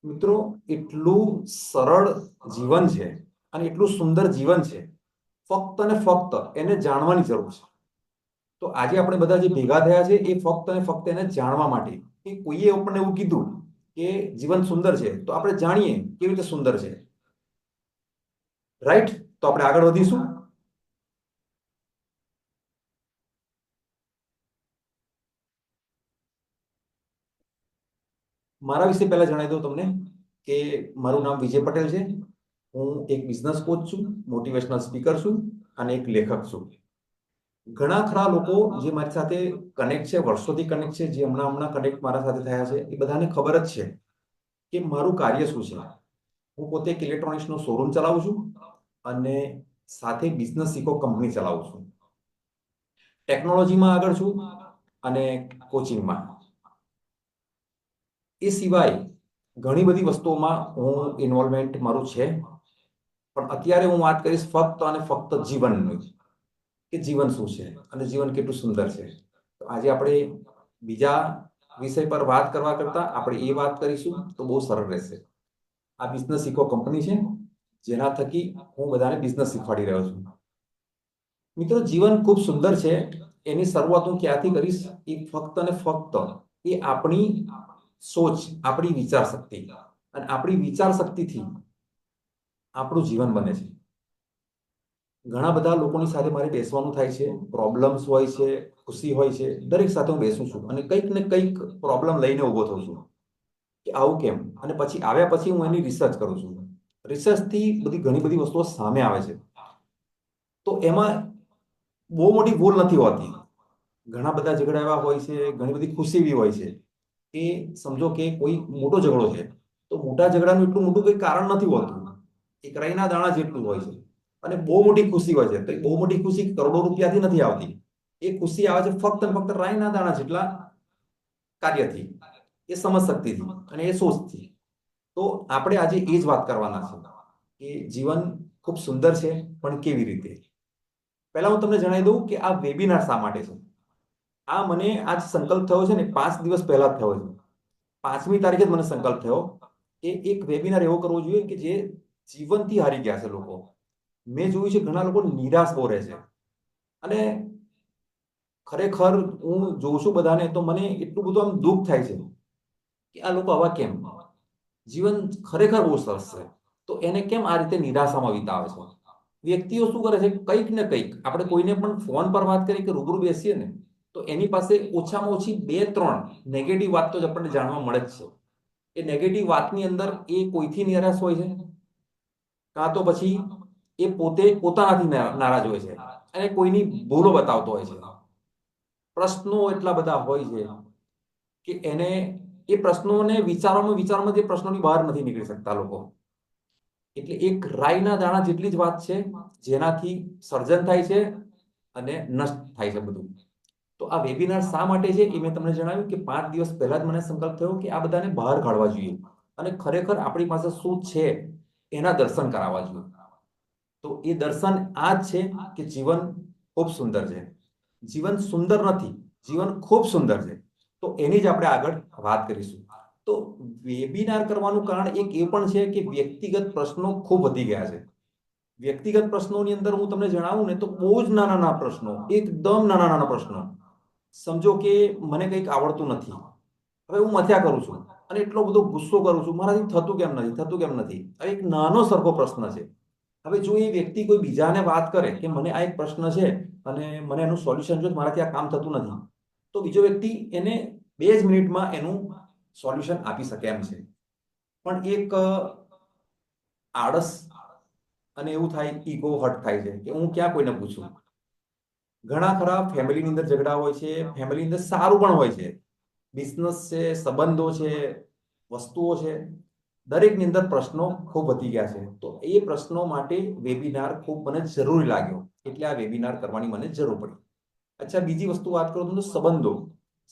મિત્રો, એટલું સરળ જીવન છે અને એટલું સુંદર જીવન છે, ફક્ત અને ફક્ત એને જાણવાની જરૂર છે. તો આજે આપણે બધા જે ભેગા થયા છે એ ફક્ત અને ફક્ત એને જાણવા માટે, કે કોઈએ આપણને એવું કીધું કે જીવન સુંદર છે, તો આપણે જાણીએ કેવી રીતે સુંદર છે. રાઈટ? તો આપણે આગળ વધીશું. મારા વિશે પહેલા જણાવી દઉં તમને કે મારું નામ વિજય પટેલ છે. હું એક બિઝનેસ કોચ છું, મોટિવેશનલ સ્પીકર છું અને એક લેખક છું. ઘણા ખરા લોકો જે મારી સાથે કનેક્ટ છે, વર્ષોથી કનેક્ટ છે, જે હમણાં હમણાં કનેક્ટ મારા સાથે થયા છે, એ બધાને ખબર જ છે કે મારું કાર્ય શું છે. હું પોતે એક ઇલેક્ટ્રોનિક્સનો શોરૂમ ચલાવું છું અને સાથે બિઝનેસ ઇકો કંપની ચલાવું છું. ટેકનોલોજીમાં આગળ છું અને કોચિંગમાં. એ સિવાય ઘણી બધી વસ્તુઓમાં હું ઇન્વોલ્વમેન્ટ મારું છે. પણ અત્યારે હું વાત કરીશ ફક્ત અને ફક્ત જીવનની, કે જીવન શું છે અને જીવન કેટલું સુંદર છે. તો આજે આપણે બીજા વિષય પર વાત કરવા કરતા આપણે એ વાત કરીશું તો બહુ સરળ રહેશે. આ બિઝનેસ ઇકો કંપની છે, જેના થકી હું બધાને બિઝનેસ શીખવાડી રહ્યો છું. મિત્રો, જીવન ખૂબ સુંદર છે. એની શરૂઆત હું ક્યાંથી કરીશ? એ ફક્ત અને ફક્ત એ આપણી સોચ, આપણી વિચાર શક્તિ, અને આપણી વિચાર શક્તિથી આપણું જીવન બને છે. ઘણા બધા લોકોની સાથે મારે બેસવાનું થાય છે. પ્રોબ્લેમ્સ હોય છે, ખુશી હોય છે, દરેક સાથે હું બેસું છું અને કંઈક ને કંઈક પ્રોબ્લેમ લઈને ઊભો થઉં છું કે આવું કેમ. અને પછી આવ્યા પછી હું એની રિસર્ચ કરું છું. રિસર્ચથી ઘણી બધી વસ્તુઓ સામે આવે છે. તો એમાં બહુ મોટી ભૂલ નથી હોતી. ઘણા બધા ઝઘડા એવા હોય છે, ઘણી બધી ખુશી એવી હોય છે કે સમજો કે કોઈ મોટો ઝઘડો છે, તો મોટા ઝઘડાનું એટલું મોટું કોઈ કારણ નથી હોતું. એક રાઈના દાણા જેટલું હોય છે. અને બહુ મોટી ખુશી હોય છે, તો એ બહુ મોટી ખુશી કરોડો રૂપિયાથી નથી આવતી. એ ખુશી આવે છે ફક્ત ને ફક્ત રાઈના દાણા જેટલા કાર્યથી, એ સમજશક્તિથી અને એ સોચથી. તો આપણે આજે એ જ વાત કરવાના છે કે જીવન ખૂબ સુંદર છે, પણ કેવી રીતે. પહેલા હું તમને જણાવી દઉં કે આ વેબિનાર શા માટે છે. આ મને આજ સંકલ્પ થયો છે ને 5 દિવસ પહેલા જ થયો છે. 5મી તારીખે જ મને સંકલ્પ થયો કે એક વેબિનાર એવો કરવો જોઈએ કે જે જીવનથી હારી ગયા છે લોકો. મેં જોયું છે ઘણા લોકો નિરાશ બહુ રહે છે. અને ખરેખર હું જોઉં છું બધાને, તો મને એટલું બધું આમ દુઃખ થાય છે કે આ લોકો આવા કેમ. જીવન ખરેખર બહુ સરસ છે, તો એને કેમ આ રીતે નિરાશામાં વિતાવે છે. વ્યક્તિઓ શું કરે છે, કંઈક ને કંઈક, આપણે કોઈને પણ ફોન પર વાત કરીએ કે રૂબરૂ બેસીએ ને, તો એની પાસે ઓછામાં ઓછી 2-3 નેગેટિવ વાત તો જ આપણને જાણવા મળે જ છે. એ નેગેટિવ વાતની અંદર એ કોઈથી નિરાશ હોય છે, કાં તો પછી એ પોતે પોતાનાથી નારાજ હોય છે અને કોઈની ભૂલો બતાવતો હોય છે. પ્રશ્નો એટલા બધા હોય છે કે એને એ પ્રશ્નોને વિચારોમાં તે પ્રશ્નોની બહાર નથી નીકળી શકતા લોકો. એટલે એક રાઈના દાણા જેટલી જ વાત છે જેનાથી સર્જન થાય છે અને નષ્ટ થાય છે બધું. તો આ વેબિનાર શા માટે છે એ મેં તમને જણાવ્યું કે 5 દિવસ પહેલા જ મને સંકલ્પ થયો કે આ બધાને બહાર કાઢવા જોઈએ અને ખરેખર આપણી પાસે શું છે એના દર્શન કરાવવા જોઈએ. તો એ દર્શન આ જ છે કે જીવન ખૂબ સુંદર છે. જીવન સુંદર નથી, જીવન ખૂબ સુંદર છે. તો એની જ આપણે આગળ વાત કરીશું. તો વેબિનાર કરવાનું કારણ એક એ પણ છે કે વ્યક્તિગત પ્રશ્નો ખૂબ વધી ગયા છે. વ્યક્તિગત પ્રશ્નોની અંદર હું તમને જણાવું ને તો બહુ જ નાના નાના પ્રશ્નો, એકદમ નાના નાના પ્રશ્નો. સમજો કે મને કંઈક આવડતું નથી, હવે હું મથ્યા કરું છું અને એટલો બધો ગુસ્સો કરું છું, મારાથી થતું કેમ નથી, થતું કેમ નથી. હવે એક નાનો સરખો પ્રશ્ન છે. હવે જો એ વ્યક્તિ કોઈ બીજાને વાત કરે કે મને આ એક પ્રશ્ન છે અને મને એનું સોલ્યુશન જો મારાથી આ કામ થતું નથી, તો બીજો વ્યક્તિ એને 2 જ મિનિટમાં એનું સોલ્યુશન આપી શકે એમ છે. પણ એક આળસ અને એવું થાય, ઈગો હર્ટ થાય છે કે હું ક્યાં કોઈને પૂછું. ઘણા ખરા ફેમિલીની અંદર ઝઘડા હોય છે, ફેમિલીની અંદર સારું પણ હોય છે, બિઝનેસ છે, સંબંધો છે, વસ્તુઓ છે, દરેકની અંદર પ્રશ્નો ખૂબ વધી ગયા છે. તો એ પ્રશ્નો માટે વેબિનાર ખૂબ મને જરૂરી લાગ્યો, એટલે આ વેબિનાર કરવાની મને જરૂર પડી. અચ્છા, બીજી વસ્તુ વાત કરું તો સંબંધો.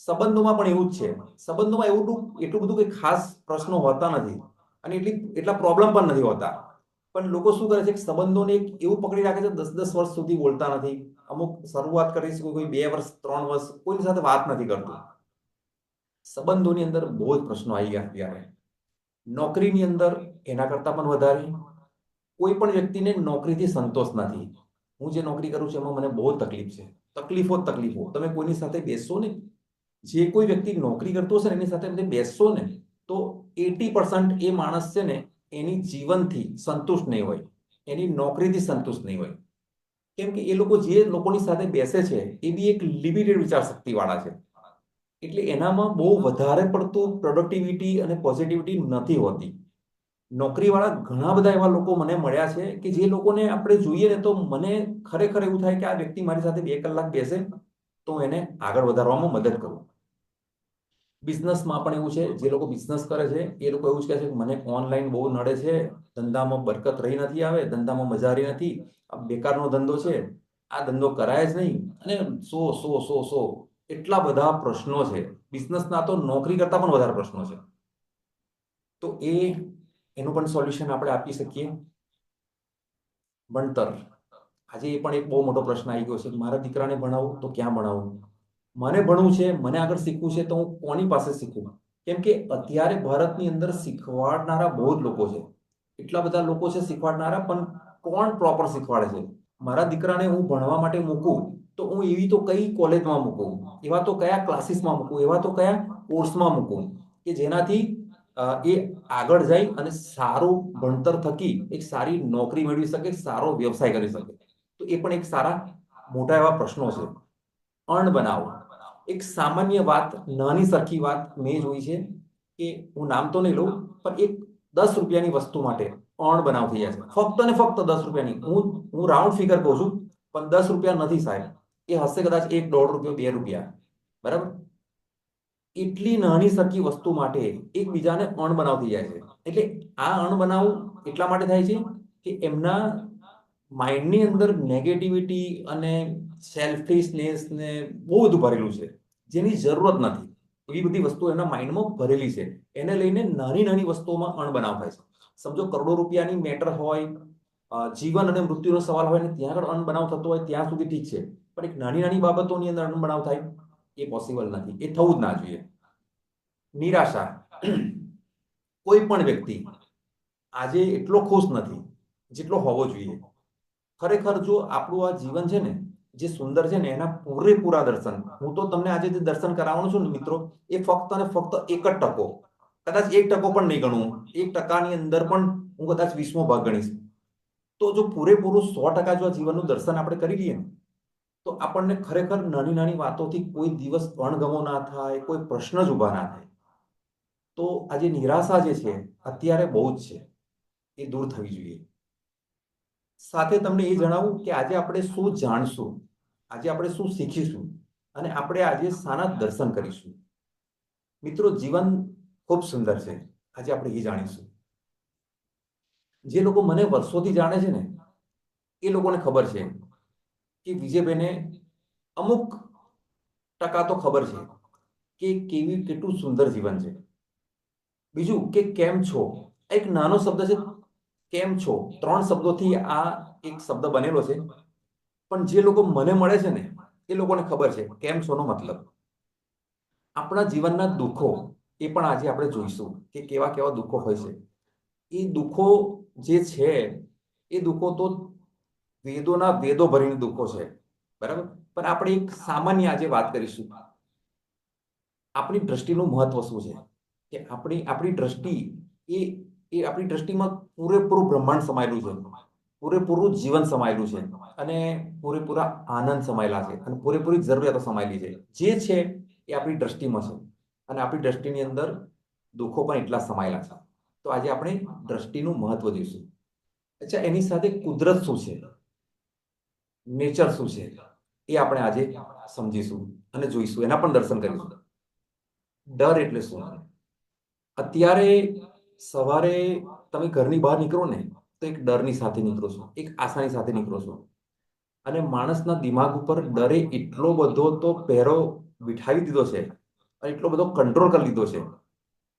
સંબંધોમાં પણ એવું જ છે. સંબંધોમાં એટલું બધું કોઈ ખાસ પ્રશ્નો હોતા નથી અને એટલા પ્રોબ્લેમ પણ નથી હોતા. પણ લોકો શું કરે છે કે સંબંધોને એક એવું પકડી રાખે છે, 10-10 વર્ષ સુધી બોલતા નથી. અમુક શરૂઆત કરી છે, કોઈ 2 વર્ષ, 3 વર્ષ કોઈની સાથે વાત નથી કરતું. સંબંધોની અંદર બહુ જ પ્રશ્નો આવી ગયા ત્યારે. નોકરીની અંદર એના કરતાં પણ વધારે. કોઈ પણ વ્યક્તિને નોકરીથી સંતોષ નથી. હું જે નોકરી કરું છું એમાં મને બહુ તકલીફ છે. તકલીફો જ તકલીફો. તમે કોઈની સાથે બેસશો ને, જે કોઈ વ્યક્તિ નોકરી કરતો હશે ને એની સાથે તમે બેસશો ને, તો 80% એ માણસ છે ને એની જીવનથી સંતુષ્ટ નહીં હોય, એની નોકરીથી સંતુષ્ટ નહીં હોય. કેમ કે એ લોકો જે લોકોની સાથે બેસે છે એ બી એક લિમિટેડ વિચાર શક્તિ વાળા છે. એટલે એનામાં બહુ વધારે પડતું પ્રોડક્ટિવિટી અને પોઝિટિવિટી નથી હોતી. નોકરીવાળા ઘણા બધા એવા લોકો મને મળ્યા છે કે જે લોકોને આપણે જોઈએ ને તો મને ખરેખર એવું થાય કે આ વ્યક્તિ મારી સાથે 2 કલાક બેસે તો એને આગળ વધારવામાં મદદ કરું. બિઝનેસમાં પણ એવું છે. જે લોકો બિઝનેસ કરે છે એ લોકો એવું જ કહે છે કે મને ઓનલાઈન બહુ નડે છે, ધંધામાં બરકત રહી નથી આવે, ધંધામાં મજા રહી નથી, આ બેકારનો ધંધો છે, આ ધંધો કરાય જ નહીં, અને સો એટલા બધા પ્રશ્નો છે. બિઝનેસના તો નોકરી કરતા પણ વધારે પ્રશ્નો છે. તો એનું પણ સોલ્યુશન આપણે આપી શકીએ. ભણતર. આજે એ પણ એક બહુ મોટો પ્રશ્ન આવી ગયો છે. મારા દીકરાને ભણાવું તો ક્યાં ભણાવું? મને ભણવું છે, મને આગળ શીખવું છે, તો હું કોની પાસે શીખું? કેમ કે અત્યારે ભારતની અંદર શીખવાડનારા બહુ જ લોકો છે. એટલા બધા લોકો છે શીખવાડનારા, પણ કોણ પ્રોપર શીખવાડે છે? મારા દીકરાને હું ભણવા માટે મૂકું તો હું એવી તો કઈ કોલેજમાં મૂકું, એવા તો કયા ક્લાસીસમાં મૂકું, એવા તો કયા કોર્સમાં મૂકું કે જેનાથી એ આગળ જાય અને સારું ભણતર થકી એક સારી નોકરી મેળવી શકે, સારો વ્યવસાય કરી શકે. તો એ પણ એક સારા મોટા એવા પ્રશ્નો છે. અર્ન બનાવો. એક સામાન્ય વાત, નાની સરખી વાત મેં જોઈ છે કે હું નામ તો નહીં લઉં, પણ એક 10 રૂપિયાની વસ્તુ માટે અર્ન બનાવ થઈ જાય છે. ફક્ત ને ફક્ત 10 રૂપિયાની. હું રાઉન્ડ ફિગર કહું છું, પણ 10 રૂપિયા નથી સાહેબ. એ હશે કદાચ 1, 1.5 રૂપિયો, 2 રૂપિયા. બરાબર? એટલી નાની સરખી વસ્તુ માટે એકબીજાને અણબનાવ થઈ જાય છે. એટલે આ અણબનાવ એટલા માટે થાય છે કે એમના માઇન્ડની અંદર નેગેટિવિટી અને સેલ્ફિશનેસ ને બહુ બધું ભરેલું છે, જેની જરૂરત નથી. એવી બધી વસ્તુઓ એના માઇન્ડમાં ભરેલી છે. એને લઈને નાની નાની વસ્તુઓમાં અણબનાવ થાય છે. સમજો કરોડો રૂપિયાની મેટર હોય, જીવન અને મૃત્યુનો સવાલ હોય ને ત્યાં આગળ અણબનાવ થતો હોય ત્યાં સુધી ઠીક છે, પણ એક નાની નાની બાબતોની અંદર અણબનાવ થાય એ પોસિબલ નથી. એ થવું જ ના જોઈએ. નિરાશા. કોઈ પણ વ્યક્તિ આજે એટલો ખુશ નથી જેટલો હોવો જોઈએ. ખરેખર જો આપણું આ જીવન છે ને જે સુંદર છે ને એના પૂરેપૂરા દર્શન, હું તો તમને આજે જે દર્શન કરાવવાનો છું ને મિત્રો, એ ફક્ત અને ફક્ત 1% કદાચ 1% પણ નહીં ગણું, 1%ની અંદર પણ હું કદાચ 20મો ભાગ ગણીશ. તો જો પૂરેપૂરું 100% જો આ જીવનનું દર્શન આપણે કરી લઈએ ને તો આપણને ખરેખર નાની નાની વાતોથી કોઈ દિવસ અણગમો ના થાય, કોઈ પ્રશ્ન જ ઊભા ના થાય. તો આજે નિરાશા જે છે અત્યારે બહુ જ છે, એ દૂર થવી જોઈએ. સાથે તમને એ જણાવું કે આજે આપણે શું જાણશું, આજે આપણે શું શીખીશું, અને આપણે આજે શાના દર્શન કરીશું. મિત્રો, જીવન ખૂબ સુંદર છે. આજે આપણે એ જાણીશું. જે લોકો મને વર્ષોથી જાણે છે ને એ લોકોને ખબર છે કે વિજયભાઈને અમુક ટકા તો ખબર છે કે કેટલું સુંદર જીવન છે. બીજું કે કેમ છો, એક નાનો શબ્દ છે, કેમ છો. 3 શબ્દોથી આ એક શબ્દ બનેલો છે. પણ જે લોકો મને મળે છે ને એ લોકોને ખબર છે કેમ છો નો મતલબ. આપણા જીવનના દુઃખો એ પણ આજે આપણે જોઈશું કે કેવા કેવા દુઃખો હોય છે. એ દુઃખો જે છે એ દુઃખો તો વેદોના વેદો ભરીને દુઃખો છે. બરાબર? પણ આપણે એક સામાન્ય આજે વાત કરીશું. આપણી દ્રષ્ટિનું મહત્વ શું છે કે આપણી દ્રષ્ટિ એ આપણી દ્રષ્ટિમાં પૂરેપૂરું બ્રહ્માંડ સમાયેલું છે, પૂરેપૂરું જીવન સમાયેલું છે, અને પૂરેપૂરા આનંદ સમાયેલા છે, અને પૂરેપૂરી જરૂરિયાતો સમાયેલી છે. જે છે એ આપણી દ્રષ્ટિમાં છે, અને આપણી દ્રષ્ટિની અંદર દુઃખો પણ એટલા સમાયેલા છે. તો આજે આપણે દ્રષ્ટિનું મહત્વ જોઈશું. અચ્છા, એની સાથે કુદરત શું છે, નેચર શું છે, એ આપણે આજે સમજીશું અને જોઈશું, એના પણ દર્શન કરીશું. ડર એટલે શું? અત્યારે સવારે તમે ઘરની બહાર નીકળો ને તો એક ડરની સાથે નીકળો છો, એક આશાની સાથે નીકળો છો. અને માણસના દિમાગ ઉપર ડરે એટલો બધો તો પહેરો બિઠાવી દીધો છે, અને એટલો બધો કંટ્રોલ કરી લીધો છે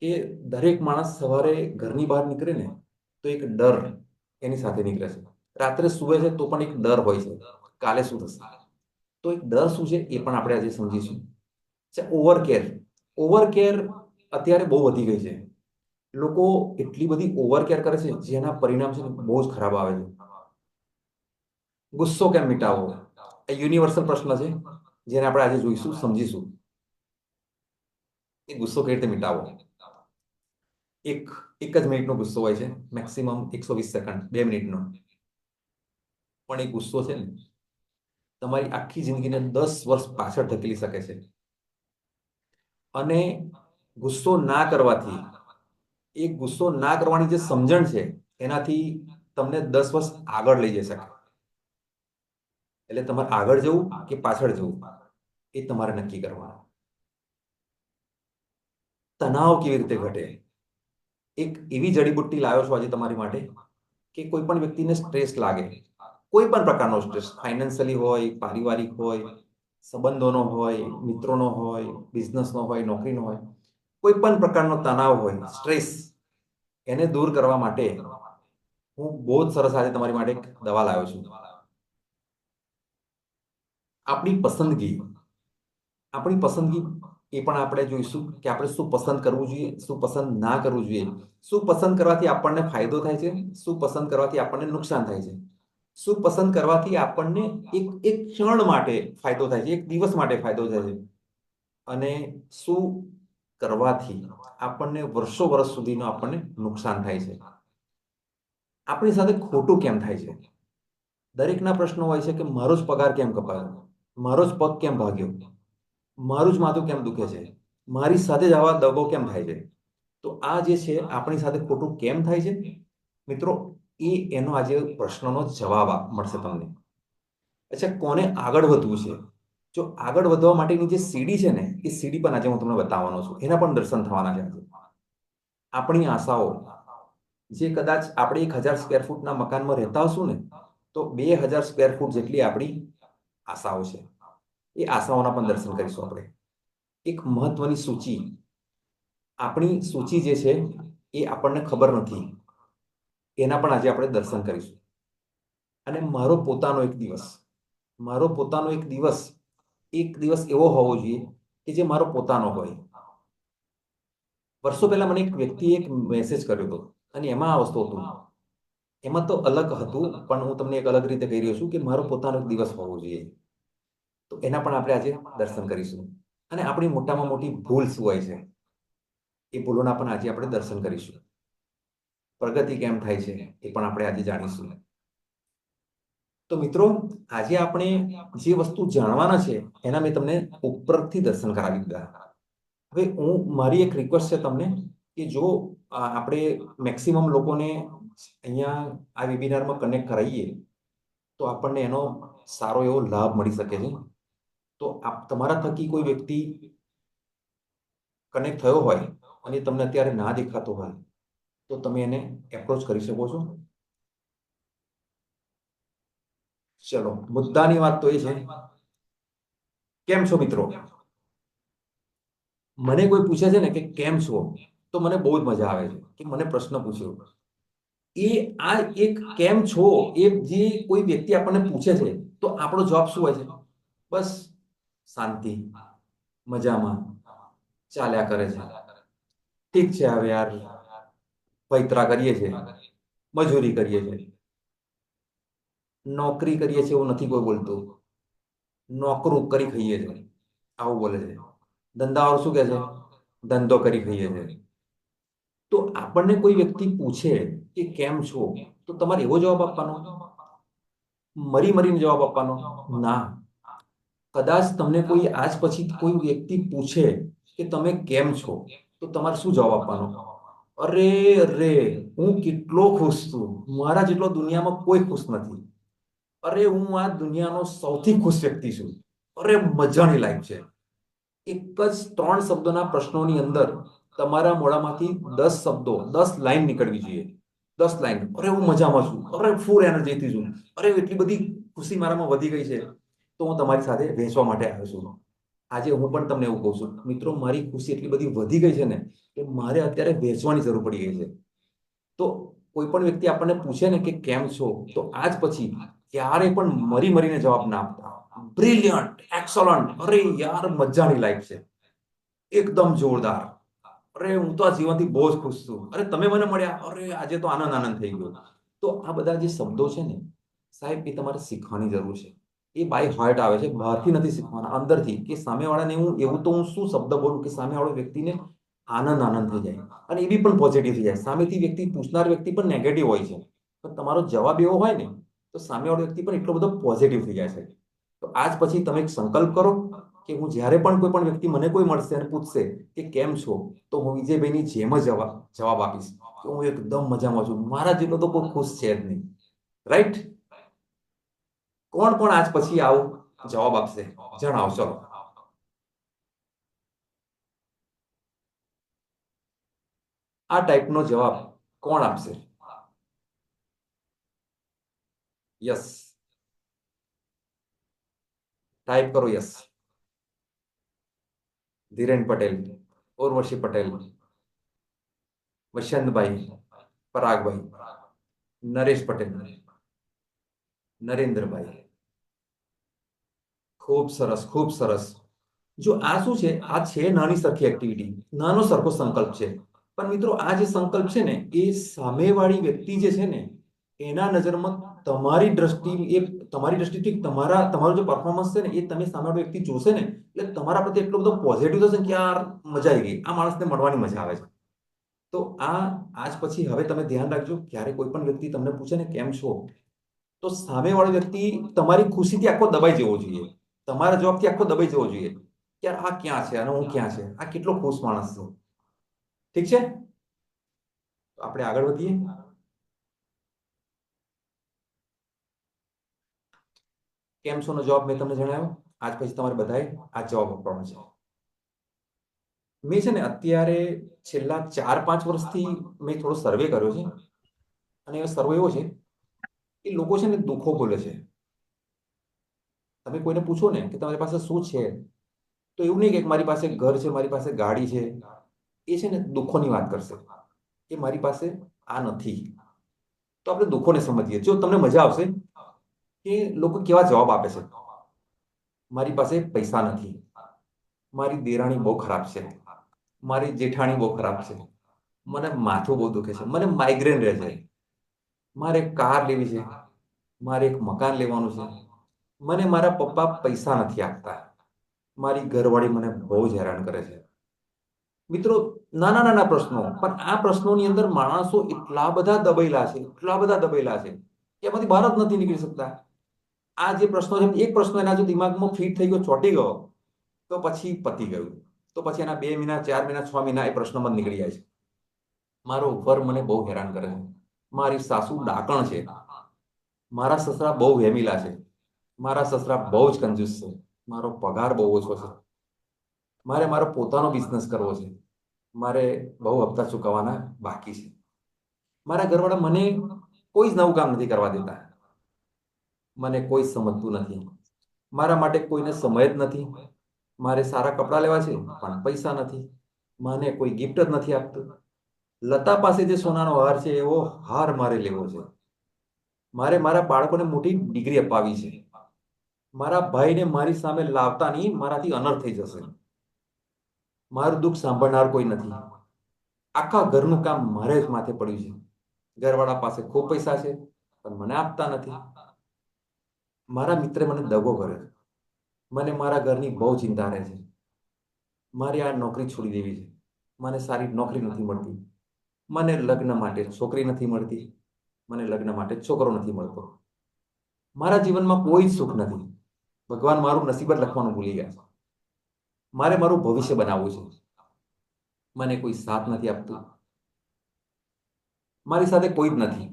કે દરેક માણસ સવારે ઘરની બહાર નીકળે ને તો એક ડર એની સાથે નીકળે છે. રાત્રે સૂવે છે તો પણ એક ડર હોય છે, કાલે શું થશે. તો એક ડર શું છે એ પણ આપણે આજે સમજીશું. ઓવર કેર અત્યારે બહુ વધી ગઈ છે. લોકો એટલી બધી ઓવર કેર કરે છે જેના પરિણામ છે બહુ જ ખરાબ આવે છે. ગુસ્સો કેમ મિટાવવો, એ યુનિવર્સલ પ્રશ્ન છે જેને આપણે આજે જોઈશું, સમજીશું. એ ગુસ્સો કઈ રીતે મિટાવવો. એક એક જ મિનિટનો ગુસ્સો હોય છે, મેક્સિમમ 120 સેકન્ડ, 2 મિનિટનો. પણ એ ગુસ્સો છે ને તમારી આખી જિંદગીને 10 વર્ષ પાછળ ધકેલી શકે છે. અને ગુસ્સો ના કરવાથી, એ ગુસ્સો ના કરવાની જે સમજણ છે એનાથી તમને 10 વર્ષ આગળ લઈ જઈ શકે. એટલે તમારે આગળ જવું કે પાછળ જવું એ તમારે નક્કી કરવાનું. તણાવ કેવી રીતે ઘટે, એક એવી જડીબુટ્ટી લાવ્યો છું આજે તમારી માટે કે કોઈ પણ વ્યક્તિને સ્ટ્રેસ લાગે, કોઈ પણ પ્રકારનો સ્ટ્રેસ, ફાઇનાન્શિયલી હોય, પારિવારિક હોય, સંબંધોનો હોય, મિત્રોનો હોય, બિઝનેસનો હોય, નોકરીનો હોય, કોઈ પણ પ્રકારનો તણાવ હોય, સ્ટ્રેસ, એને દૂર કરવા માટે હું બહુ જ સરસ આજે તમારી માટે એક દવા લાવ્યો છું. આપણી પસંદગી એ પણ આપણે જોઈશું કે આપણે શું પસંદ કરવું જોઈએ, શું પસંદ ના કરવું જોઈએ, શું પસંદ કરવાથી આપણને ફાયદો થાય છે, શું પસંદ કરવાથી આપણને નુકસાન થાય છે, શું પસંદ કરવાથી આપણને એક એક ક્ષણ માટે ફાયદો થાય છે, એક દિવસ માટે ફાયદો થાય છે, અને શું કરવાથી આપણને વર્ષો વર્ષ સુધીનો આપણને નુકસાન થાય છે. આપણી સાથે ખોટું કેમ થાય છે. દરેકના પ્રશ્નો હોય છે કે મારો જ પગાર કેમ કપાયો, મારો જ પગ કેમ ભાગ્યો, મારું જ માથું કેમ દુખે છે, મારી સાથે જ આવા દગો કેમ થાય છે. તો આ જે છે આપણી સાથે ખોટું કેમ થાય છે મિત્રો, એનો આજે પ્રશ્નનો જવાબ મળશે તમને. અચ્છા, કોને આગળ વધવું છે? જો આગળ વધવા માટેની જે સીડી છે ને, એ સીડી પણ આજે હું તમને બતાવવાનો છું, એના પણ દર્શન થવાના છે આજે. આપણી આશાઓ, જે કદાચ આપણે 1000 સ્ક્વેર ફૂટના મકાનમાં રહેતા હશું ને, તો 2000 સ્ક્વેર ફૂટ જેટલી આપણી આશાઓ છે. એ આશાઓના પણ દર્શન કરીશું આપણે. એક મહત્વની સૂચિ, આપણી સૂચિ જે છે એ આપણને ખબર નથી, એના પણ આજે આપણે દર્શન કરીશું. અને મારો પોતાનો એક દિવસ એવો હોવો જોઈએ કે જે મારો પોતાનો હોય. વર્ષો પહેલા મને એક વ્યક્તિએ એક મેસેજ કર્યો હતો, અને એમાં આ વસ્તુ હતું. એમાં તો અલગ હતું, પણ હું તમને એક અલગ રીતે કહી રહ્યો છું કે મારો પોતાનો એક દિવસ હોવો જોઈએ. તો એના પણ આપણે આજે દર્શન કરીશું. અને આપણી મોટામાં મોટી ભૂલ શું હોય છે, એ ભૂલોના પણ આજે આપણે દર્શન કરીશું. પ્રગતિ કેમ થાય છે એ પણ આપણે આજે જાણીશું. તો મિત્રો, આજે આપણે જે વસ્તુ જાણવાના છે એના મેં તમને ઉપરથી દર્શન કરાવી દીધા. હવે મારી એક રિક્વેસ્ટ છે તમને કે જો આપણે મેક્સિમમ લોકોને અહીંયા આ વેબિનારમાં કનેક્ટ કરાવીએ તો આપણને એનો સારો એવો લાભ મળી શકે છે. તો તમારા થકી કોઈ વ્યક્તિ કનેક્ટ થયો હોય અને તમને અત્યારે ના દેખાતો હોય તો તમે એને એપ્રોચ કરી શકો છો. ચલો, મુદ્દાની વાત તો એ છે, કેમ છો મિત્રો? મને કોઈ પૂછે છે ને કે કેમ છો, તો મને બહુ જ મજા આવે છે કે મને પ્રશ્ન પૂછ્યો. આ એક કેમ છો, એ જે કોઈ વ્યક્તિ આપણને પૂછે છે તો આપણો જવાબ શું હોય છે? બસ શાંતિ, મજામાં, ચાલ્યા કરે છે. ઠીક છે, હવે યાર પૈતરા કરીએ છીએ, મજૂરી કરીએ છીએ, નોકરી કરીએ છીએ, એવું નથી કોઈ બોલતું. નોકરું કરી ખાઈએ છે, આવું બોલે છે. ધંધાવાળો શું કહે છે? ધંધો કરી ખાઈએ છે. તો આપણને કોઈ વ્યક્તિ પૂછે કે કેમ છો, તો તમારે એવો જવાબ આપવાનો, મરી મરીને જવાબ આપવાનો? ના. કદાચ તમને કોઈ આજ પછી કોઈ વ્યક્તિ પૂછે કે તમે કેમ છો, તો તમારે શું જવાબ આપવાનો? અરે અરે, હું કેટલો ખુશ છું, મારા જેટલો દુનિયામાં કોઈ ખુશ નથી. અરે, હું આ દુનિયાનો સૌથી ખુશ વ્યક્તિ છું. અરે, મજાની લાઈફ છે. એક જ 3 શબ્દોના પ્રશ્નોની અંદર તમારા મોઢામાંથી 10 શબ્દો, 10 લાઈન નીકળવી જોઈએ. 10 લાઈન. અરે, હું મજામાં છું, અરે ફૂલ એનર્જીથી છું, અરે એટલી બધી ખુશી મારામાં વધી ગઈ છે, તો હું તમારી સાથે વહેંચવા માટે આવ્યો છું. આજે હું પણ તમને એવું કહું છું, મિત્રો, મારી ખુશી એટલી બધી વધી ગઈ છે ને કે મારે અત્યારે વહેંચવાની જરૂર પડી ગઈ છે. તો કોઈ પણ વ્યક્તિ આપણને પૂછે ને કે કેમ છો, તો આજ પછી ક્યારે પણ મરી મરીને જવાબ ના આપતા. બ્રિલિયન્ટ, એક્સલન્ટ, અરે યાર મજાની લાઈફ છે, એકદમ જોરદાર. અરે હું તો આ જીવનથી બહુ જ ખુશ છું, અરે તમે મને મળ્યા, અરે આજે તો આનંદ આનંદ થઈ ગયો. તો આ બધા જે શબ્દો છે ને સાહેબ, એ તમારે શીખવાની જરૂર છે. એ બાય હાર્ટ આવે છે, બહારથી નથી શીખવાના, અંદરથી. કે સામેવાળાને હું એવું તો હું શું શબ્દ બોલું કે સામેવાળો વ્યક્તિને આનંદ આનંદ થઈ જાય, અને એ બી પણ પોઝિટિવ થઈ જાય. સામેથી વ્યક્તિ, પૂછનાર વ્યક્તિ પણ નેગેટિવ હોય છે, પણ તમારો જવાબ એવો હોય ને તો સામેવાળો વ્યક્તિ પણ એટલો બધો પોઝિટિવ થઈ જાય છે. તો આજ પછી તમે એક સંકલ્પ કરો કે હું જ્યારે પણ કોઈ પણ વ્યક્તિ મને કોઈ મળશે અને પૂછશે કે કેમ છો, તો હું વિજયભાઈની જેમ જ જવાબ આપીશ કે હું એકદમ મજામાં છું. મારા જેટલો તો કોઈ ખુશ છે જ નહીં. રાઈટ? કોણ કોણ આજ પછી આવો જવાબ આપશે? જણાવો. ચલો, આ ટાઈપનો જવાબ કોણ આપશે? યસ, ટાઈપ કરો. યસ. ધીરેન પટેલ, ઉર્વશી પટેલ, વસંતભાઈ, પરાગભાઈ, નરેશ પટેલ, નરેન્દ્રભાઈ. ખૂબ સરસ, ખૂબ સરસ. જો આ શું છે, આ છે નાની સરખી એક્ટિવિટી, નાનો સરખો સંકલ્પ છે. પણ મિત્રો, આ જે સંકલ્પ છે ને, એ સામેવાળી વ્યક્તિ જે છે ને એના નજરમાં તમારી દ્રષ્ટિ, એ તમારી દ્રષ્ટિથી તમારું જે પરફોર્મન્સ છે ને, એ તમે સામેવાળો વ્યક્તિ જોશે ને, એટલે તમારા પ્રત્યે એટલો બધો પોઝિટિવ થશે કે યાર મજા આવી ગઈ, આ માણસને મળવાની મજા આવે છે. તો આજ પછી હવે તમે ધ્યાન રાખજો, ક્યારે કોઈ પણ વ્યક્તિ તમને પૂછે ને કેમ છો, તો સામેવાળો વ્યક્તિ તમારી ખુશીથી આખો દબાઈ જવો જોઈએ, તમારા જવાબથી આખો દબાઈ જવો જોઈએ કે યાર આ ક્યાં છે અને હું ક્યાં છે, આ કેટલો ખુશ માણસ છે. ઠીક છે, તો આપણે આગળ વધીએ. કેમ છો નો જવાબ મેં તમને જણાવ્યો. આજ પછી તમારે બધાએ આ જવાબ આપવાનો છે. મેં છે ને અત્યારે છેલ્લા 4-5 વર્ષથી મેં થોડો સર્વે કર્યો છે, અને એ સર્વે એવો છે કે લોકો છે ને દુઃખો બોલે છે. તમે કોઈને પૂછો ને કે તમારી પાસે શું છે, તો એવું નહીં કે મારી પાસે ઘર છે, મારી પાસે ગાડી છે. એ છે ને દુઃખોની વાત કરશે કે મારી પાસે આ નથી. તો આપણે દુઃખોને સમજીએ. જો તમને મજા આવશે કે લોકો કેવા જવાબ આપે છે. મારી પાસે પૈસા નથી, મારી દેરાણી બહુ ખરાબ છે, મારી જેઠાણી બહુ ખરાબ છે, મને માથું બહુ દુખે છે, મને માઇગ્રેન રહે છે, મારે કાર લેવી છે, મારે એક મકાન લેવાનું છે, મને મારા પપ્પા પૈસા નથી આપતા, મારી ઘરવાળી મને બહુ જ હેરાન કરે છે. મિત્રો, નાના નાના પ્રશ્નો, પણ આ પ્રશ્નોની અંદર માણસો એટલા બધા દબાયેલા છે, એટલા બધા દબાયેલા છે કે એમાંથી બહાર જ નથી નીકળી શકતા. આ જે પ્રશ્નો છે, એક પ્રશ્ન એના જો દિમાગમાં ફિટ થઈ ગયો, ચોંટી ગયો, તો પછી પતી ગયું. તો પછી એના 2 મહિના, 4 મહિના, 6 મહિના એ પ્રશ્નમાં નીકળી જાય છે. મારો વર મને બહુ હેરાન કરે છે, મારી સાસુ ડાકણ છે, મારા સસરા બહુ વેમીલા છે, મારા સસરા બહુ જ કંજૂસ છે, મારો પગાર બહુ ઓછો છે, મારે મારો પોતાનો બિઝનેસ કરવો છે, મારે બહુ હપ્તા ચૂકવવાના બાકી છે, મારા ઘરવાળા મને કોઈ જ નવું કામ નથી કરવા દેતા, મને કોઈ સમજતું નથી, મારા માટે કોઈને સમય જ નથી, મારે સારા કપડાં લેવા છે પણ પૈસા નથી, મને કોઈ ગિફ્ટ જ નથી આપતું, લતા પાસે જે સોનાનો હાર છે એવો હાર મારે લેવો છે, મારે મારા બાળકોને મોટી ડિગ્રી અપાવી છે, મારા ભાઈને મારી સામે લાવતા નહીં, મારાથી અનર્થ થઈ જશે, મારું દુઃખ સાંભળનાર કોઈ નથી, આખા ઘરનું કામ મારે જ માથે પડ્યું છે, ઘરવાળા પાસે ખૂબ પૈસા છે પણ મને આપતા નથી, મારા મિત્રે મને દગો કર્યો, મને મારા ઘરની બહુ ચિંતા રહે છે, મારે આ નોકરી છોડી દેવી છે, મને સારી નોકરી નથી મળતી, મને લગ્ન માટે છોકરી નથી મળતી, મને લગ્ન માટે છોકરો નથી મળતો, મારા જીવનમાં કોઈ જ સુખ નથી, ભગવાન મારું નસીબ જ લખવાનું ભૂલી ગયા છે, મારે મારું ભવિષ્ય બનાવવું છે, મને કોઈ સાથ નથી આપતું, મારી સાથે કોઈ જ નથી,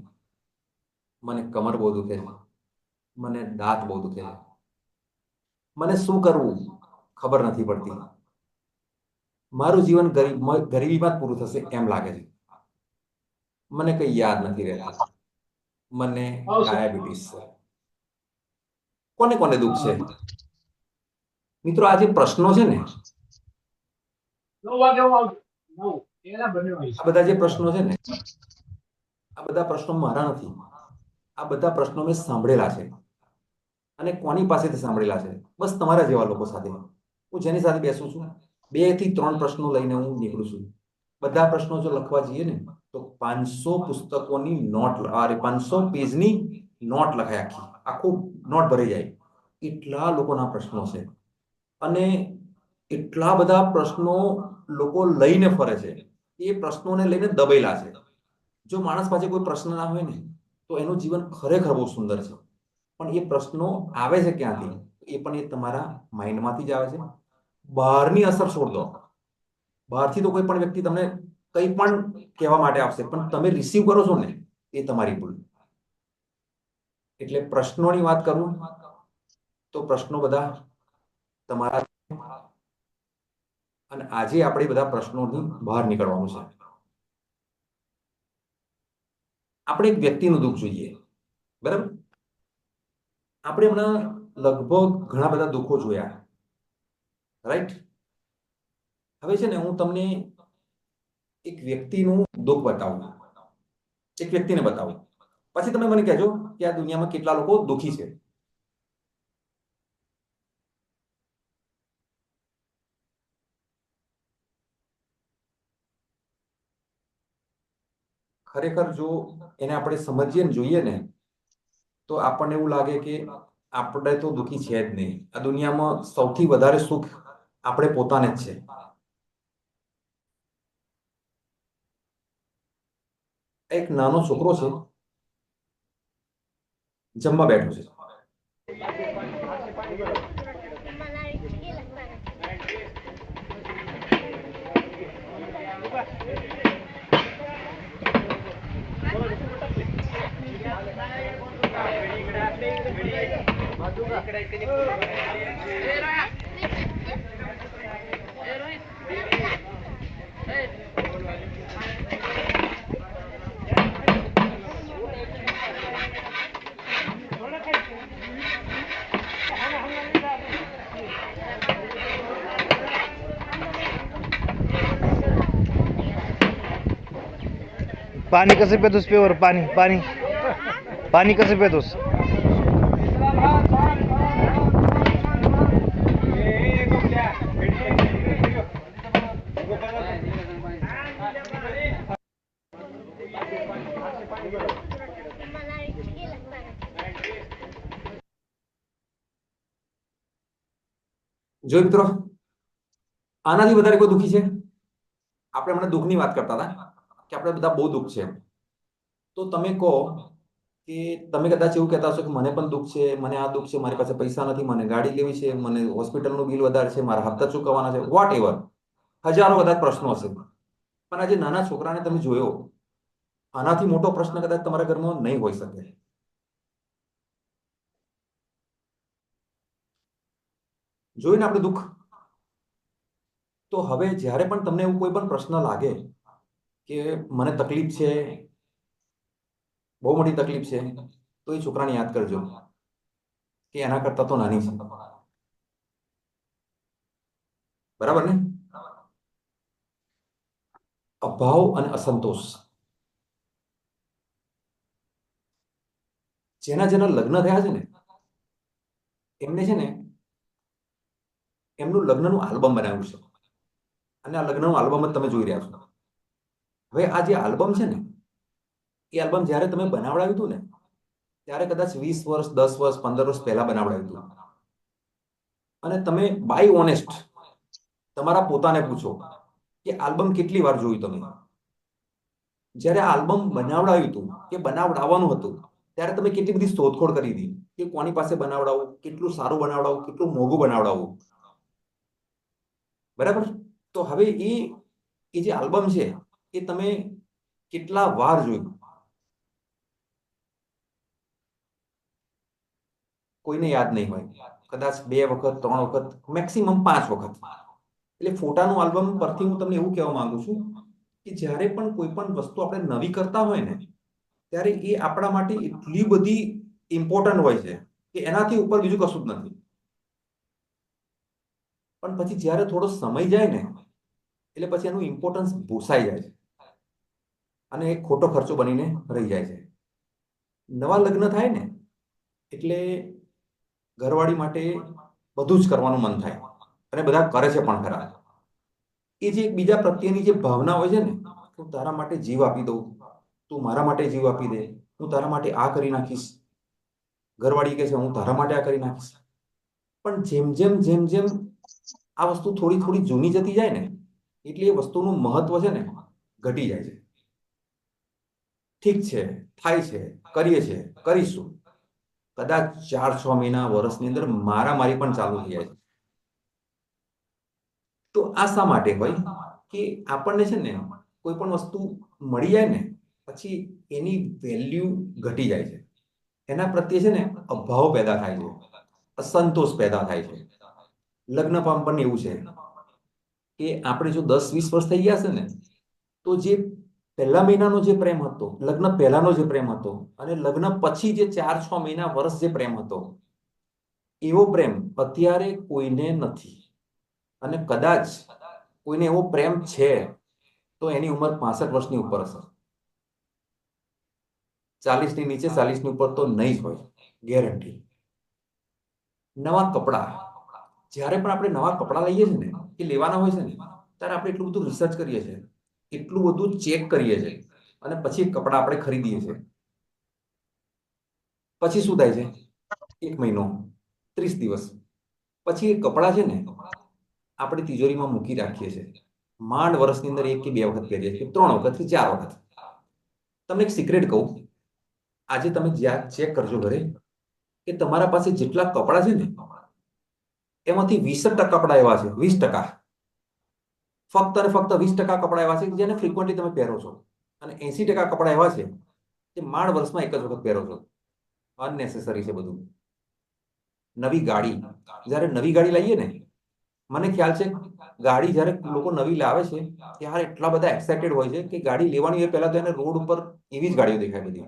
મને કમર બહુ દુખે છે, મને દાંત બહુ દુખે છે, મને શું કરવું ખબર નથી પડતી, મારું જીવન ગરીબીમાં જ પૂરું થશે એમ લાગે છે, મને કંઈ યાદ નથી રહેતું, મને ડાયાબિટીસ છે. કોને કોને દુઃખ છે? મિત્રો, આ જે પ્રશ્નો છે ને, આ બધા જે પ્રશ્નો છે ને, આ બધા પ્રશ્નો મારા નથી, આ બધા પ્રશ્નો મેં સાંભળેલા છે. અને કોની પાસેથી સાંભળેલા છે? બસ તમારા જેવા લોકો સાથે. હું જેની સાથે બેસું છું, 2 થી 3 પ્રશ્નો લઈને હું નીકળું છું. બધા પ્રશ્નો જો લખવા જઈએ ને તો 500 પુસ્તકોની નોટ, અરે 500 પેજની નોટ લખાય, આખું નોટ ભરી જાય, એટલા લોકોના પ્રશ્નો છે. અને એટલા બધા પ્રશ્નો લોકો લઈને ફરે છે, એ પ્રશ્નોને લઈને દબેલા છે. જો માણસ પાસે કોઈ પ્રશ્ન ના હોય ને તો એનું જીવન ખરેખર બહુ સુંદર છે. પણ એ પ્રશ્નો આવે છે ક્યાંથી? એ પણ એ તમારા માઇન્ડમાંથી જ આવે છે. બહારની અસર છોડ દો, બહારથી તો કોઈ પણ વ્યક્તિ તમને કંઈ પણ કહેવા માટે આવશે, પણ તમે રિસીવ કરો છો ને, એ તમારી ભૂલ. એટલે પ્રશ્નોની વાત કરું તો પ્રશ્નો બધા તમારા, અને આજે આપણે બધા પ્રશ્નોની બહાર નીકળવાનું છે. આપણે એક વ્યક્તિનું દુઃખ જોઈએ, બરાબર? આપણે હમણાં લગભગ ઘણા બધા દુઃખો જોયા, રાઈટ? હવે છે ને હું તમને એક વ્યક્તિનું દુઃખ બતાવું, એક વ્યક્તિને બતાવું, પછી તમે મને કહેજો કે આ દુનિયામાં કેટલા લોકો દુઃખી છે. ખરેખર જો એને આપણે સમજીએ ને જોઈએ ને તો આપણને એવું લાગે કે આપણે તો દુઃખી છે જ નહીં. આ દુનિયામાં સૌથી વધારે સુખ આપણે પોતાને જ છે. એક નાનો છોકરો છે, જમવા બેઠો છે. पाणी कसं पितोस प्युअर पाणी पाणी पाणी कसं पितोस? જો મિત્રો, આનાથી વધારે કોઈ દુઃખી છે? આપણે હમણાં દુઃખની વાત કરતા હતા કે આપણે બધા બહુ દુઃખ છે. તો તમે કહો કે તમે કદાચ એવું કહેતા હશો કે મને પણ દુઃખ છે, મને આ દુઃખ છે, મારી પાસે પૈસા નથી, મને ગાડી લેવી છે, મને હોસ્પિટલનું બિલ વધારે છે, મારા હપ્તા ચૂકવવાના છે, વોટ એવર, હજારો કદાચ પ્રશ્નો હશે. પણ આજે નાના છોકરાને તમે જોયો, આનાથી મોટો પ્રશ્ન કદાચ તમારા ઘરમાં નહીં હોઈ શકે. જોઈને આપણે દુઃખ. તો હવે જ્યારે પણ તમને એવું કોઈ પણ પ્રશ્ન લાગે કે મને તકલીફ છે, બહુ મોટી તકલીફ છે, તો એ છોકરાને યાદ કરજો કે એના કરતા તો નાની છે. બરાબર ને? અભાવ અને અસંતોષ, જેના જેના લગ્ન થયા છે ને એમને છે ને એમનું લગ્નનું આલ્બમ બનાવ્યું છે, અને આ લગ્નનું આલ્બમ જ તમે જોઈ રહ્યા છો. હવે આ જે આલ્બમ છે ને, એ આલ્બમ જ્યારે તમે બનાવડાવ્યું હતું ને ત્યારે કદાચ 20 વર્ષ, 10 વર્ષ, 15 વર્ષ પહેલા બનાવડાવ્યું હતું. અને તમે બાય ઓનેસ્ટ તમારા પોતાને પૂછો કે આલ્બમ કેટલી વાર જોયું તમે? જ્યારે આલ્બમ બનાવડાવ્યું હતું કે બનાવડાવવાનું હતું ત્યારે તમે કેટલી બધી શોધખોળ કરી હતી કે કોની પાસે બનાવડાવું, કેટલું સારું બનાવડાવું, કેટલું મોંઘું બનાવડાવું. બરાબર? તો હવે એ જે આલ્બમ છે એ તમે કેટલા વાર જોયું? કોઈને યાદ નહીં હોય, કદાચ 2 વખત, 3 વખત, મેક્સિમમ 5 વખત. એટલે ફોટાનું આલ્બમ પરથી હું તમને એવું કહેવા માંગુ છું કે જ્યારે પણ કોઈ પણ વસ્તુ આપણે નવી કરતા હોય ને ત્યારે એ આપણા માટે એટલી બધી ઇમ્પોર્ટન્ટ હોય છે કે એનાથી ઉપર બીજું કશું જ નથી. પણ પછી જ્યારે થોડો સમય જાય ને એટલે પછી એનું ઇમ્પોર્ટન્સ ભૂસાઈ જાય છે અને એક ખોટો ખર્ચો બનીને રહી જાય છે. નવા લગ્ન થાય ને એટલે ઘરવાળી માટે બધું જ કરવાનું મન થાય, અને બધા કરે છે પણ ખરા. એ જે એકબીજા પ્રત્યેની જે ભાવના હોય છે ને, હું તારા માટે જીવ આપી દઉં, તું મારા માટે જીવ આપી દે, હું તારા માટે આ કરી નાખીશ, ઘરવાળી કહે છે હું તારા માટે આ કરી નાખીશ. પણ જેમ જેમ આ વસ્તુ થોડી થોડી જૂની જતી જાય ને, એટલે એ વસ્તુનું મહત્વ છે ને ઘટી જાય છે. ઠીક છે, થાય છે, કરીએ છે, કરીશું, કદાચ 4-6 મહિના વર્ષની અંદર મારામારી પણ ચાલુ થઈ જાય છે. તો આ શા માટે હોય કે આપણને છે ને કોઈ પણ વસ્તુ મળી જાય ને પછી એની વેલ્યુ ઘટી જાય છે, એના પ્રત્યે છે ને અભાવ પેદા થાય છે, અસંતોષ પેદા થાય છે. લગ્ન પણ એવું છે કે આપણે જો 10-20 વર્ષ થઈ ગયા છે ને, તો જે પહેલા મહિનાનો જે પ્રેમ હતો, લગ્ન પહેલાનો જે પ્રેમ હતો, અને લગ્ન પછી જે 4-6 મહિના વર્ષ જે પ્રેમ હતો, એવો પ્રેમ અત્યારે કોઈને નથી. અને કદાચ કોઈને એવો પ્રેમ છે તો એની ઉંમર 65 વર્ષની ઉપર હશે. 40 ની નીચે, 40 ની ઉપર તો નહીં જ હોય, ગેરંટી. નવા કપડા, જ્યારે પણ આપણે નવા કપડા લઈએ છીએ ને, એ લેવાના હોય છે ને, ત્યારે આપણે એટલું બધું રિસર્ચ કરીએ છીએ, એટલું બધું ચેક કરીએ છીએ, અને પછી કપડા આપણે ખરીદીએ છીએ. પછી શું થાય છે? 1 મહિનો, 30 દિવસ પછી એ કપડા છે ને આપણે તિજોરીમાં મૂકી રાખીએ છીએ. માંડ વર્ષની અંદર 1 કે 2 વખત પહેરીએ છીએ, 3 વખત કે 4 વખત. તમને એક સિક્રેટ કહું, આજે તમે જ્યાં ચેક કરજો ઘરે કે તમારા પાસે જેટલા કપડા છે ને, એમાંથી 20% કપડા એવા છે, 20%, ફક્ત અને ફક્ત 20% કપડા એવા છે કે જેને ફ્રિકવન્ટલી તમે પહેરો છો, અને 80% કપડા એવા છે કે માંડ વર્ષમાં એક જ વખત પહેરો છો. અનનેસેસરી છે બધું. નવી ગાડી, જ્યારે નવી ગાડી લઈએ ને, મને ખ્યાલ છે ગાડી જ્યારે લોકો નવી લાવે છે ત્યારે એટલા બધા એક્સાઇટેડ હોય છે કે ગાડી લેવાની હોય પહેલા તો એને રોડ ઉપર એવી જ ગાડીઓ દેખાય બધી.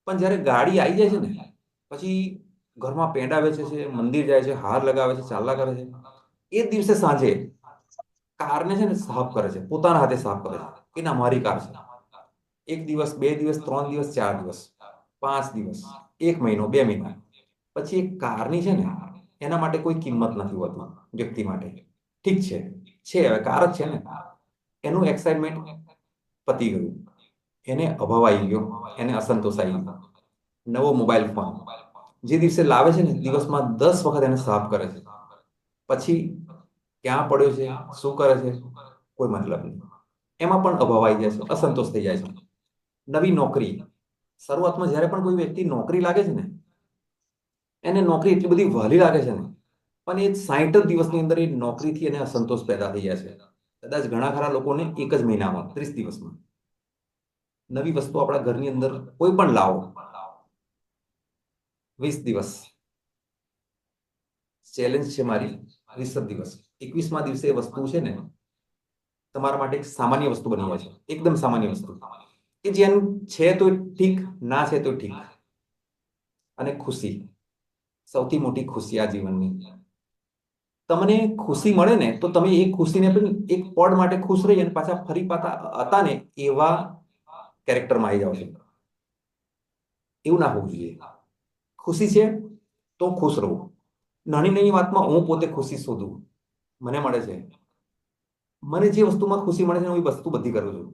પણ જ્યારે ગાડી આવી જાય છે ને, પછી ઘરમાં પેંડા વેચે છે, મંદિર જાય છે, હાર લગાવે છે, ચાલલા કરે છે, એ જ દિવસે સાંજે કારને છે ને સાફ કરે છે, પોતાના હાથે સાફ કરે છે કે ના મારી કાર છે. 1 દિવસ, 2 દિવસ, 3 દિવસ, 4 દિવસ, 5 દિવસ, 1 મહિનો, 2 મહિના પછી એક કારની છે ને એના માટે કોઈ કિંમત નથી હોતી વ્યક્તિ માટે. ઠીક છે હવે કાર જ છે ને, એનું એક્સાઇટમેન્ટ પતી ગયું, એને અભાવ આવી ગયો, એને અસંતોષ આવી ગયો. નવો મોબાઈલ ફોન જે દિવસે લાવે છે ને, દિવસમાં 10 વખત એને સાફ કરે છે. પછી ક્યાં પડ્યો છે, શું કરે છે, કોઈ મતલબ નહીં. એમાં પણ અભાવ આવી જાય છે, અસંતોષ થઈ જાય છે. નવી નોકરી, શરૂઆતમાં જ્યારે પણ કોઈ વ્યક્તિ નોકરી લાગે છે ને, એને નોકરી એટલી બધી વહાલી લાગે છે ને, પણ એ 60 જ દિવસની અંદર એ નોકરીથી એને અસંતોષ પેદા થઈ જાય છે. કદાચ ઘણા ખરા લોકોને 1 જ મહિનામાં, 30 દિવસમાં. નવી વસ્તુ આપણા ઘરની અંદર કોઈ પણ લાવો, 20 દિવસ ચેલેન્જ છે મારી, 20 દિવસ. 21મા દિવસે એ વસ્તુ છે ને તમારા માટે એક સામાન્ય વસ્તુ બની જાય છે, એકદમ સામાન્ય વસ્તુ કે જેનું છે તો ઠીક, ના છે તો ઠીક. અને ખુશી, સૌથી મોટી ખુશી આ જીવનની. તમને ખુશી મળે ને તો તમે એ ખુશીને પણ એક પળ માટે ખુશ રહી અને પાછા ફરી પાછા હતા ને એવા કેરેક્ટરમાં આવી જાઓ છો. એવું ના હોવું જોઈએ. ખુશી છે તો ખુશ રહું. નાની નાની વાતમાં હું પોતે ખુશી શોધું. મને મળે છે, મને જે વસ્તુમાં ખુશી મળે છે હું એ વસ્તુ બધી કરું છું.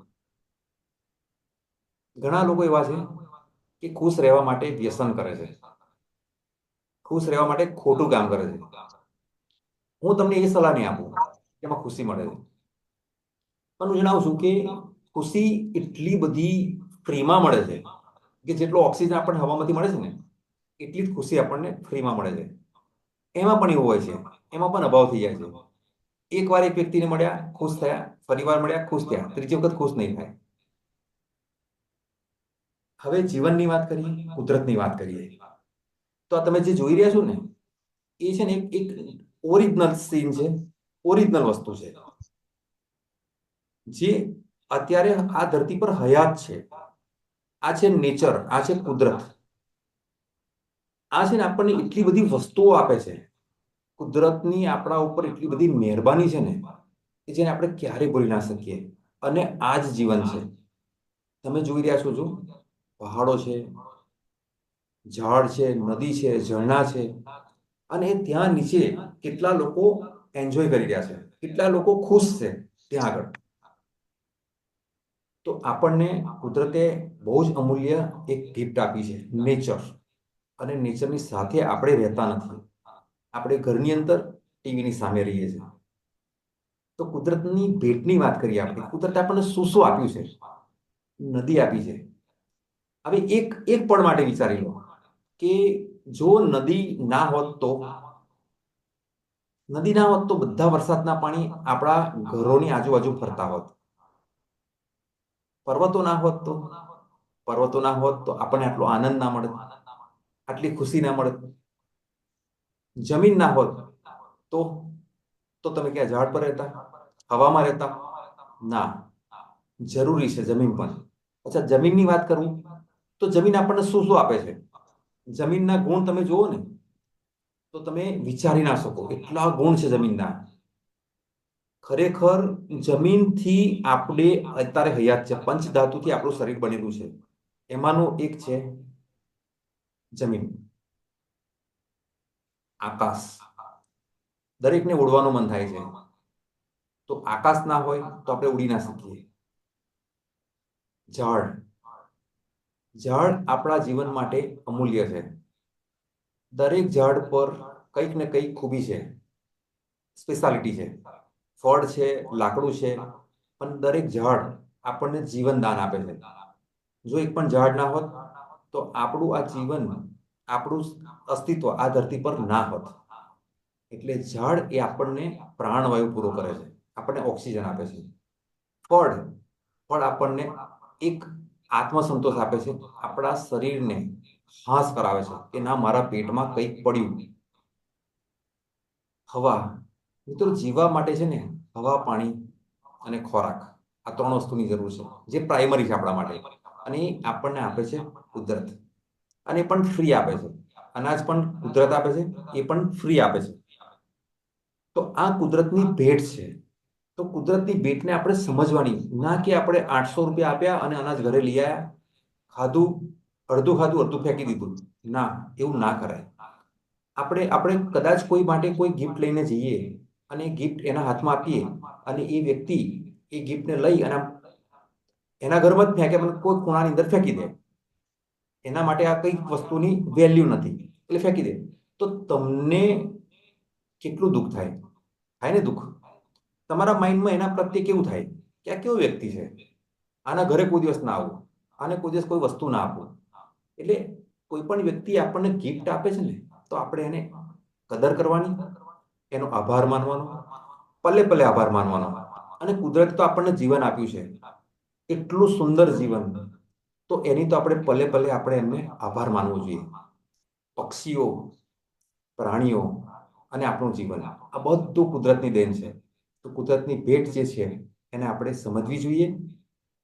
ઘણા લોકો એવા છે કે ખુશ રહેવા માટે વ્યસન કરે છે, ખુશ રહેવા માટે ખોટું કામ કરે છે. હું તમને એ સલાહ નહીં આપું કે એમાં ખુશી મળે છે, પણ હું જણાવું છું કે ખુશી એટલી બધી ફ્રીમાં મળે છે કે જેટલો ઓક્સિજન આપણને હવામાંથી મળે છે ને, એટલી જ ખુશી આપણને ફ્રીમાં મળે છે. એમાં પણ એવું હોય છે, એમાં પણ અભાવ થઈ જાય છે. એકવાર એક વ્યક્તિને મળ્યા, ખુશ થયા, ફરીવાર મળ્યા, ખુશ થયા, ત્રીજી વખત ખુશ નહીં થાય. હવે જીવનની વાત કરીએ, કુદરતની વાત કરીએ, તો આ તમે જે જોઈ રહ્યા છો ને, એ છે ને એક ઓરિજિનલ સીન છે, ઓરિજિનલ વસ્તુ છે જે અત્યારે આ ધરતી પર હયાત છે. આ છે નેચર, આ છે કુદરત. આ છે ને આપણને એટલી બધી વસ્તુઓ આપે છે, કુદરતની આપણા ઉપર એટલી બધી મહેરબાની છે ને કે જેને આપણે ક્યારેય ભૂલી ના શકીએ. અને આ જ જીવન છે. તમે જોઈ રહ્યા છો, જો પહાડો છે, ઝાડ છે, નદી છે, ઝરણા છે, અને ત્યાં નીચે કેટલા લોકો એન્જોય કરી રહ્યા છે, કેટલા લોકો ખુશ છે ત્યાં આગળ. તો આપણને કુદરતે બહુ જ અમૂલ્ય એક ગિફ્ટ આપી છે, નેચર. અને નેચરની સાથે આપણે રહેતા નથી. આપણે ઘરની અંદર ટીવીની સામે રહીએ છીએ. તો કુદરતની ભેટની વાત કરીએ આપણે. કુદરતે આપણને શું શું આપ્યું છે? નદી આપી છે. હવે એક એક પળ માટે વિચારી લો કે જો નદી ના હોત તો બધા વરસાદના પાણી આપણા ઘરોની આજુબાજુ ફરતા હોત. પર્વતો ના હોત તો આપણને આટલો આનંદ ના મળે, આટલી ખુશી ના મળે. જમીન ના હોત તો તો તમે ક્યાં ઝાડ પર રહેતા, હવામાં રહેતા? ના, જરૂરી છે જમીન પણ. અચ્છા, જમીનની વાત કરું તો જમીન આપણને શું શું આપે છે? જમીનના ગુણ તમે જુઓ ને તો તમે વિચારી ના શકો, એટલા ગુણ છે જમીનના. ખરેખર જમીનથી આપણે અત્યારે હયાત છે. પંચધાતુથી આપણું શરીર બનેલું છે. એમાંનું એક છે જમીન. આકાશ. દરેકને ઉડવાનું મન થાય છે. તો આકાશ ના હોય તો આપણે ઉડી ના શકીએ. ઝાડ. ઝાડ આપણા જીવન માટે અમૂલ્ય છે. દરેક ઝાડ પર કંઈક ને કંઈક ખૂબી છે, સ્પેશિયાલિટી છે. ફળ છે, લાકડું છે, પણ દરેક ઝાડ આપણને જીવન દાન આપે છે. જો એક પણ ઝાડ ના હોત તો આપણું આ જીવન, આપણું અસ્તિત્વ આ ધરતી પર ના હોત. એટલે ઝાડ એ આપણને પ્રાણવાયુ પૂરો કરે છે, આપણને ઓક્સિજન આપે છે. ફળ ફળ આપણને એક આત્મસંતોષ આપે છે, આપણા શરીરને હાસ કરાવે છે કે ના, મારા પેટમાં કંઈક પડ્યું. હવા. મિત્રો, જીવવા માટે છે ને હવા, પાણી અને ખોરાક, આ ત્રણ વસ્તુની જરૂર છે, જે પ્રાઇમરી છે આપણા માટે. અને એ આપણને આપે છે કુદરત. અને એ પણ ફ્રી આપે છે. અનાજ પણ કુદરત આપે છે, એ પણ ફ્રી આપે છે. તો આ કુદરતની ભેટ છે. તો કુદરતની ભેટને આપણે સમજવાની, ના કે આપણે 800 રૂપિયા આપ્યા અને અનાજ ઘરે લઈ આવ્યા, ખાધું, અડધું ખાધું, અડધું ફેંકી દીધું. ના, એવું ના કરાય. આપણે કદાચ કોઈ માટે કોઈ ગિફ્ટ લઈને જઈએ અને ગિફ્ટ એના હાથમાં આપીએ અને એ વ્યક્તિ એ ગિફ્ટને લઈ અને એના ઘરમાં જ ફેંકે, કોઈ ખૂણાની અંદર ફેંકી દે. એના માટે આ કઈ વસ્તુની વેલ્યુ નથી એટલે ફેંકી દે. તો તમને કેટલું દુઃખ થાય? થાય ને દુઃખ? તમારા માઇન્ડમાં એના પ્રત્યે કેવું થાય કે આ કેવો વ્યક્તિ છે, આના ઘરે કોઈ દિવસ ના આવું, આને કોઈ દિવસ કોઈ વસ્તુ ના આપવું. એટલે કોઈ પણ વ્યક્તિ આપણને ગિફ્ટ આપે છે ને, તો આપણે એને કદર કરવાની, એનો આભાર માનવાનો, પલે પલે આભાર માનવાનો. અને કુદરત તો આપણને જીવન આપ્યું છે, એટલું સુંદર જીવન. તો એની તો આપણે પલે પલે આપણે એમને આભાર માનવો જોઈએ. પક્ષીઓ, પ્રાણીઓ અને આપણું જીવન, આ બધું કુદરતની દેન છે. તો કુદરતની ભેટ જે છે એને આપણે સમજવી જોઈએ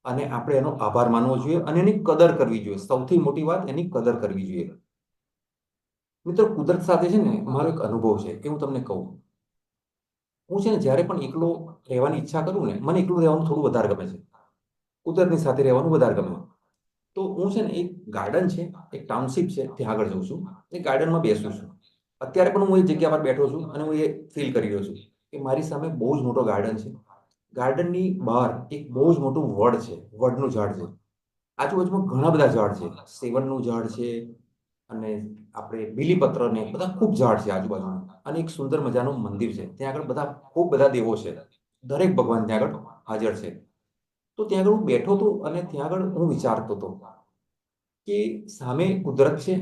અને આપણે એનો આભાર માનવો જોઈએ અને એની કદર કરવી જોઈએ. સૌથી મોટી વાત, એની કદર કરવી જોઈએ. મિત્રો, કુદરત સાથે છે ને મારો એક અનુભવ છે કે હું તમને કહું. હું છે ને જ્યારે પણ એકલો રહેવાની ઈચ્છા કરું ને, મને એકલું રહેવાનું થોડું વધારે ગમે છે, કુદરતની સાથે રહેવાનું વધારે ગમે. તો હું છે ને એક ગાર્ડન છે, એક ટાઉનશીપ છે, ત્યાં આગળ જઉં છું. એ ગાર્ડનમાં બેસું છું. અત્યારે પણ હું એ જગ્યા પર બેઠો છું અને હું એ ફીલ કરી રહ્યો છું કે મારી સામે બહુ જ મોટો ગાર્ડન છે. ગાર્ડનની બહાર એક બહુ જ મોટું વડ છે, વડનું ઝાડ છે. આજુબાજુમાં ઘણા બધા ઝાડ છે, સેવનનું ઝાડ છે અને આપણે બીલીપત્ર ને બધા ખૂબ ઝાડ છે આજુબાજુમાં. અને એક સુંદર મજાનું મંદિર છે, ત્યાં આગળ બધા ખૂબ બધા દેવો છે, દરેક ભગવાન ત્યાં આગળ હાજર છે. તો ત્યાં આગળ હું બેઠો હતો અને ત્યાં આગળ હું વિચારતો હતો કે સામે કુદરત છે,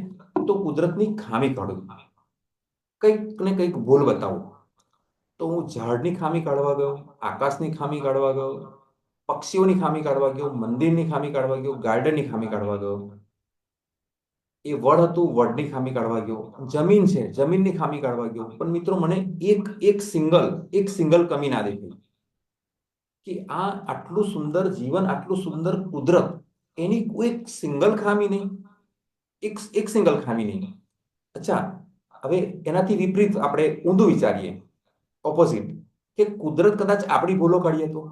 તો કુદરતની ખામી કાઢું, કંઈક ને કંઈક ભૂલ બતાવું. તો હું ઝાડની ખામી કાઢવા ગયો, આકાશની ખામી કાઢવા ગયો, પક્ષીઓની ખામી કાઢવા ગયો, મંદિરની ખામી કાઢવા ગયો, ગાર્ડનની ખામી કાઢવા ગયો. એ વડ હતું, વડની ખામી કાઢવા ગયો. જમીન છે, જમીનની ખામી કાઢવા ગયો. પણ મિત્રો, મને એક સિંગલ કમી ના દેખાઈ કે આ આટલું સુંદર જીવન, આટલું સુંદર કુદરત, એની કોઈ સિંગલ ખામી નહીં, એક સિંગલ ખામી નહીં. અચ્છા, હવે એનાથી વિપરીત આપણે ઊંધું વિચારીએ, ઓપોઝિટ, કે કુદરત કદાચ આપણી ભૂલો કાઢીએ તો?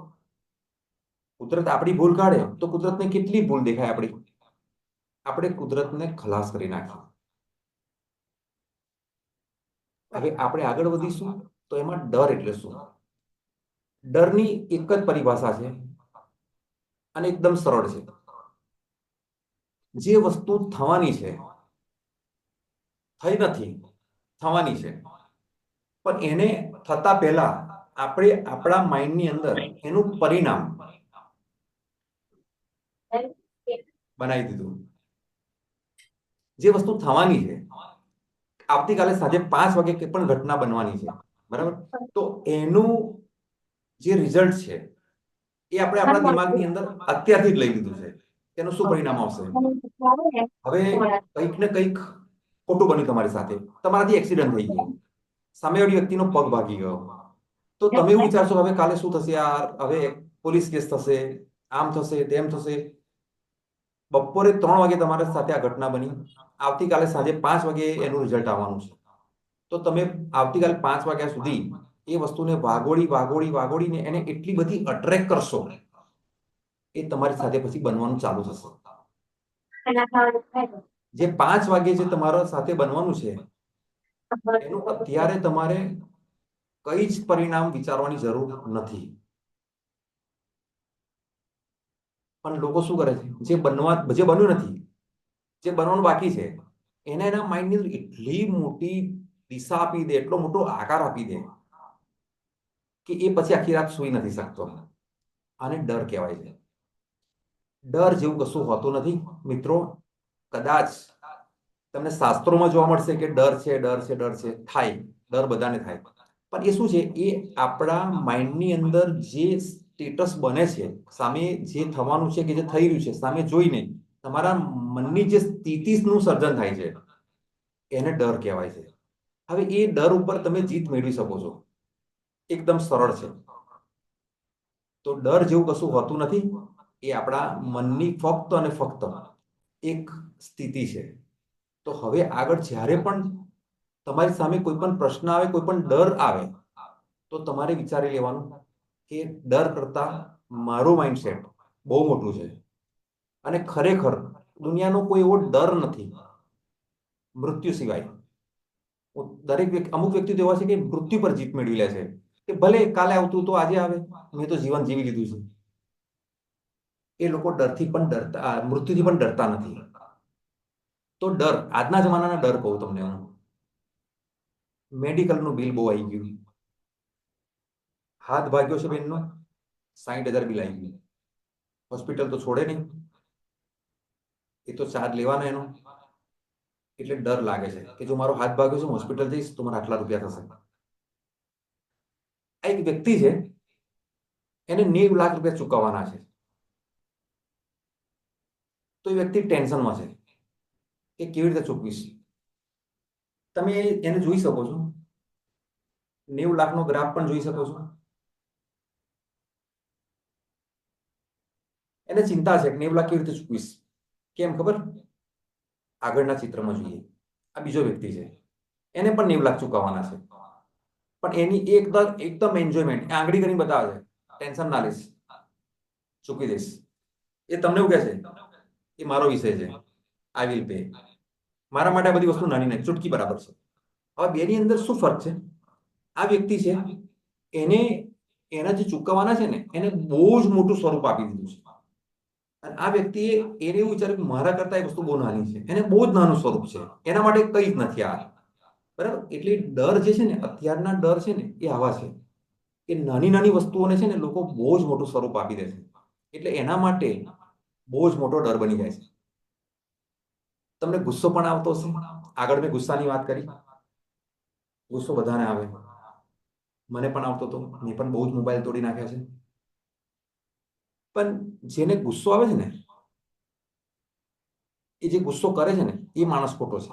કુદરત આપણી ભૂલ કાઢે તો કુદરતને કેટલી ભૂલ દેખાય આપણી? આપણે કુદરતને ખલાસ કરી નાખીએ. હવે આપણે આગળ વધીશું તો એમાં ડર એટલે શું? ડરની એક જ પરિભાષા છે અને એકદમ સરળ છે. જે વસ્તુ થવાની છે, થઈ નથી, થવાની છે, પણ એને થતા પહેલા આપણે આપણા માઇન્ડની અંદર એનું પરિણામ બનાવી દીધું. જે વસ્તુ થવાની છે, આવતીકાલે સાંજે 5 વાગે કે પણ ઘટના બનવાની છે, બરાબર, તો એનું જે રિઝલ્ટ છે એ આપણે આપણા દિમાગની અંદર અત્યારથી જ લઈ લીધું છે. એનું શું પરિણામ આવશે? હવે કંઈક ને કંઈક ખોટું બન્યું તમારી સાથે, તમારાથી એક્સિડન્ટ થઈ ગયો, સામેવાળી વ્યક્તિનો પગ ભાગી ગયો, તો તમે એવું વિચારશો હવે કાલે શું થશે યાર, હવે પોલીસ કેસ થશે, આમ થશે, તેમ થશે. બપોરે 3 વાગે તમારા સાથે આ ઘટના બની, આવતીકાલે સાંજે 5 વાગે એનું રિઝલ્ટ આવવાનું છે. તો તમે આવતીકાલે 5 વાગ્યા સુધી એ વસ્તુને વાગોળીને એને એટલી બધી અટ્રેક્ટ કરશો, એ તમારી સાથે પછી બનવાનું ચાલુ થશે. જે 5 વાગે જે તમારા સાથે બનવાનું છે, એનું અત્યારે તમારે કઈ જ પરિણામ વિચારવાની જરૂર નથી. પણ લોકો શું કરે છે, જે બન્યું નથી, જે બનવાનું બાકી છે, એને એના માઇન્ડની અંદર એટલી મોટી દિશા આપી દે, એટલો મોટો આકાર આપી દે કે એ પછી આખી રાત સૂઈ નથી શકતો. આને ડર કહેવાય છે. ડર જેવું કશું હોતું નથી મિત્રો. કદાચ તમને શાસ્ત્રોમાં જોવા મળશે કે ડર છે, ડર છે, ડર છે, થાય, ડર બધાને થાય, પણ એ શું છે, એ આપણા માઇન્ડની અંદર જે સ્ટેટસ બને છે, સામે જે થવાનું છે કે જે થઈ રહ્યું છે, સામે જોઈને તમારા મનની જે સ્થિતિનું સર્જન થાય છે, એને ડર કહેવાય છે. હવે એ ડર ઉપર તમે જીત મેળવી શકો છો, એકદમ સરળ છે. તો ડર જેવું કશું હોતું નથી. એ આપણા મનની ફક્ત અને ફક્ત એક સ્થિતિ છે. તો હવે આગળ જ્યારે પણ તમારી સામે કોઈ પણ પ્રશ્ન આવે, કોઈ પણ ડર આવે, તો તમારે વિચારી લેવાનું કે ડર કરતા મારું માઇન્ડસેટ બહુ મોટું છે અને ખરેખર દુનિયાનો કોઈ એવો ડર નથી મૃત્યુ સિવાય. અમુક વ્યક્તિ તો એવા છે કે મૃત્યુ પર જીત મેળવી લે છે કે ભલે કાલે આવતું તો આજે આવે, મેં તો જીવન જીવી લીધું છે. એ લોકો મૃત્યુથી પણ ડરતા નથી. તો ડર, આજના જમાનાના ડર કહું તમને હું. મેડિકલનું બિલ બહુ આવી ગયું, હાથ ભાગ્યો છે બેનનો, 60,000 બિલ આવી ગયું. હોસ્પિટલ તો છોડે નહીં, એ તો ચાર્જ લેવાનો એનો. એટલે ડર લાગે છે કે જો મારો હાથ ભાગ્યો છે, હોસ્પિટલ જઈશ તો મારા આટલા રૂપિયા થશે. આ એક વ્યક્તિ છે, એને 90 લાખ રૂપિયા ચૂકવવાના છે. તો એ વ્યક્તિ ટેન્શનમાં છે કે કેવી રીતે ચૂકવીશ. તમે એને જોઈ શકો છો, 90 લાખનો ગ્રાફ પણ જોઈ શકો છો. એને ચિંતા છે કે 90 લાખ કેવી રીતે ચૂકવીશ. કેમ ખબર? આગળના ચિત્રમાં જોઈએ, આ બીજો વ્યક્તિ છે, એને પણ 90 લાખ ચૂકવવાના છે, પણ એની એકદમ એન્જોયમેન્ટ, આંગળી કરીને બતાવે છે, ટેન્શન ના લઈશ, ચૂકી દઈશ. એ તમને એવું કહે છે, એ મારો વિષય છે, આઈ વિલ પે. મારા માટે આ બધી વસ્તુ નાની નાની ચૂટકી બરાબર છે. હવે બેની અંદર શું ફરક છે? આ વ્યક્તિ છે, એને એના જે ચૂકવવાના છે ને, એને બહુ જ મોટું સ્વરૂપ આપી દીધું છે. અને આ વ્યક્તિએ એને એવું વિચાર્યું કે મારા કરતા એ વસ્તુ બહુ નાની છે, એને બહુ જ નાનું સ્વરૂપ છે, એના માટે કંઈ જ નથી આ, બરાબર. એટલે ડર જે છે ને, અત્યારના ડર છે ને, એ આવા છે કે નાની નાની વસ્તુઓને છે ને લોકો બહુ જ મોટું સ્વરૂપ આપી દે છે. એટલે એના માટે બહુ જ મોટો ડર બની જાય છે. તમને ગુસ્સો પણ આવતો હશે. આગળ મેં ગુસ્સાની વાત કરી, ગુસ્સો બધાને આવે, મને પણ આવતો હતો, મેં પણ બહુ જ મોબાઈલ તોડી નાખ્યા છે. પણ જેને ગુસ્સો આવે છે ને, એ જે ગુસ્સો કરે છે ને, એ માણસ ખોટો છે.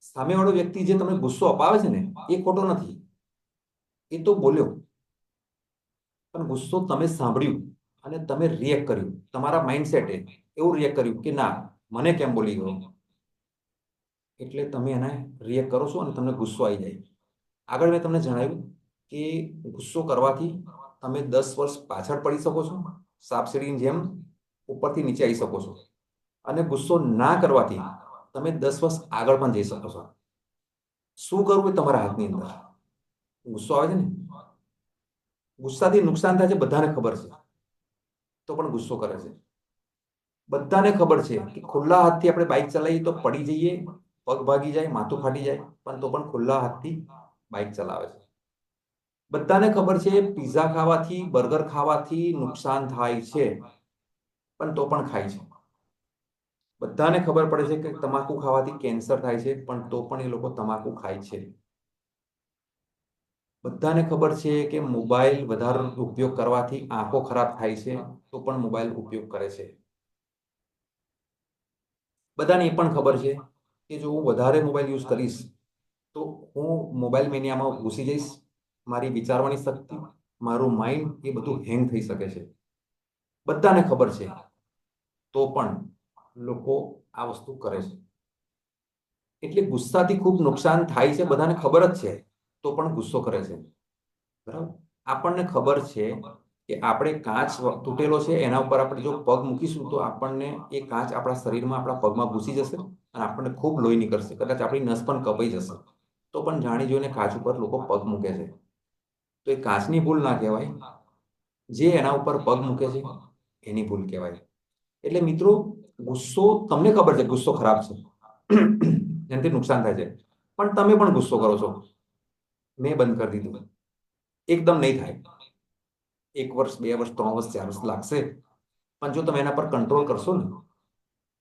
સામેવાળો વ્યક્તિ જે તમને ગુસ્સો અપાવે છે ને, એ ખોટો નથી. એ તો બોલ્યો, પણ ગુસ્સો તમે સાંભળ્યું અને તમે રિએક્ટ કર્યું. તમારા માઇન્ડસેટે એવું રિએક્ટ કર્યું કે ના, મને કેમ બોલી ગયો, એટલે તમે એને રિએક્ટ કરો છો અને તમને ગુસ્સો આવી જાય. આગળ મેં તમને જણાવ્યું કે ગુસ્સો કરવાથી તમે 10 વર્ષ પાછળ પડી શકો છો, સાપ સીડીની જેમ ઉપરથી નીચે આવી શકો છો. અને ગુસ્સો ના કરવાથી તમે 10 વર્ષ આગળ પણ જઈ શકો છો. શું કરવું એ તમારા હાથની અંદર. ગુસ્સો આવે છે ને, ગુસ્સાથી નુકસાન થાય છે બધાને ખબર છે, તો પણ ગુસ્સો કરે છે. બધાને ખબર છે કે ખુલ્લા હાથથી આપણે બાઇક ચલાવીએ તો પડી જઈએ, પગ ભાગી જાય, માથું ફાટી જાય, પણ તો પણ ખુલ્લા હાથથી બાઇક ચલાવે છે. બધાને ખબર છે પીઝા ખાવાથી, બર્ગર ખાવાથી નુકસાન થાય છે, પણ તો પણ ખાય છે. બધાને ખબર પડે છે કે તમાકુ ખાવાથી કેન્સર થાય છે, પણ તો પણ એ લોકો તમાકુ ખાય છે. બધાને ખબર છે કે મોબાઈલ વધારે ઉપયોગ કરવાથી આંખો ખરાબ થાય છે, તો પણ મોબાઈલ ઉપયોગ કરે છે. બધાને એ પણ ખબર છે કે જો હું વધારે મોબાઈલ યુઝ કરીશ તો હું મોબાઈલ મેનિયામાં ઘૂસી જઈશ, મારી વિચારવાની શક્તિ, મારું માઇન્ડ એ બધું હેંગ થઈ શકે છે. બધાને ખબર છે, તો પણ લોકો આ વસ્તુ કરે છે. એટલે ગુસ્સાથી ખૂબ નુકસાન થાય છે, બધાને ખબર જ છે, તો પણ ગુસ્સો કરે છે. બરાબર. આપણને ખબર છે કે આપણે કાચ તૂટેલો છે, એના ઉપર આપણે જો પગ મૂકીશું તો આપણને એ કાચ આપણા શરીરમાં, આપણા પગમાં ઘૂસી જશે અને આપણને ખૂબ લોહી નીકળશે, કદાચ આપણી નસ પણ કપાઈ જશે. તો પણ જાણી જોઈને કાચ ઉપર લોકો પગ મૂકે છે. તો એ કાચની ભૂલ ના કહેવાય, જે એના ઉપર પગ મૂકે છે એની ભૂલ કહેવાય. એટલે મિત્રો, ગુસ્સો, તમને ખબર છે ગુસ્સો ખરાબ છે, એનાથી નુકસાન થાય છે, પણ તમે પણ ગુસ્સો કરો છો. મેં બંધ કરી દીધું. એકદમ નહીં થાય, 1 વર્ષ, 2 વર્ષ, 3 વર્ષ, 4 વર્ષ લાગશે, પણ જો તમે એના પર કંટ્રોલ કરશો ને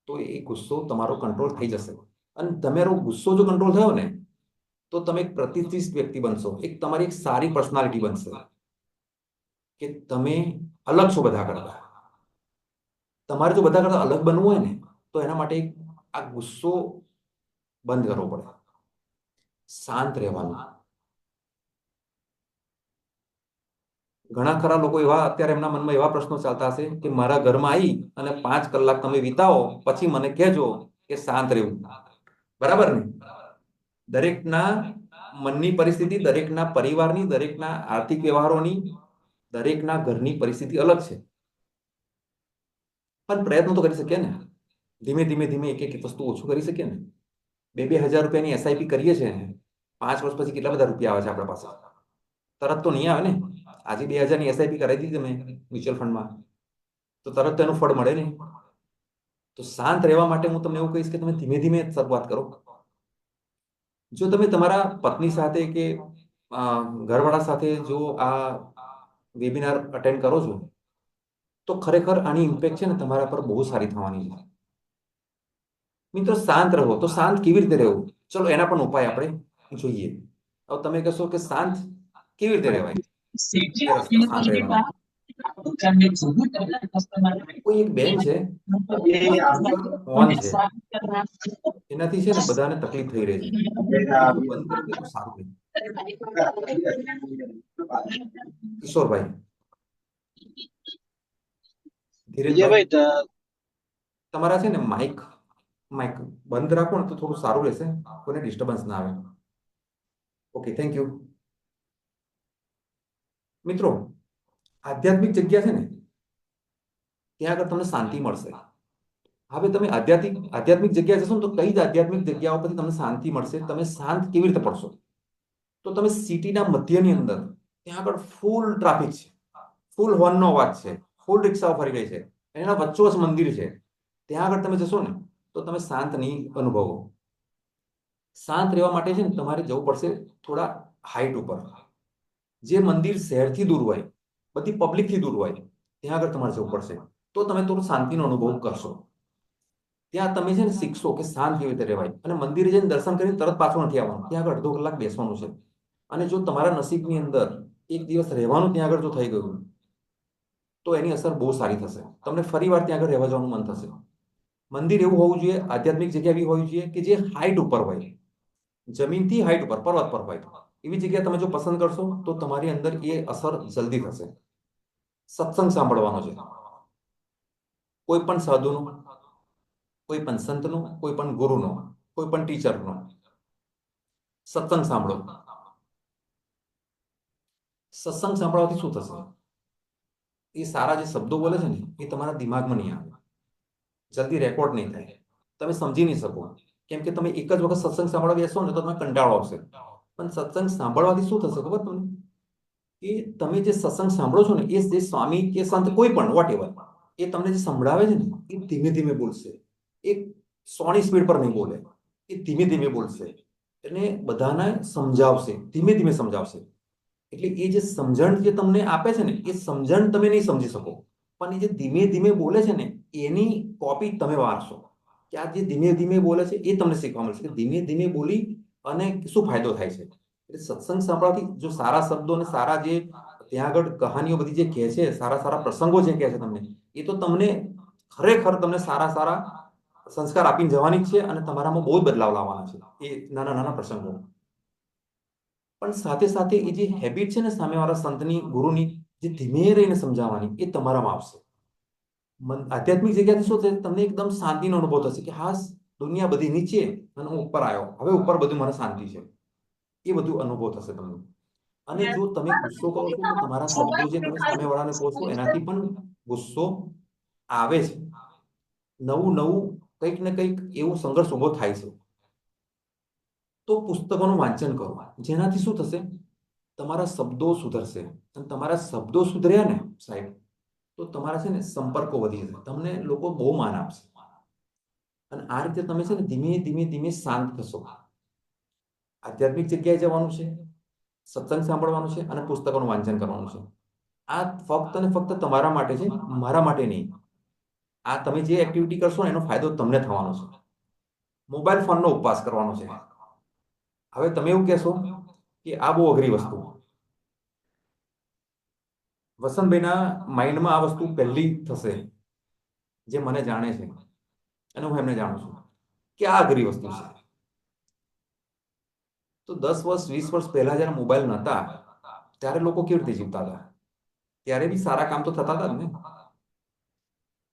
તો એ ગુસ્સો તમારો કંટ્રોલ થઈ જશે. અને તમારો ગુસ્સો જો કંટ્રોલ થયો ને તો તમે એક પ્રતિષ્ઠિત વ્યક્તિ બનશો, એક તમારી એક સારી પર્સનાલિટી બનશે કે તમે અલગ છો બધા કરતા. તમારે જો બધા કરતા અલગ બનવું હોય ને તો એના માટે આ ગુસ્સો બંધ કરવો પડે, શાંત રહેવાનું. ઘણા ખરા લોકો એવા અત્યારે એમના મનમાં એવા પ્રશ્નો ચાલતા હશે કે મારા ઘરમાં આવી અને 5 કલાક તમે વિતાવો, પછી મને કહેજો કે શાંત રહેવું. બરાબર ને? દરેકના મનની પરિસ્થિતિ, દરેકના પરિવારની, દરેકના આર્થિક વ્યવહારોની, દરેકના ઘરની પરિસ્થિતિ અલગ છે. પણ પ્રયત્નો તો કરી શકીએ ને, ધીમે ધીમે ધીમે એક એક વસ્તુ ઓછું કરી શકીએ ને. 2,000 રૂપિયાની એસઆઈપી કરીએ છીએ, 5 વર્ષ પછી કેટલા બધા રૂપિયા આવે છે આપણા પાસે? તરત તો નહીં આવે ને. આજે 2,000ની એસઆઈપી કરાવી દીધી તમે મ્યુચ્યુઅલ ફંડમાં, તો તરત એનું ફળ મળે નહીં. તો શાંત રહેવા માટે હું તમને એવું કહીશ કે તમે ધીમે ધીમે શરૂઆત કરો. જો તમે તમારા પત્ની સાથે કે ઘરવાળા સાથે જો આ વેબિનાર અટેન્ડ કરો છો તો ખરેખર આની ઇમ્પેક્ટ છે ને તમારા પર બહુ સારી થવાની છે. મિત્રો, શાંત રહો. તો શાંત કેવી રીતે રહેવું, ચલો એના પણ ઉપાય આપણે જોઈએ. હવે તમે કહેશો કે શાંત કેવી રીતે રહેવાય? બે રસ્તા શાંત રહેવાના. કોઈ એક બેન છે, ફોન છે, એનાથી છે ને બધાને તકલીફ થઈ રહી છે. બંધ કરી દે તો સારું રહે. કિશોરભાઈ, ધીરેશભાઈ, વિજયભાઈ તમારા છે ને માઇક માઇક બંધ રાખો ને તો થોડું સારું રહેશે, કોઈને ડિસ્ટર્બન્સ ના આવે. Okay, thank you. મિત્રો, આધ્યાત્મિક જગ્યા છે ને ત્યાં આગળ તમને શાંતિ મળશે. હવે તમે આધ્યાત્મિક જગ્યા જશો ને તો કઈ જ આધ્યાત્મિક જગ્યાઓ પરથી તમને શાંતિ મળશે? તમે શાંત કેવી રીતે પડશો? તો તમે સિટીના મધ્યની અંદર, ત્યાં આગળ ફૂલ ટ્રાફિક છે, ફૂલ હોર્નનો અવાજ છે, ફૂલ રિક્ષાઓ ફરી રહી છે, એના વચ્ચોવચ મંદિર છે, ત્યાં આગળ તમે જશો ને તો તમે શાંત નહીં અનુભવો. શાંત રહેવા માટે છે ને તમારે જવું પડશે થોડા હાઈટ ઉપર, જે મંદિર શહેરથી દૂર હોય, બધી પબ્લિકથી દૂર હોય, ત્યાં આગળ તમારે જવું પડશે. તો તમે થોડો શાંતિનો અનુભવ કરશો. ત્યાં તમે છે ને શીખશો કે શાંત કેવી રીતે રહેવાય. અને મંદિરે જઈને દર્શન કરીને તરત પાછું નથી આવવાનું, ત્યાં આગળ અડધો કલાક બેસવાનું છે. અને જો તમારા નસીબની અંદર એક દિવસ રહેવાનું ત્યાં આગળ જો થઈ ગયું તો એની અસર બહુ સારી થશે. તમને ફરી વાર ત્યાં આગળ રહેવા જવાનું મન થશે. મંદિર એવું હોવું જોઈએ, આધ્યાત્મિક જગ્યા એવી હોવી જોઈએ કે જે હાઈટ ઉપર હોય, જમીનથી હાઈટ ઉપર, પર્વત પર હોય. એવી જગ્યા તમે જો પસંદ કરશો તો તમારી અંદર એ અસર જલ્દી થશે. સત્સંગ સાંભળવાનો છે, કોઈ પણ સાધુનો, કોઈ પણ સંતનો, કોઈ પણ ગુરુનો, કોઈ પણ ટીચરનો સત્સંગ સાંભળો. સત્સંગ સાંભળવાથી શું થશે? એ સારા જે શબ્દો બોલે છે ને એ તમારા દિમાગમાં નહીં આવે, જલ્દી રેકોર્ડ નહીં થાય, તમે સમજી નહીં શકો. કેમ કે તમે એક જ વખત સત્સંગ સાંભળવા બેસો ને તો તમે કંટાળો આવશે. પણ સત્સંગ સાંભળવાથી શું થશે ખબર તમને? કે તમે જે સત્સંગ સાંભળો છો ને એ જે સ્વામી કે સંત કોઈ પણ વોટ એવર એ તમને જે સંભળાવે છે ને એ ધીમે ધીમે બોલશે. એ 100ની સ્પીડ પર નહીં બોલે, એ ધીમે ધીમે બોલશે અને બધાને સમજાવશે, ધીમે ધીમે સમજાવશે. એટલે એ જે સમજણ જે તમને આપે છે ને એ સમજણ તમે નહીં સમજી શકો, પણ એ જે ધીમે ધીમે બોલે છે ને એની કોપી તમે વાંચશો કે આ જે ધીમે ધીમે બોલે છે એ તમને શીખવા મળશે કે ધીમે ધીમે બોલી અને શું ફાયદો થાય છે. એટલે સત્સંગ સાંભળવાથી જો સારા શબ્દો અને સારા જે ત્યાં આગળ કહાનીઓ બધી જે કહે છે, સારા સારા પ્રસંગો જે કહે છે તમને, એ તો તમને ખરેખર તમને સારા સારા સંસ્કાર આપીને જવાની જ છે અને તમારામાં બહુ જ બદલાવ લાવવાના છે એ નાના નાના પ્રસંગો. પણ સાથે સાથે એ જે હેબિટ છે ને સામેવાળા સંતની ગુરુની જે ધીમે રહીને સમજાવવાની એ તમારામાં આવશે. આધ્યાત્મિક જગ્યાથી શું થશે, તમને એકદમ શાંતિનો અનુભવ થશે કે હા, દુનિયા બધી નીચે અને હું ઉપર આવ્યો, હવે ઉપર બધું મને શાંતિ છે, એ બધું અનુભવ થશે તમને. અને જો તમે ગુસ્સો કરો છો તો તમારા શબ્દો જે તમે સામેવાળાને કહો છો એનાથી પણ ગુસ્સો આવે છે. નવું નવું કંઈક ને કંઈક એવું સંઘર્ષ ઉભો થાય છે. તો પુસ્તકોનું વાંચન કરો, જેનાથી શું થશે, તમારા શબ્દો સુધરશે અને તમારા શબ્દો સુધર્યા ને સાહેબ તો તમારા છે ને સંપર્કો વધી જશે, તમને લોકો બહુ માન આપશે અને આ રીતે તમે છે ને ધીમે ધીમે ધીમે શાંત થશો. આધ્યાત્મિક જગ્યાએ જવાનું છે, સત્સંગ સાંભળવાનું છે અને પુસ્તકોનું વાંચન કરવાનું છે. આ ફક્ત અને ફક્ત તમારા માટે છે, મારા માટે નહીં. આ તમે જે એક્ટિવિટી કરશો ને એનો ફાયદો તમને થવાનો છે. મોબાઈલ ફોનનો ઉપવાસ કરવાનો છે. હવે તમે એવું કહેશો કે આ બહુ અઘરી વસ્તુ, વસંતભાઈના માઇન્ડમાં આ વસ્તુ પહેલી થશે જે મને જાણે છે અને હું એમને જાણું છું કે આ અઘરી વસ્તુ છે. તો 10 વર્ષ 20 વર્ષ પહેલા જયારે મોબાઈલ નહોતા ત્યારે લોકો કેવી રીતે જીવતા હતા, ત્યારે બી સારા કામ તો થતા હતા જ ને.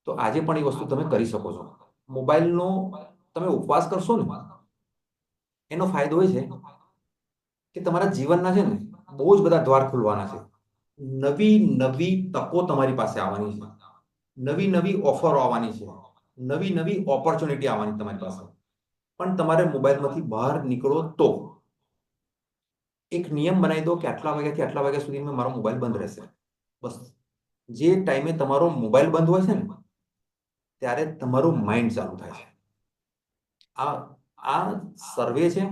તો આજે પણ એ વસ્તુ તમે કરી શકો છો. મોબાઈલનો તમે ઉપવાસ કરશો ને એનો ફાયદો એ છે કે તમારા જીવનના છે ને બહુ જ બધા દ્વાર ખુલવાના છે. નવી નવી તકો તમારી પાસે આવવાની છે, નવી નવી ઓફરો આવવાની છે, નવી નવી ઓપોર્ચ્યુનિટી આવવાની તમારી પાસે. પણ તમારે મોબાઈલમાંથી બહાર નીકળો તો એક નિયમ બનાવી દો કે આટલા વાગ્યાથી આટલા વાગ્યા સુધી મારો મોબાઈલ બંધ રહેશે. બસ જે ટાઈમે તમારો મોબાઈલ બંધ હોય છે ને ત્યારે તમારું માઇન્ડ ચાલુ થાય છે. આ આ સર્વે છે,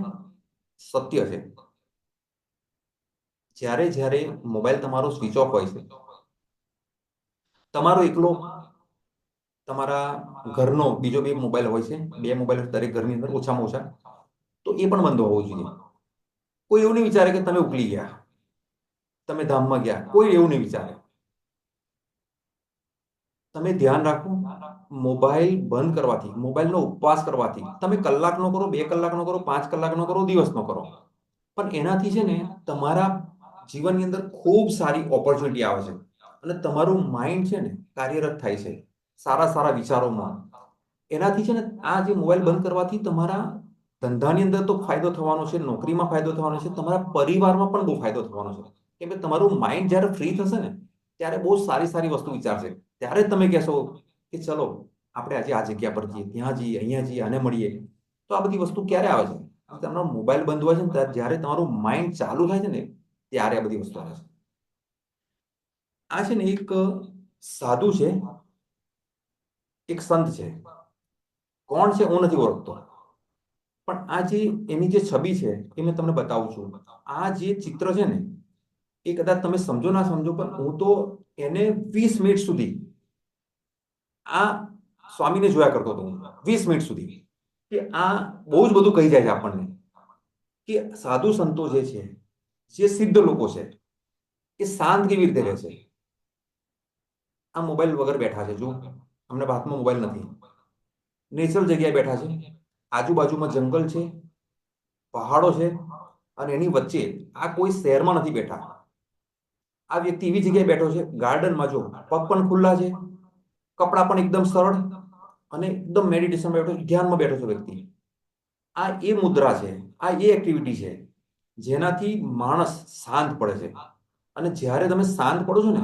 સત્ય છે. જ્યારે જ્યારે મોબાઈલ તમારો સ્વિચ ઓફ હોય છે, તમારો એકલો તમારા ઘરનો બીજો બે મોબાઈલ હોય છે, બે મોબાઈલ દરેક ઘરની અંદર ઓછામાં ઓછા, તો એ પણ બંધ હોવો જોઈએ. કોઈ એવું નહીં વિચારે કે તમે ઉકલી ગયા, તમે ધામમાં ગયા, કોઈ એવું નહીં વિચારે. તમે ધ્યાન રાખો, મોબાઈલ બંધ કરવાથી, મોબાઈલનો ઉપવાસ કરવાથી તમે કલાકનો કરો, 2 કલાકનો કરો, 5 કલાકનો કરો, દિવસનો કરો, પણ એનાથી છે ને તમારા જીવનની અંદર ખૂબ સારી ઓપોર્ચ્યુનિટી આવે છે અને તમારું માઇન્ડ છે ને કાર્યરત થાય છે સારા સારા વિચારોમાં. એનાથી છે ને આ જે મોબાઈલ બંધ કરવાથી તમારા ધંધાની અંદર તો ફાયદો થવાનો છે, નોકરીમાં ફાયદો થવાનો છે, તમારા પરિવારમાં પણ બહુ ફાયદો થવાનો છે. કેમ કે તમારું માઇન્ડ જ્યારે ફ્રી થશે ને ત્યારે બહુ સારી સારી વસ્તુ વિચારશે. ત્યારે તમે કહેશો કે ચલો આપણે આજે આ જગ્યા પર જઈએ, ત્યાં જઈએ, અહીંયા જઈએ, આને મળીએ. તો આ બધી વસ્તુ ક્યારે આવે છે, તમારો મોબાઈલ બંધ હોય છે ને જ્યારે તમારું માઇન્ડ ચાલુ થાય છે ને ત્યારે આ બધી વસ્તુ આવે છે. આ છે ને એક સાધુ છે, એક સંત છે. કોણ છે હું નથી ઓળખતો, પણ આ જે એની જે છબી છે એ મેં તમને બતાવું છું. આ જે ચિત્ર છે ને એ કદાચ તમે સમજો ના સમજો પણ હું તો એને 20 મિનિટ સુધી આ સ્વામીને જોયા કરતો હતો. હું 20 મિનિટ સુધી કે આ બહુ જ બધું કહી જાય છે આપણને કે સાધુ સંતો જે છે, જે સિદ્ધ લોકો છે, એ શાંત કેવી રીતે રહે છે. આ મોબાઈલ વગર બેઠા છે, જો અમને હાથમાં મોબાઈલ નથી, નેચરલ જગ્યાએ બેઠા છે, આજુબાજુમાં જંગલ છે, પહાડો છે અને એની વચ્ચે આ કોઈ શહેરમાં નથી બેઠા. આ વ્યક્તિ એવી જગ્યાએ બેઠો છે ગાર્ડનમાં, જો પગ પણ ખુલ્લા છે, કપડાં પણ એકદમ સરળ અને એકદમ મેડિટેશન બેઠો, ધ્યાનમાં બેઠો છે વ્યક્તિ. આ એ મુદ્રા છે, આ એ એક્ટિવિટી છે જેનાથી માણસ શાંત પડે છે. અને જ્યારે તમે શાંત પડો છો ને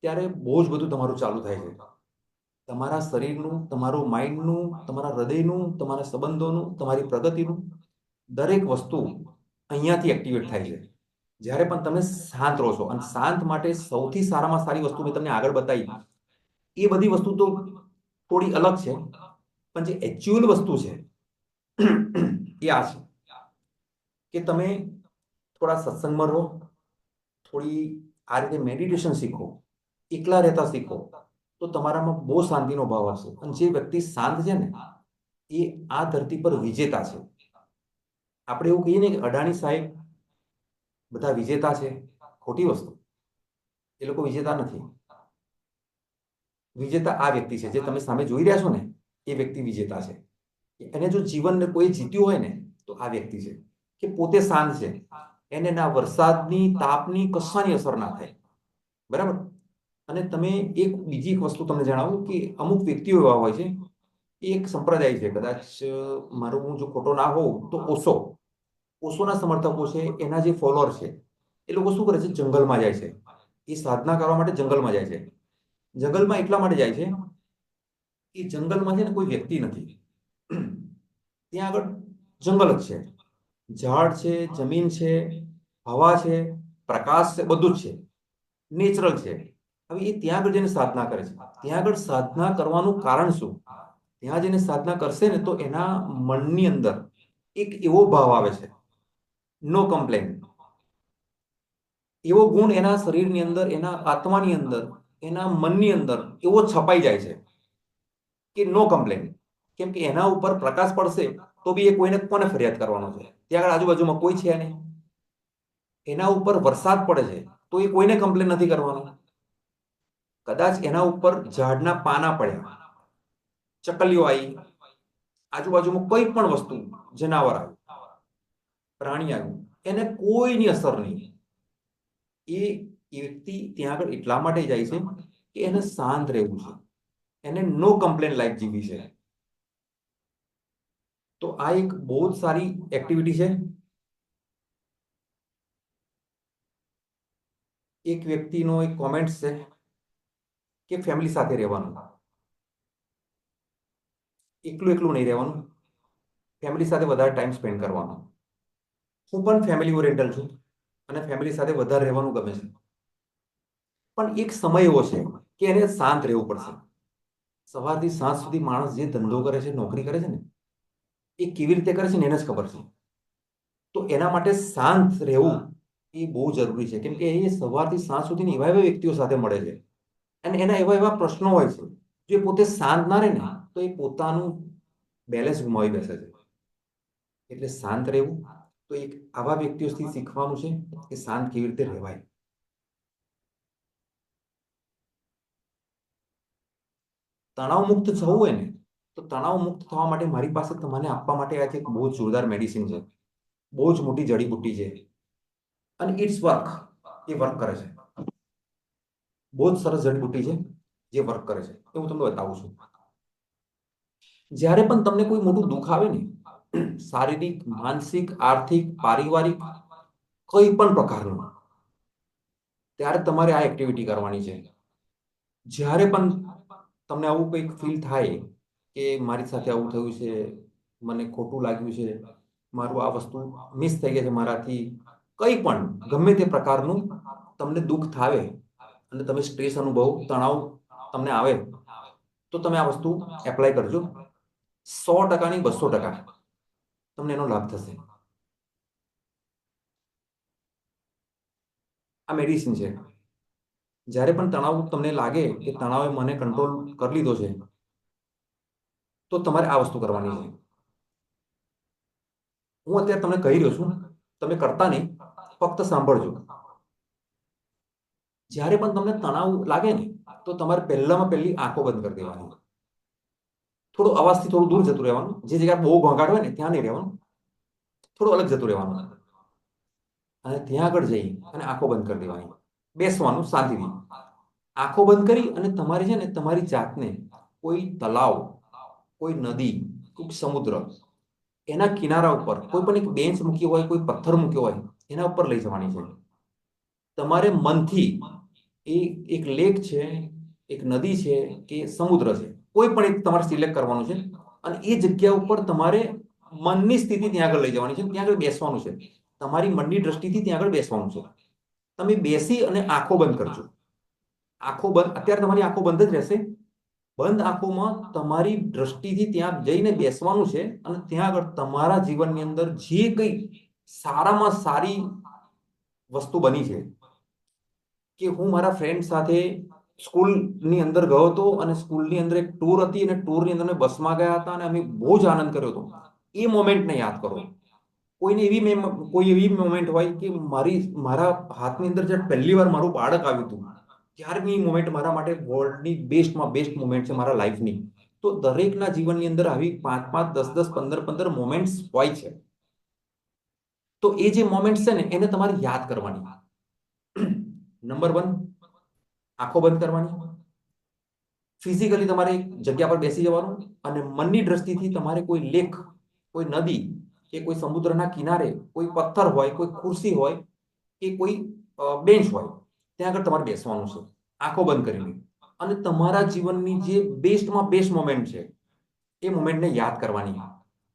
ત્યારે બહુ જ બધું તમારું ચાલુ થાય છે. તમારા શરીરનું, તમારું માઇન્ડનું, તમારા હૃદયનું, તમારા સંબંધોનું, તમારી પ્રગતિનું દરેક વસ્તુ અહીંયાથી એક્ટિવેટ થાય છે. જ્યારે પણ તમે શાંત રહો છો, અને શાંત માટે સૌથી સારામાં સારી વસ્તુ મેં તમને આગળ બતાવી, એ બધી વસ્તુ તો થોડી અલગ છે, પણ જે એકચ્યુઅલ વસ્તુ છે એ આ છે કે તમે થોડા સત્સંગમાં રહો, થોડી આ રીતે મેડિટેશન શીખો, એકલા રહેતા શીખો, તો તમારામાં બહુ શાંતિનો ભાવ આવશે. અને જે વ્યક્તિ શાંત છે ને, એ આ ધરતી પર વિજેતા છે. આપણે એવું કહીએ ને કે અડાણી સાહેબ બધા વિજેતા છે, ખોટી વસ્તુ. એ લોકો વિજેતા નથી. વિજેતા આ વ્યક્તિ છે જે તમે સામે જોઈ રહ્યા છો ને, એ વ્યક્તિ વિજેતા છે. એને જો જીવનને કોઈ જીત્યું હોય ને, તો આ વ્યક્તિ છે કે પોતે શાંત છે, એને ના વરસાદની તાપની કશાની અસર ના થાય. બરાબર. અને તમે એક બીજી એક વસ્તુ તમને જણાવું કે અમુક વ્યક્તિઓ એવા હોય છે, એક સંપ્રદાય છે, કદાચ મારું હું જો ખોટો ના હોઉં તો ઓશોના સમર્થકો છે, એના જે ફોલોઅર છે, એ લોકો શું કરે છે, જંગલમાં જાય છે. એ સાધના કરવા માટે જંગલમાં જાય છે. જંગલમાં એટલા માટે જાય છે કે જંગલમાં છે ને કોઈ વ્યક્તિ નથી. ત્યાં આગળ જંગલ જ છે, ઝાડ છે, જમીન છે, હવા છે, પ્રકાશ છે, બધું જ છે, નેચરલ છે. હવે એ ત્યાં આગળ જઈને સાધના કરે છે. ત્યાં આગળ સાધના કરવાનું કારણ શું? ત્યાં જઈને સાધના કરશે ને, તો એના મનની અંદર એક એવો ભાવ આવે છે, નો કમ્પ્લેન. એવો ગુણ એના શરીરની અંદર, એના આત્માની અંદર, એના મનની અંદર એવો છપાઈ જાય છે કે નો કમ્પ્લેન. કેમ કે એના ઉપર પ્રકાશ પડશે તો બી એ કોઈને કોને ફરિયાદ કરવાનો છે? ત્યાં આગળ આજુબાજુમાં કોઈ છે નહીં. એના ઉપર વરસાદ પડે છે તો એ કોઈને કમ્પ્લેન નથી કરવાનો. કદાચ એના ઉપર ઝાડના પાના પડ્યા, ચકલીઓ આવી, આજુબાજુમાં કોઈ પણ વસ્તુ, જનાવર આવ્યું, પ્રાણી આવ્યું, એને કોઈની અસર નહીં. એ વ્યક્તિ ત્યાં આગળ એટલા માટે જાય છે કે એને શાંત રહેવું છે, એને નો કમ્પ્લેન લાઈફ જીવી છે. તો આ એક બહુ જ સારી એક્ટિવિટી છે. એક વ્યક્તિનો એક કોમેન્ટ છે કે ફેમિલી સાથે રહેવાનું, એકલું એકલું નહીં રહેવાનું, ફેમિલી સાથે વધારે ટાઈમ સ્પેન્ડ કરવાનો. હું પણ ફેમિલી ઓરિએન્ટેડ છું અને ફેમિલી સાથે વધારે રહેવાનું ગમે છે. પણ એક સમય એવો છે કે એને શાંત રહેવું પડશે. સવારથી સાંજ સુધી માણસ જે ધંધો કરે છે, નોકરી કરે છે ને, એ કેવી રીતે કરે છે ને એને જ ખબર છે. તો એના માટે શાંત રહેવું એ બહુ જરૂરી છે. કેમ કે એ સવારથી સાંજ સુધી એવા એવા વ્યક્તિઓ સાથે મળે છે, અને એના એવા એવા પ્રશ્નો હોય છે. જો એ પોતે શાંત ના રહે ને, તો એ પોતાનું બેલેન્સ ગુમાવી બેસે છે. એટલે શાંત રહેવું તો એક આવા વ્યક્તિઓથી શીખવાનું છે કે શાંત કેવી રીતે રહેવાય. તણાવ મુક્ત થવું હોય ને, તો તણાવ મુક્ત થવા માટે મારી પાસે તમને આપવા માટે આ એક બહુ જ જોરદાર મેડિસિન છે, બહુ જ મોટી જડીબુટ્ટી છે, અને ઇટ્સ વર્ક. એ વર્ક કરે છે. બહુ જ સરસ જડીબુટ્ટી છે જે વર્ક કરે છે, એ હું તમને બતાવું છું. જ્યારે પણ તમને કોઈ મોટું દુઃખ આવે ને, શારીરિક, માનસિક, આર્થિક, પારિવારિક, કોઈ પણ પ્રકારનું, ત્યારે તમારે આ એક્ટિવિટી કરવાની છે. જ્યારે પણ તમને આવું કંઈક ફીલ થાય કે મારી સાથે આવું થયું છે, મને ખોટું લાગ્યું છે, મારું આ વસ્તુ મિસ થઈ ગઈ છે મારાથી, કંઈ પણ ગમે તે પ્રકારનું તમને દુઃખ થાવે અને તમે સ્ટ્રેસ અનુભવ, તણાવ તમને આવે, તો તમે આ વસ્તુ એપ્લાય કરજો. 100%ની 200% તમને એનો લાભ થશે. આ મેડિસિન છે. જ્યારે પણ તણાવ તમને લાગે કે તણાવે મને કંટ્રોલ કરી લીધો છે, તો તમારે આ વસ્તુ કરવાની છે. હું અત્યારે તમને કહી રહ્યો છું, તમે કરતા નહીં, ફક્ત સાંભળજો. જ્યારે પણ તમને તણાવ લાગે ને, તો તમારે પહેલામાં પહેલી આંખો બંધ કરી દેવાની. થોડું અવાજથી થોડું દૂર જતું રહેવાનું. જે જગ્યાએ બહુ ઘોંઘાટ હોય ને ત્યાં નહીં રહેવાનું, થોડું અલગ જતું રહેવાનું. અને ત્યાં આગળ જઈ અને આંખો બંધ કરી દેવાની, બેસવાનું શાંતિથી. આંખો બંધ કરી અને તમારે છે ને તમારી જાતને કોઈ તલાવ, કોઈ નદી, કોઈ સમુદ્ર, એના કિનારા ઉપર કોઈ પણ એક બેન્ચ મૂકી હોય, કોઈ પથ્થર મૂક્યો હોય, એના ઉપર લઈ જવાની છે. તમારે મનથી એ એક લેક છે, એક નદી છે કે સમુદ્ર છે, કોઈ પણ એક તમારે સિલેક્ટ કરવાનું છે, અને એ જગ્યા ઉપર તમારે મનની સ્થિતિ ત્યાં આગળ લઈ જવાની છે, ત્યાં આગળ બેસવાનું છે. તમારી મનની દ્રષ્ટિથી ત્યાં આગળ બેસવાનું છે. તમે બેસી અને આંખો બંધ કરજો. આંખો બંધ, અત્યારે તમારી આંખો બંધ જ રહેશે. બંધ આંખોમાં તમારી દ્રષ્ટિથી ત્યાં જઈને બેસવાનું છે અને ત્યાં આગળ તમારા જીવનની અંદર જે કંઈ સારામાં સારી વસ્તુ બની છે, કે હું મારા ફ્રેન્ડ સાથે સ્કૂલની અંદર ગયો હતો અને સ્કૂલની અંદર એક ટૂર હતી અને ટૂરની અંદર અમે બસમાં ગયા હતા અને અમે બહુ જ આનંદ કર્યો હતો, એ મોમેન્ટને યાદ કરો. કોઈ એવી મોમેન્ટ હોય કે મારા હાથની અંદર જે પહેલી વાર મારું બાળક આવ્યું હતું, ત્યારની મોમેન્ટ મારા માટે વર્લ્ડની બેસ્ટમાં બેસ્ટ મોમેન્ટ છે મારા લાઈફની. તો દરેકના જીવનની અંદર આવી 5-5, 10-10, 15-15 મોમેન્ટ્સ હોય છે. તો એ જે મોમેન્ટ્સ છે ને એને તમારે યાદ કરવાની. નંબર 1, આંખો બંધ કરવાની. ફિઝિકલી તમારે એક જગ્યા પર બેસી જવાનું અને મનની દ્રષ્ટિથી તમારે કોઈ લેક, કોઈ નદી કે કોઈ સમુદ્રના કિનારે કોઈ પથ્થર હોય, કોઈ ખુરશી હોય કે કોઈ બેન્ચ હોય, ત્યાં આગળ તમારે બેસવાનું છે આંખો બંધ કરીને. અને તમારા જીવનની જે બેસ્ટમાં બેસ્ટ મોમેન્ટ છે એ મોમેન્ટને યાદ કરવાની.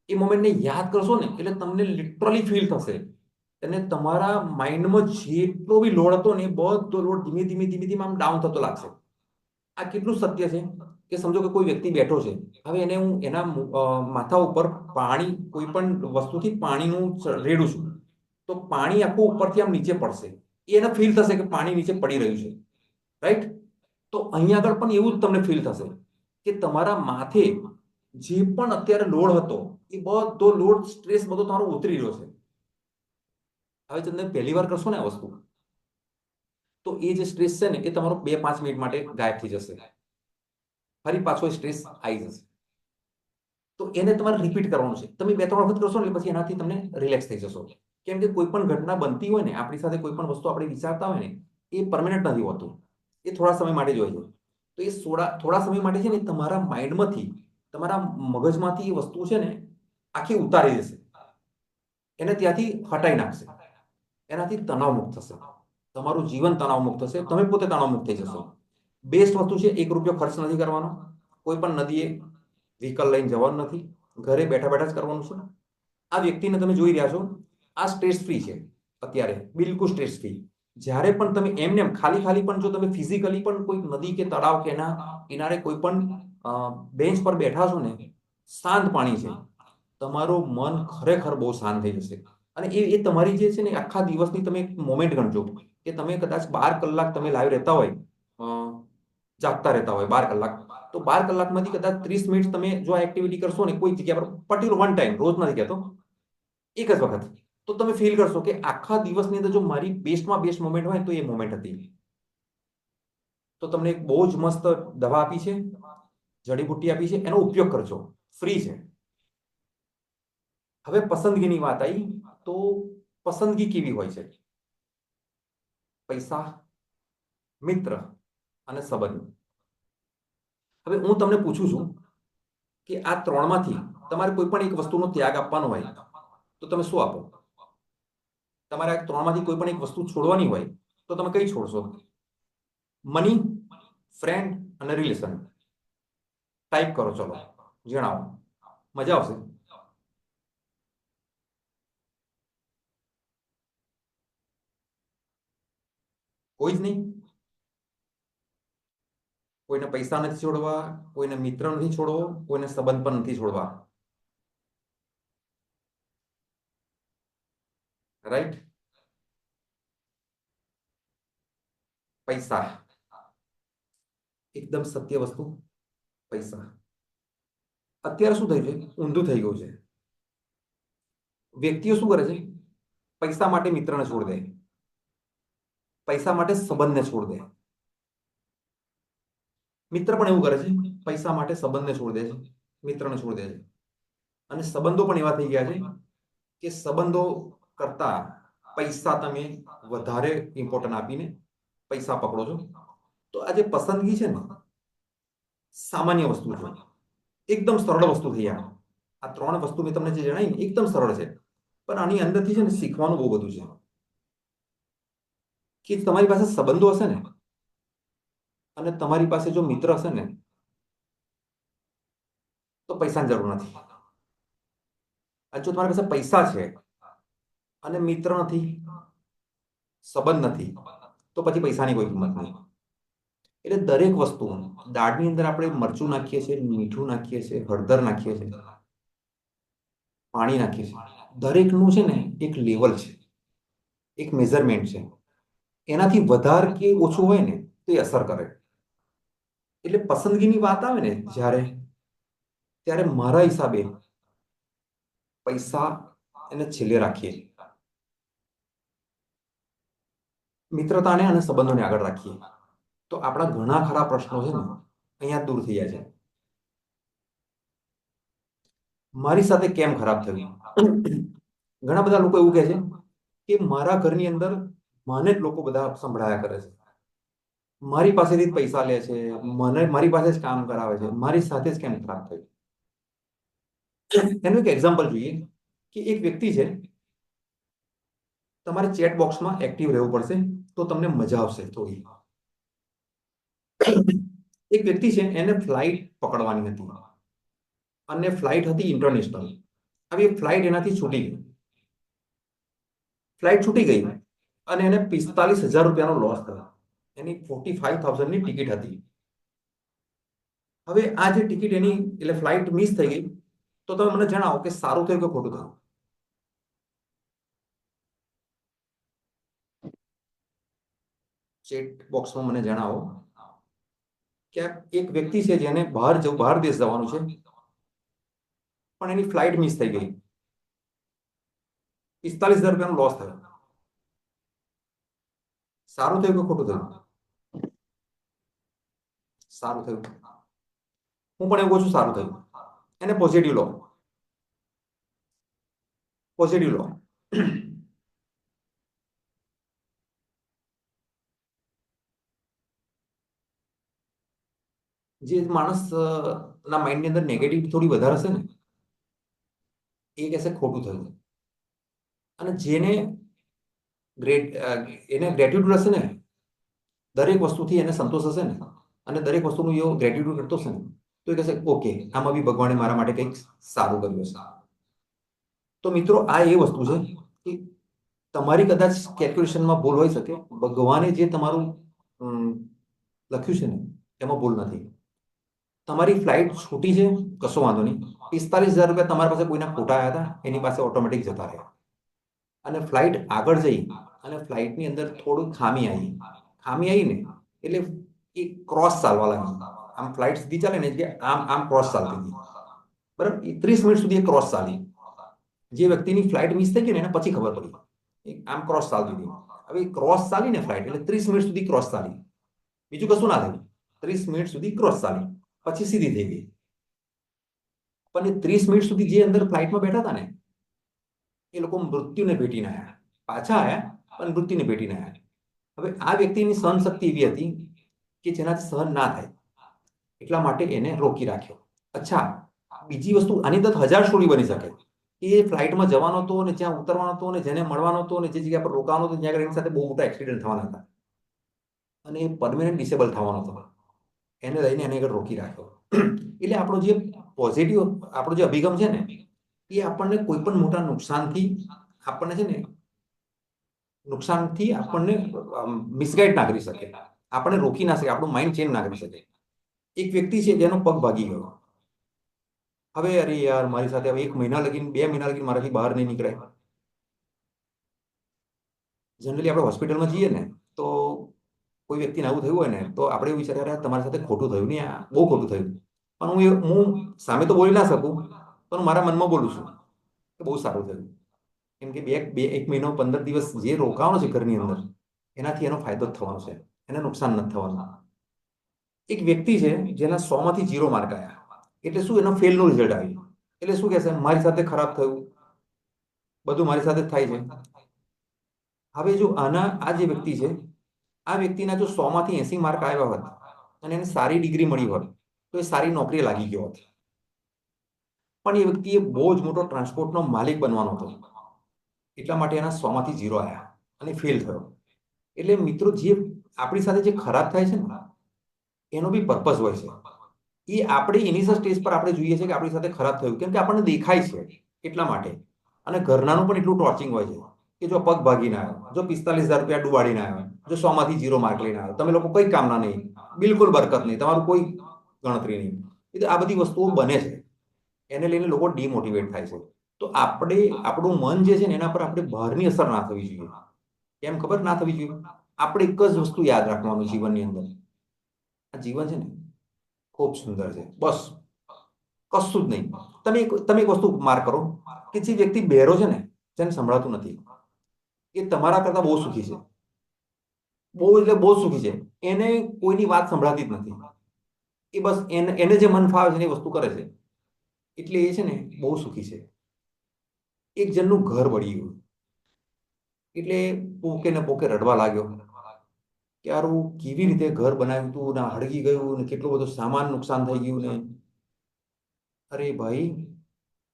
એ મોમેન્ટને યાદ કરશો ને એટલે તમને લિટરલી ફીલ થશે અને તમારા માઇન્ડમાં જેટલો બી લોડ હતો ને એ બધો લોડ ધીમે ધીમે ધીમે ધીમે આમ ડાઉન થતો લાગશે. આ કેટલું સત્ય છે કે સમજો કે કોઈ વ્યક્તિ બેઠો છે, હવે એને હું એના માથા ઉપર પાણી, કોઈ પણ વસ્તુથી પાણીનું રેડું છું, તો પાણી આખું ઉપરથી આમ નીચે પડશે. એને ફીલ થશે કે પાણી નીચે પડી રહ્યું છે, રાઈટ? તો અહીંયા આગળ પણ એવું જ તમને ફીલ થશે કે તમારા માથે જે પણ અત્યારે લોડ હતો એ બધો લોડ, સ્ટ્રેસ બધો તમારો ઉતરી રહ્યો છે. હવે તમે પહેલી વાર કરશો ને આ વસ્તુ, તો એ જે સ્ટ્રેસ છે ને એ તમારો 2-5 મિનિટ માટે ગાયબ થઈ જશે. ફરી પાછો સ્ટ્રેસ આવી જશે. તો એને તમારે રિપીટ કરવાનું છે. તમે 2-3 વખત કરશો એટલે પછી એનાથી તમને રિલેક્સ થઈ જશો. કેમ કે કોઈ પણ ઘટના બનતી હોય ને, આપણી સાથે કોઈ પણ વસ્તુ આપણે વિચારતા હોય ને, એ પરમેનન્ટ નથી હોતું. એ થોડા સમય માટે જ હોય છે. તો એ થોડા સમય માટે છે ને તમારા માઇન્ડમાંથી, તમારા મગજમાંથી એ વસ્તુ છે ને આખી ઉતારી દેશે, એને ત્યાંથી હટાઈ નાખશે. એનાથી તણાવ મુક્ત થશે, તમારું જીવન તણાવ મુક્ત થશે, તમે પોતે તણાવ મુક્ત થઈ જશો. બેસ્ટ વસ્તુ છે, 1 રૂપિયો ખર્ચ નથી કરવાનો, કોઈ પણ નદીએ વ્હીકલ લઈને જવાનું નથી, ઘરે બેઠા બેઠા જ કરવાનું છે. આ વ્યક્તિને તમે જોઈ રહ્યા છો, આ સ્ટ્રેસ ફ્રી છે અત્યારે, બિલકુલ સ્ટ્રેસ ફ્રી. જ્યારે પણ તમે એમને ખાલી ખાલી પણ જો તમે ફિઝિકલી પણ કોઈ નદી કે તળાવ કે એના કિનારે કોઈ પણ બેન્ચ પર બેઠા છો ને, શાંત પાણી છે, તમારું મન ખરેખર બહુ શાંત થઈ જશે. અને એ તમારી જે છે ને આખા દિવસની તમે મોમેન્ટ ગણજો કે તમે કદાચ 12 કલાક તમે લાઈવ રહેતા હોય, જાગતા રહેતા હોય 12 કલાક, તો 12 કલાકમાંથી કદાચ 30 મિનિટ તમે જો આ એક્ટિવિટી કરશો ને કોઈ જગ્યા પર, પર્ટિક્યુલર વન ટાઈમ, રોજ નથી કહેતો, એક જ વખત, તો તમે ફીલ કરશો કે આખા દિવસની અંદર જો મારી બેસ્ટમાં બેસ્ટ મોમેન્ટ હોય તો એ મોમેન્ટ હતી. તો તમને એક બહુ જ મસ્ત દવા આપી છે, જડીબુટ્ટી આપી છે, એનો ઉપયોગ કરજો, ફ્રી છે. હવે પસંદગીની વાત આવી, તો પસંદગી કેવી હોય છે? પૈસા, મિત્ર અને સંબંધ. હવે હું તમને પૂછું છું કે આ 3માંથી તમારે કોઈ પણ એક વસ્તુનો ત્યાગ આપવાનો હોય તો તમે શું આપો? તમારે આ 3માંથી કોઈ પણ એક વસ્તુ છોડવાની હોય તો તમે કઈ છોડશો? મની, ફ્રેન્ડ અને રિલેશન. ટાઈપ કરો, ચલો જણાવો, મજા આવશે. કોઈ જ નહીં? કોઈને પૈસા નથી છોડવા, કોઈને મિત્ર નથી છોડવો, કોઈને સંબંધ પણ નથી છોડવા, રાઈટ? પૈસા, એકદમ સત્ય વસ્તુ, પૈસા. અત્યારે શું થયું છે? ઊંધું થઈ ગયું છે. વ્યક્તિઓ શું કરે છે? પૈસા માટે મિત્રને છોડ દે, પૈસા માટે સંબંધને છોડ દે. મિત્ર પણ એવું કરે છે, પૈસા માટે સંબંધને છોડ દે છે, મિત્રને છોડ દે છે. અને સંબંધો પણ એવા થઈ ગયા છે કે સંબંધો કરતા પૈસા તમે વધારે ઇમ્પોર્ટન્ટ આપીને પૈસા પકડો છો. તો આ જે પસંદગી છે ને, સામાન્ય વસ્તુ છે, એકદમ સરળ વસ્તુ થઈ. આ 3 વસ્તુ મેં તમને જે જણાવી એકદમ સરળ છે, પણ આની અંદરથી છે ને શીખવાનું બહુ બધું છે. કે તમારી પાસે સંબંધો હશે ને અને તમારી પાસે જો મિત્ર હશે ને તો પૈસાની જરૂર નથી. અને જો તમારી પાસે પૈસા છે અને મિત્ર નથી, સંબંધ નથી, તો પછી પૈસાની કોઈ કિંમત નહીં. એટલે દરેક વસ્તુ, દાળની અંદર આપણે મરચું નાખીએ છીએ, મીઠું નાખીએ છીએ, હળદર નાખીએ છીએ, પાણી નાખીએ છીએ, દરેકનું છે ને એક લેવલ છે, એક મેઝરમેન્ટ છે. એનાથી વધારે કે ઓછું હોય ને તો એ અસર કરે. એટલે પસંદગીની વાત આવે ને જ્યારે, ત્યારે મારા હિસાબે પૈસા એને છેલ્લે રાખીએ, મિત્રતાને અને સંબંધોને આગળ રાખીએ, તો આપણા ઘણા ખરા પ્રશ્નો છે ને અહીંયા દૂર થઈ જાય છે. મારી સાથે કેમ ખરાબ થયું? ઘણા બધા લોકો એવું કહે છે કે મારા ઘરની અંદર મને જ લોકો બધા સંભળાયા કરે છે, મારી પાસેથી જ પૈસા લે છે, મને મારી પાસે જ કામ કરાવે છે, મારી સાથે જ કેમ ખરાબ થયું? એનું એક એક્ઝામ્પલ જોઈએ કે એક વ્યક્તિ છે, તમારે ચેટ બોક્સમાં એક્ટિવ રહેવું પડશે તો તમને મજા આવશે થોડી. એક વ્યક્તિ છે, એને ફ્લાઇટ પકડવાની હતી અને ફ્લાઇટ હતી ઇન્ટરનેશનલ. હવે ફ્લાઇટ એનાથી છૂટી ગઈ, ફ્લાઇટ છૂટી ગઈ અને એને 45,000 રૂપિયાનો લોસ થયો. એની 45,000ની ટિકિટ હતી. હવે આ જે ટિકિટ એની એટલે ફ્લાઇટ મિસ થઈ ગઈ, તો તમે મને જણાવો કે સારું થયું કે ખોટું થયું? ચેટ બોક્સમાં મને જણાવો કે એક વ્યક્તિ છે જેને બહાર દેશ જવાનું છે, પણ એની ફ્લાઇટ મિસ થઈ ગઈ, 45,000 રૂપિયાનો લોસ થયો. સારું થયું કે ખોટું થયું? સારું થયું. હું પણ એવું કહું છું સારું થયું. એને પોઝિટિવ લો, પોઝિટિવ લો. જે માણસ ના માઇન્ડની અંદર નેગેટિવ થોડી વધારે હશે ને, એ કહેશે ખોટું થયું. અને જેને એને ગ્રેટિટ્યુડ હશે ને, દરેક વસ્તુથી એને સંતોષ હશે ને, અને દરેક વસ્તુનું એવો ગ્રેટિટ્યુડ કરતો હશે ને, તો એ કહેશે ઓકે, આમાં બી ભગવાને મારા માટે કંઈક સારું કર્યું હશે. તો મિત્રો, આ એ વસ્તુ છે કે તમારી કદાચ કેલ્ક્યુલેશનમાં ભૂલ હોઈ શકે, ભગવાને જે તમારું લખ્યું છે ને એમાં ભૂલ નથી. તમારી ફ્લાઇટ છૂટી છે, કશો વાંધો નહીં. 45,000 રૂપિયા તમારી પાસે કોઈના ખોટા આવ્યા હતા, એની પાસે ઓટોમેટિક જતા રહ્યા. અને ફ્લાઇટ આગળ જઈ અને ફ્લાઇટની અંદર થોડું ખામી આવી ને, એટલે એ ક્રોસ ચાલવા લાગી. આમ ફ્લાઇટ સીધી ચાલે ને કે આમ ક્રોસ ચાલતી હતી, બરાબર. 30 મિનિટ સુધી એ ક્રોસ ચાલી. જે વ્યક્તિની ફ્લાઇટ મિસ થઈ ગઈ ને એને પછી ખબર પડી આમ ક્રોસ ચાલતી હતી. હવે ક્રોસ ચાલી ને ફ્લાઇટ, એટલે 30 મિનિટ સુધી ક્રોસ ચાલી, બીજું કશું ના થયું. 30 મિનિટ સુધી ક્રોસ ચાલી, પછી સીધી થઈ ગઈ. પણ એ 30 મિનિટ સુધી જે અંદર ફ્લાઇટમાં બેઠા હતા ને, એ લોકો મૃત્યુને ભેટીને આવ્યા. પાછા આવ્યા, પણ મૃત્યુને ભેટીને આવ્યા. હવે આ વ્યક્તિની સહન શક્તિ એવી હતી કે જેનાથી સહન ના થાય, એટલા માટે એને રોકી રાખ્યો. અચ્છા, બીજી વસ્તુ, આની અંદર 1000 સ્ટોરી બની શકે. એ ફ્લાઇટમાં જવાનો હતો અને જ્યાં ઉતરવાનો હતો અને જેને મળવાનો હતો અને જે જગ્યા પર રોકાવાનો હતો, ત્યાં આગળ એની સાથે બહુ મોટા એક્સિડન્ટ થવાના હતા અને એ પરમેનન્ટ ડિસેબલ થવાનો હતો. એને લઈને એને આગળ રોકી રાખ્યો. એટલે આપણો જે પોઝિટિવ, આપણો જે અભિગમ છે ને, એ આપણને કોઈ પણ મોટા નુકસાનથી આપણને છે ને આપણને મિસગાઈડ ના કરી શકે, આપણને રોકી ના શકે, આપણું માઇન્ડ ચેન્જ ના કરી શકે. એક વ્યક્તિ છે જેનો પગ ભાગી ગયો. હવે અરે યાર, મારી સાથે હવે 1 મહિના લગીને 2 મહિના લગીને મારાથી બહાર નહીં નીકળાય. જનરલી આપણે હોસ્પિટલમાં જઈએ ને, તો કોઈ વ્યક્તિને આવું થયું હોય ને, તો આપણે એવું વિચારીએ તમારી સાથે ખોટું થયું નહીં, આ બહુ ખોટું થયું. પણ હું સામે તો બોલી ના શકું, પણ મારા મનમાં બોલું છું કે બહુ સારું થયું. કેમ કે 1 મહિનો 15 દિવસ જે રોકાવાનો છે ઘરની અંદર, એનાથી એનો ફાયદો જ થવાનો છે, એને નુકસાન નથી થવાનું. એક વ્યક્તિ છે જેના 100માંથી 0 માર્ક આવ્યા, એટલે શું? એનો ફેલનું રિઝલ્ટ આવ્યું. એટલે શું કહેશે? મારી સાથે ખરાબ થયું, બધું મારી સાથે જ થાય છે. હવે જો આ જે વ્યક્તિ છે, આ વ્યક્તિના જો 100માંથી 80 માર્ક આવ્યા હોત અને એને સારી ડિગ્રી મળી હોત, તો એ સારી નોકરી લાગી ગયો હોત. પણ એ વ્યક્તિએ બહુ જ મોટો ટ્રાન્સપોર્ટનો માલિક બનવાનો હતો, એટલા માટે એના 100માંથી 0 આવ્યા અને ફેલ થયો. એટલે મિત્રો, જે આપણી સાથે જે ખરાબ થાય છે ને, એનો બી પર્પઝ હોય છે. એ આપણે ઇનિશિયલ સ્ટેજ પર આપણે જોઈએ છે કે આપણી સાથે ખરાબ થયું, કેમ કે આપણને દેખાય છે એટલા માટે. અને ઘરનાનું પણ એટલું ટોર્ચિંગ હોય છે કે જો પગ ભાગીને આવ્યો, જો 45,000 રૂપિયા ડુબાડીને આવ્યો, જો 100 માંથી 0 માર્ક લઈને આવ્યો, તમે લોકો કઈ કામના નહીં, બિલકુલ બરકત નહીં, તમારું કોઈ ગણતરી નહીં. એટલે આ બધી વસ્તુઓ બને છે, એને લઈને લોકો ડિમોટિવેટ થાય છે. તો આપણે આપણું મન જે છે ને એના પર આપણે બહારની અસર ના થવી જોઈએ. કેમ ખબર ના થવી જોઈએ? આપણે એક જ વસ્તુ યાદ રાખવાનું જીવનની અંદર, આ જીવન છે ને ખૂબ સુંદર છે, બસ કશું જ નહીં. તમે એક વસ્તુ માર્ક કરો કે જે વ્યક્તિ બહેરો છે ને, જેને સંભળાતું નથી, એ તમારા કરતા બહુ સુખી છે, બહુ એટલે બહુ સુખી છે. એને કોઈની વાત સંભળાતી જ નથી, એ બસ એને જે મન ફાવે છે ને એ વસ્તુ કરે છે, એટલે એ છે ને બહુ સુખી છે. એક જણનું ઘર બળી ગયું એટલે પોકે ને પોકે રડવા લાગ્યો કે યારું કેવી રીતે ઘર બનાવ્યું હતું ને હળગી ગયું ને કેટલું બધું સામાન નુકસાન થઈ ગયું ને. અરે ભાઈ,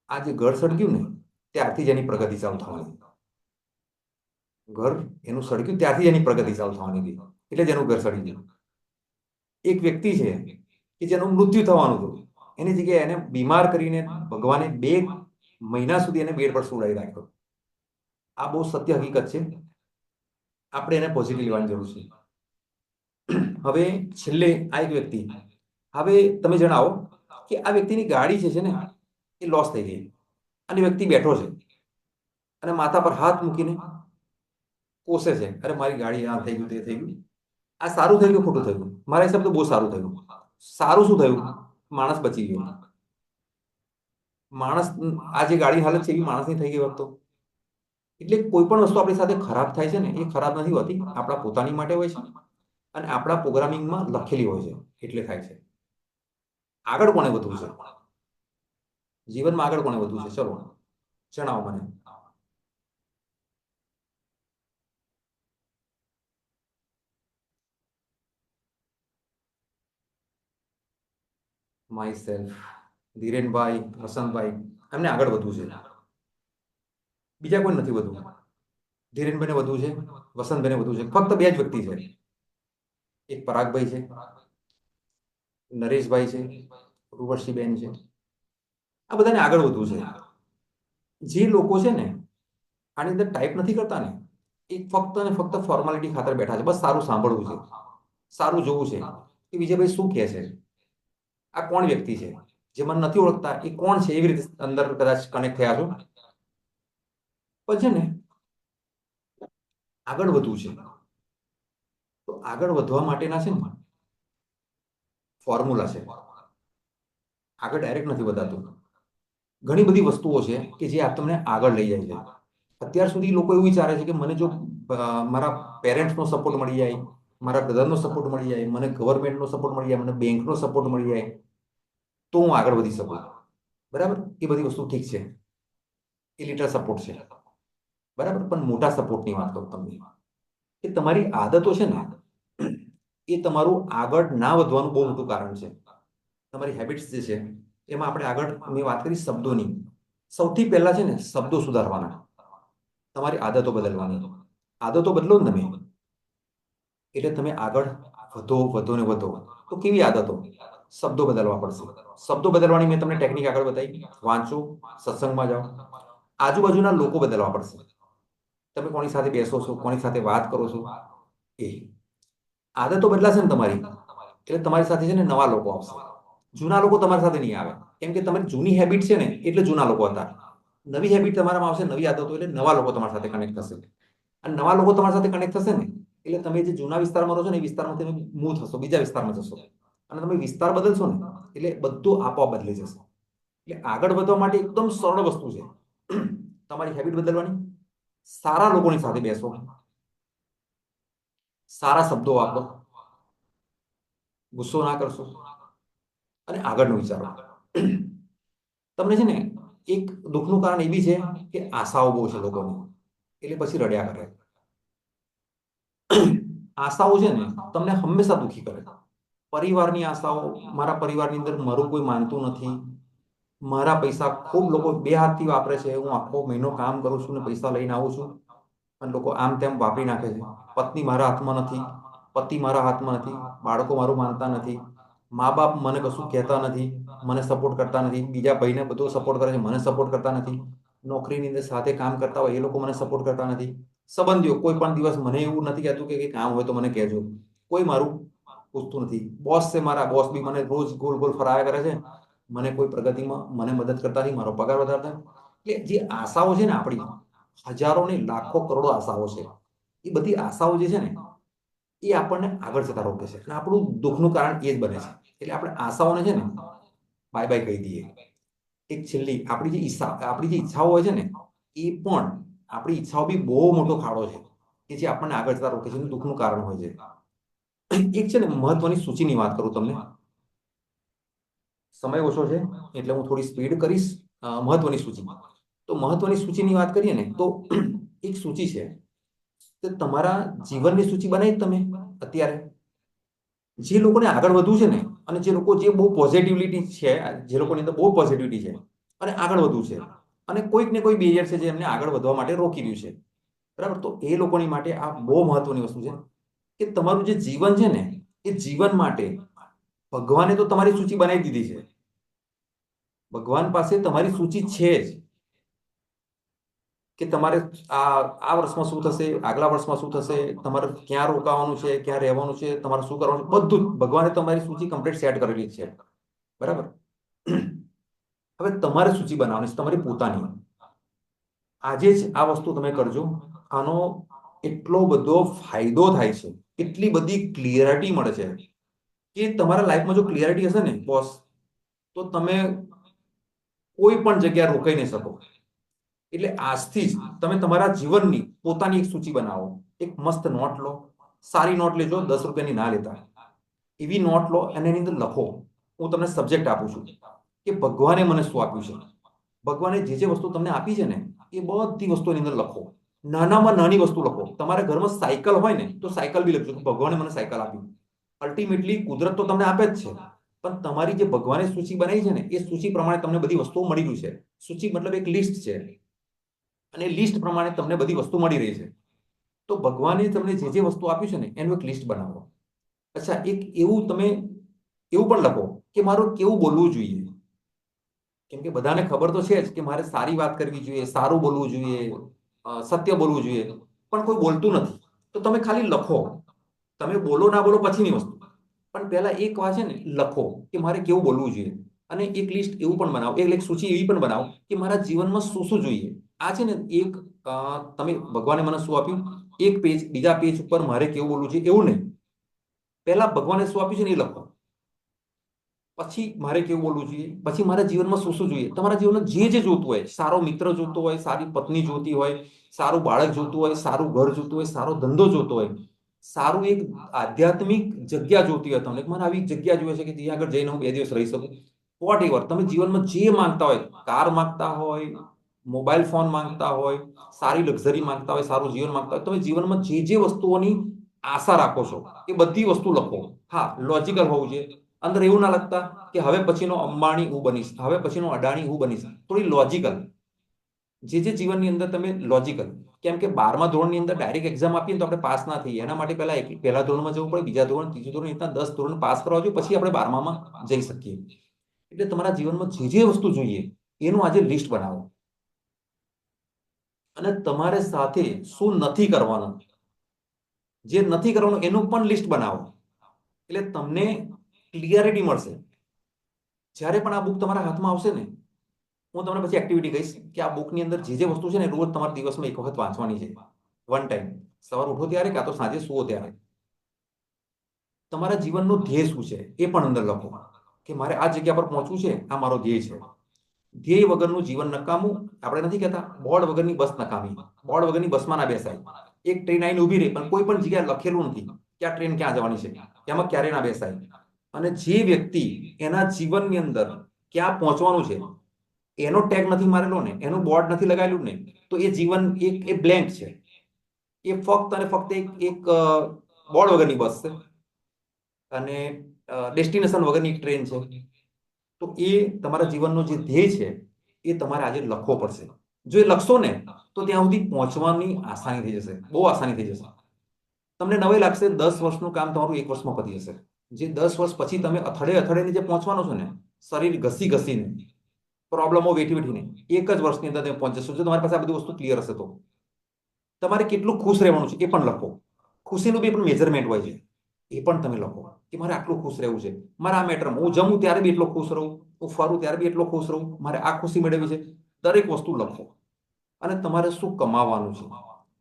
આ જે ઘર સળગ્યું ને ત્યારથી જ એની પ્રગતિ ચાલુ થવાની. ઘર એનું સળગ્યું ત્યારથી જ એની પ્રગતિ ચાલુ થવાની હતી, એટલે જ એનું ઘર સળી ગયું. એક વ્યક્તિ છે કે જેનું મૃત્યુ થવાનું હતું, એની જગ્યાએ એને બીમાર કરીને ભગવાને 2 મહિના સુધી એને બેડ પર સુવડાવી રાખ્યો. આ બહુ સત્ય હકીકત છે, આપણે એને પોઝિટિવ લેવાની જરૂર છે. હવે છેલ્લે આ એક વ્યક્તિ, હવે તમે જણાવો કે આ વ્યક્તિની ગાડી છે ને એ લોસ થઈ ગઈ અને વ્યક્તિ બેઠો છે અને માથા પર હાથ મૂકીને કોસે છે, અરે મારી ગાડી આ થઈ ગયું તે થઈ ગયું. આ સારું થઈ ગયું ખોટું થયું? મારા હિસાબે તો બહુ સારું થયું. સારું શું થયું? માણસ બચી ગયો. માણસ, આ જે ગાડી હાલત છે એવી માણસની થઈ ગઈ હોત તો. એટલે કોઈ પણ વસ્તુ આપણી સાથે ખરાબ થાય છે ને એ ખરાબ નથી હોતી, આપણા પોતાની માટે હોય છે અને આપણા પ્રોગ્રામિંગમાં લખેલી હોય છે એટલે થાય છે. આગળ કોને વધવું છે જીવનમાં? આગળ કોને વધવું છે? ચલો જણાવો મને. માય સેલ્ફ, ધીરેનભાઈ, વસંતભાઈ, એમને આગળ વધવું છે, બીજા કોઈ નથી વધવું. ધીરેનભાઈને વધવું છે, વસંતભાઈને વધવું છે, ફક્ત 2 જ વ્યક્તિ છે. એક પરાગભાઈ છે, નરેશભાઈ છે, ઉર્વશીબેન છે. આ બધાને આગળ વધવું છે. જે લોકો છે ને આની અંદર ટાઈપ નથી કરતા ને, એ ફક્ત ને ફક્ત ફોર્માલિટી ખાતર બેઠા છે. બસ સારું સાંભળવું છે, સારું જોવું છે કે વિજયભાઈ શું કહે છે, આ કોણ વ્યક્તિ છે. જે મને નથી ઓળખતા એ કોણ છે એવી રીતે અંદર કદાચ કનેક્ટ થયા છો. પણ છે ને આગળ વધવું છે તો આગળ વધવા માટેના છે ને ફોર્મ્યુલા છે. આગળ ડાયરેક્ટ નથી વધાતું. ઘણી બધી વસ્તુઓ છે કે જે આપ તમને આગળ લઈ જાય છે. અત્યાર સુધી લોકો એવું વિચારે છે કે મને જો મારા પેરેન્ટ્સનો સપોર્ટ મળી જાય, મારા બ્રધરનો સપોર્ટ મળી જાય, મને ગવર્મેન્ટનો સપોર્ટ મળી જાય, મને બેંકનો સપોર્ટ મળી જાય તો હું આગળ વધી શકું. બરાબર, એ બધી વસ્તુ ઠીક છે, એ લિટલ સપોર્ટ છે, બરાબર. પણ મોટા સપોર્ટની વાત કરું તમને, કે તમારી આદતો છે ને એ તમારું આગળ ના વધવાનું બહુ મોટું કારણ છે. તમારી હેબિટ્સ જે છે એમાં આપણે આગળ મેં વાત કરી શબ્દોની. સૌથી પહેલા છે ને શબ્દો સુધારવાના, તમારી આદતો બદલવાની. આદતો બદલો ને તમે એટલે તમે આગળ વધો ને વધો. તો કેવી આદતો? શબ્દો બદલવા પડશે. શબ્દો બદલવાની મેં તમને ટેકનિક આગળ બતાવી. વાંચો, સત્સંગમાં જાઓ. આજુબાજુના લોકો બદલવા પડશે. તમે કોની સાથે બેસો છો, કોની સાથે વાત કરો છો, એ આદતો બદલાશે ને તમારી એટલે તમારી સાથે છે ને નવા લોકો આવશે. જૂના લોકો તમારી સાથે નહીં આવે, કેમ કે તમારી જૂની હેબિટ છે ને એટલે જૂના લોકો હતા. નવી હેબિટ તમારામાં આવશે, નવી આદતો એટલે નવા લોકો તમારી સાથે કનેક્ટ થશે. અને નવા લોકો તમારી સાથે કનેક્ટ થશે ને એટલે તમે જે જૂના વિસ્તારમાં રહો છો ને એ વિસ્તારમાં તમે મૂવ થશો, બીજા વિસ્તારમાં જશો. અને તમે વિસ્તાર બદલશો ને એટલે બધું આપોઆપ બદલી જશે. એટલે આગળ વધવા માટે એકદમ સરળ વસ્તુ છે તમારી હેબિટ બદલવાની. સારા લોકોની સાથે બેસો, સારા શબ્દો વાપરો, ગુસ્સો ના કરશો અને આગળનું વિચારો. તમને છે ને એક દુઃખનું કારણ એ બી છે કે આશાઓ બહુ છે લોકોની, એટલે પછી રડ્યા કરે. આશાઓ છે ને તમને હંમેશા દુઃખી કરે. પરિવારની આશાઓ, મારા પરિવારની અંદર મારું કોઈ માનતું નથી, મારા પૈસા ખૂબ લોકો 2 હાથથી વાપરે છે, હું આખો મહિનો કામ કરું છું ને પૈસા લઈને આવું છું અને લોકો આમ તેમ વાપરી નાખે છે. પત્ની મારા હાથમાં નથી, પતિ મારા હાથમાં નથી, બાળકો મારું માનતા નથી, મા બાપ મને કશું કહેતા નથી, મને સપોર્ટ કરતા નથી, બીજા ભાઈને બધો સપોર્ટ કરે છે, મને સપોર્ટ કરતા નથી, નોકરીની અંદર સાથે કામ કરતા હોય એ લોકો મને સપોર્ટ કરતા નથી. સંબંધીઓ કોઈ પણ દિવસ મને એવું નથી કહેતું કે કંઈ કામ હોય તો મને કહેજો. કોઈ મારું પૂછતું નથી. બોસ છે મારા, બોસ બી મને રોજ ગોલ ગોલ ફરાયા કરે છે. મને કોઈ પ્રગતિમાં મને મદદ કરતા નથી, મારો પગાર વધારતા નથી. એટલે જે આશાઓ છે ને આપણી, હજારો ને લાખો કરોડો આશાઓ છે, એ બધી આશાઓ જે છે ને એ આપણને આગળ જતા રોકે છે અને આપણું દુઃખનું કારણ એ જ બને છે. એટલે આપણે આશાઓને છે ને બાય બાય કહી દઈએ. એક છેલ્લી આપણી જે ઈચ્છાઓ હોય છે ને એ પણ, આપણી ઈચ્છાઓ બી બહુ મોટો ખાડો છે કે જે આપણને આગળ જતા રોકે છે, એનું દુઃખનું કારણ હોય છે. એક છે ને મહત્વની સૂચિની વાત કરું તમને. સમય ઓછો છે એટલે હું થોડી સ્પીડ કરીશ. મહત્વની સૂચિ, તો મહત્વની સૂચિની વાત કરીએ ને તો એક સૂચિ છે કે તમારા જીવનની સૂચિ બનાવી તમે અત્યારે. જે લોકોને આગળ વધવું છે ને, અને જે લોકો જે બહુ પોઝિટિવિટી છે, જે લોકોની અંદર બહુ પોઝિટિવિટી છે અને આગળ વધવું છે, અને કોઈક ને કોઈ બેરિયર છે જે એમને આગળ વધવા માટે રોકી રહ્યું છે, બરાબર, તો એ લોકોની માટે આ બહુ મહત્વની વસ્તુ છે કે તમારું જે જીવન છે ને એ જીવન માટે ભગવાને તો તમારી સૂચિ બનાવી દીધી છે. ભગવાન પાસે તમારી સૂચિ છે જ કે તમારે આ વર્ષમાં શું થશે, આગલા વર્ષમાં શું થશે, તમારે ક્યાં રોકાવાનું છે, ક્યાં રહેવાનું છે, તમારે શું કરવાનું છે, બધું જ ભગવાને તમારી સૂચિ કમ્પ્લીટ સેટ કરેલી છે, બરાબર. હવે તમારે સૂચિ બનાવવાની છે તમારી પોતાની. આજે જ આ વસ્તુ તમે કરજો. આનો એટલો બધો ફાયદો થાય છે, એટલી બધી ક્લિયરિટી મળે છે કે તમારા લાઈફમાં જો ક્લિયરિટી હશે ને બોસ, તો તમે કોઈ પણ જગ્યાએ રોકાઈ નહીં શકો. એટલે આજથી જ તમે તમારા જીવનની પોતાની એક સૂચિ બનાવો. એક મસ્ત નોટ લો, સારી નોટ લેજો, 10 રૂપિયાની ના લેતા. એવી નોટ લો અને એની અંદર લખો. હું તમને સબ્જેક્ટ આપું છું કે ભગવાને મને શું આપ્યું છે. ભગવાને જે વસ્તુ તમને આપી છે ને એ બધી વસ્તુની અંદર લખો. નાનામાં નાની વસ્તુ લખો. તમારા ઘરમાં સાયકલ હોય ને તો સાયકલ બી લખજો કે ભગવાને મને સાયકલ આપી. અલ્ટિમેટલી કુદરત તો તમને આપે જ છે, પણ તમારી જે ભગવાને સૂચિ બનાવી છે ને એ સૂચિ પ્રમાણે તમને બધી વસ્તુઓ મળી રહી છે. સૂચિ મતલબ એક લિસ્ટ છે, અને લિસ્ટ પ્રમાણે તમને બધી વસ્તુ મળી રહી છે. તો ભગવાને તમને જે વસ્તુ આપ્યું છે ને એનું એક લિસ્ટ બનાવો. અચ્છા, એક એવું તમે એવું પણ લખો કે મારું કેવું બોલવું જોઈએ. કેમ કે બધાને ખબર તો છે જ કે મારે સારી વાત કરવી જોઈએ, સારું બોલવું જોઈએ, સત્ય બોલવું જોઈએ, પણ કોઈ બોલતું નથી. તો તમે ખાલી લખો. તમે બોલો ના બોલો પછીની વસ્તુ, પણ પહેલા એક વાત છે ને લખો કે મારે કેવું બોલવું જોઈએ. અને એક લિસ્ટ એવું પણ બનાવો, એક સૂચિ એવી પણ બનાવો કે મારા જીવનમાં શું શું જોઈએ. આ છે ને એક તમે ભગવાને મને શું આપ્યું એક પેજ, બીજા પેજ ઉપર મારે કેવું બોલવું જોઈએ એવું નહીં. પહેલા ભગવાને શું આપ્યું છે ને એ લખો, પછી મારે કેવું બોલવું જોઈએ, પછી મારા જીવનમાં શું શું જોઈએ. તમારા જીવનમાં જે જોતું હોય, સારો મિત્ર જોતો હોય, સારી પત્ની જોતી હોય, સારું બાળક જોતું હોય, સારું ઘર જોતું હોય, સારો ધંધો જોતો હોય, સારું એક આધ્યાત્મિક જગ્યા જોતી હોય તમને, મને આવી જગ્યા જોઈએ છે કે ત્યાં આગળ જઈને હું 2 દિવસ રહી શકું. વોટ એવર તમે જીવનમાં જે માંગતા હોય, કાર માંગતા હોય, મોબાઈલ ફોન માંગતા હોય, સારી લક્ઝરી માંગતા હોય, સારું જીવન માંગતા હોય, તમે જીવનમાં જે વસ્તુઓની આશા રાખો છો એ બધી વસ્તુ લખો. હા, લોજિકલ હોવું જોઈએ. અંદર એવું ના લખતા કે હવે પછીનો અંબાણી હું બનીશ, હવે પછીનો અડાણી હું બનીશ. થોડી લોજિકલ, જે જીવનની અંદર તમે લોજિકલ. કેમ કે 12મા ધોરણની અંદર ડાયરેક્ટ એક્ઝામ આપીએ તો આપણે પાસ ના થઈએ. એના માટે પહેલા ધોરણમાં જવું પડે, બીજા ધોરણ, ત્રીજું ધોરણ, એટલા 10 ધોરણ પાસ કરવા જોઈએ, પછી આપણે 12મામાં જઈ શકીએ. એટલે તમારા જીવનમાં જે વસ્તુ જોઈએ એનું આજે લિસ્ટ બનાવો. અને તમારે સાથે શું નથી કરવાનું, જે નથી કરવાનું એનું પણ લિસ્ટ બનાવો. એટલે તમને ક્લિયરિટી મળશે. જ્યારે પણ આ બુક તમારા હાથમાં આવશે ને, હું તમને પછી એક્ટિવિટી કહીશ કે આ બુકની અંદર જે વસ્તુ છે ને રોજ તમારે દિવસમાં એક વખત વાંચવાની છે. વન ટાઈમ, સવાર ઉઠો ત્યારે કાં તો સાંજે સુવો ત્યારે. તમારા જીવનનું ધ્યેય શું છે એ પણ અંદર લખો કે મારે આ જગ્યા પર પહોંચવું છે, આ મારો ધ્યેય છે. ધ્યેય વગરનું જીવન નકામું. આપણે નથી કહેતા બોર્ડ વગરની બસ નકામી. બોર્ડ વગરની બસમાં ના બેસાય. એક ટ્રેન આવીને ઊભી રહી પણ કોઈ પણ જગ્યાએ લખેલું નથી કે આ ટ્રેન ક્યાં જવાની છે, એમાં ક્યારે ના બેસાય. અને જે વ્યક્તિ એના જીવનની અંદર ક્યાં પહોંચવાનું છે એનો ટેગ નથી મારેલો ને, એનું બોર્ડ નથી લગાવેલું ને, તો એ જીવન એ બ્લેન્ક છે. એ ફક્ત અને ફક્ત એક બોર્ડ વગરની બસ છે અને ડેસ્ટિનેશન વગરની એક ટ્રેન છે. તો એ તમારા જીવનનો જે ધ્યેય છે એ તમારે આજે લખવો પડશે. જો એ લખશો ને તો ત્યાં સુધી પહોંચવાની આસાની થઈ જશે, બહુ આસાની થઈ જશે. તમને નવાઈ લાગશે 10 વર્ષનું કામ તમારું 1 વર્ષમાં પતી જશે. જે 10 વર્ષ પછી તમે અથડે અથડેને જે પહોંચવાનો છો ને, શરીર ઘસી ઘસીને, પ્રોબ્લેમો વેઠી વેઠીને 1 જ વર્ષની અંદર તમે પહોંચી જશો. જો તમારી પાસે આ બધી વસ્તુ ક્લિયર હશે તો તમારે કેટલું ખુશ રહેવાનું છે એ પણ લખો. ખુશીનું બી પણ મેજરમેન્ટ હોય છે, એ પણ તમે લખો કે મારે આટલું ખુશ રહેવું છે. મારે આ મેટરમાં હું જમું ત્યારે બી એટલો ખુશ રહું, હું ફરું ત્યારે બી એટલો ખુશ રહું, મારે આ ખુશી મેળવવી છે. દરેક વસ્તુ લખો. અને તમારે શું કમાવાનું છે.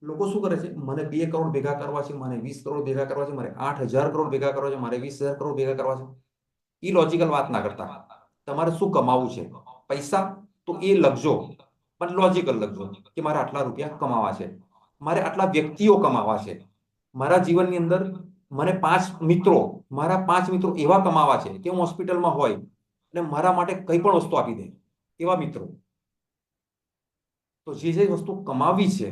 લોકો શું કરે છે, મને 2 કરોડ ભેગા કરવા છે, મને 20 કરોડ ભેગા કરવા છે, મારે 8,000 કરોડ ભેગા કરવા છે, મારે 20,000 કરોડ ભેગા કરવા છે. એ લોજિકલ વાત ના કરતા. તમારે શું કમાવું છે, પૈસા તો એ લખજો, પણ લોજિકલ લખજો કે મારે આટલા રૂપિયા કમાવા છે, મારે આટલા વ્યક્તિઓ કમાવા છે. મારા જીવનની અંદર મને 5 મિત્રો, મારા 5 મિત્રો એવા કમાવા છે કે હું હોસ્પિટલમાં હોય અને મારા માટે કંઈ પણ વસ્તુ આપી દે એવા મિત્રો. તો જે વસ્તુ કમાવી છે,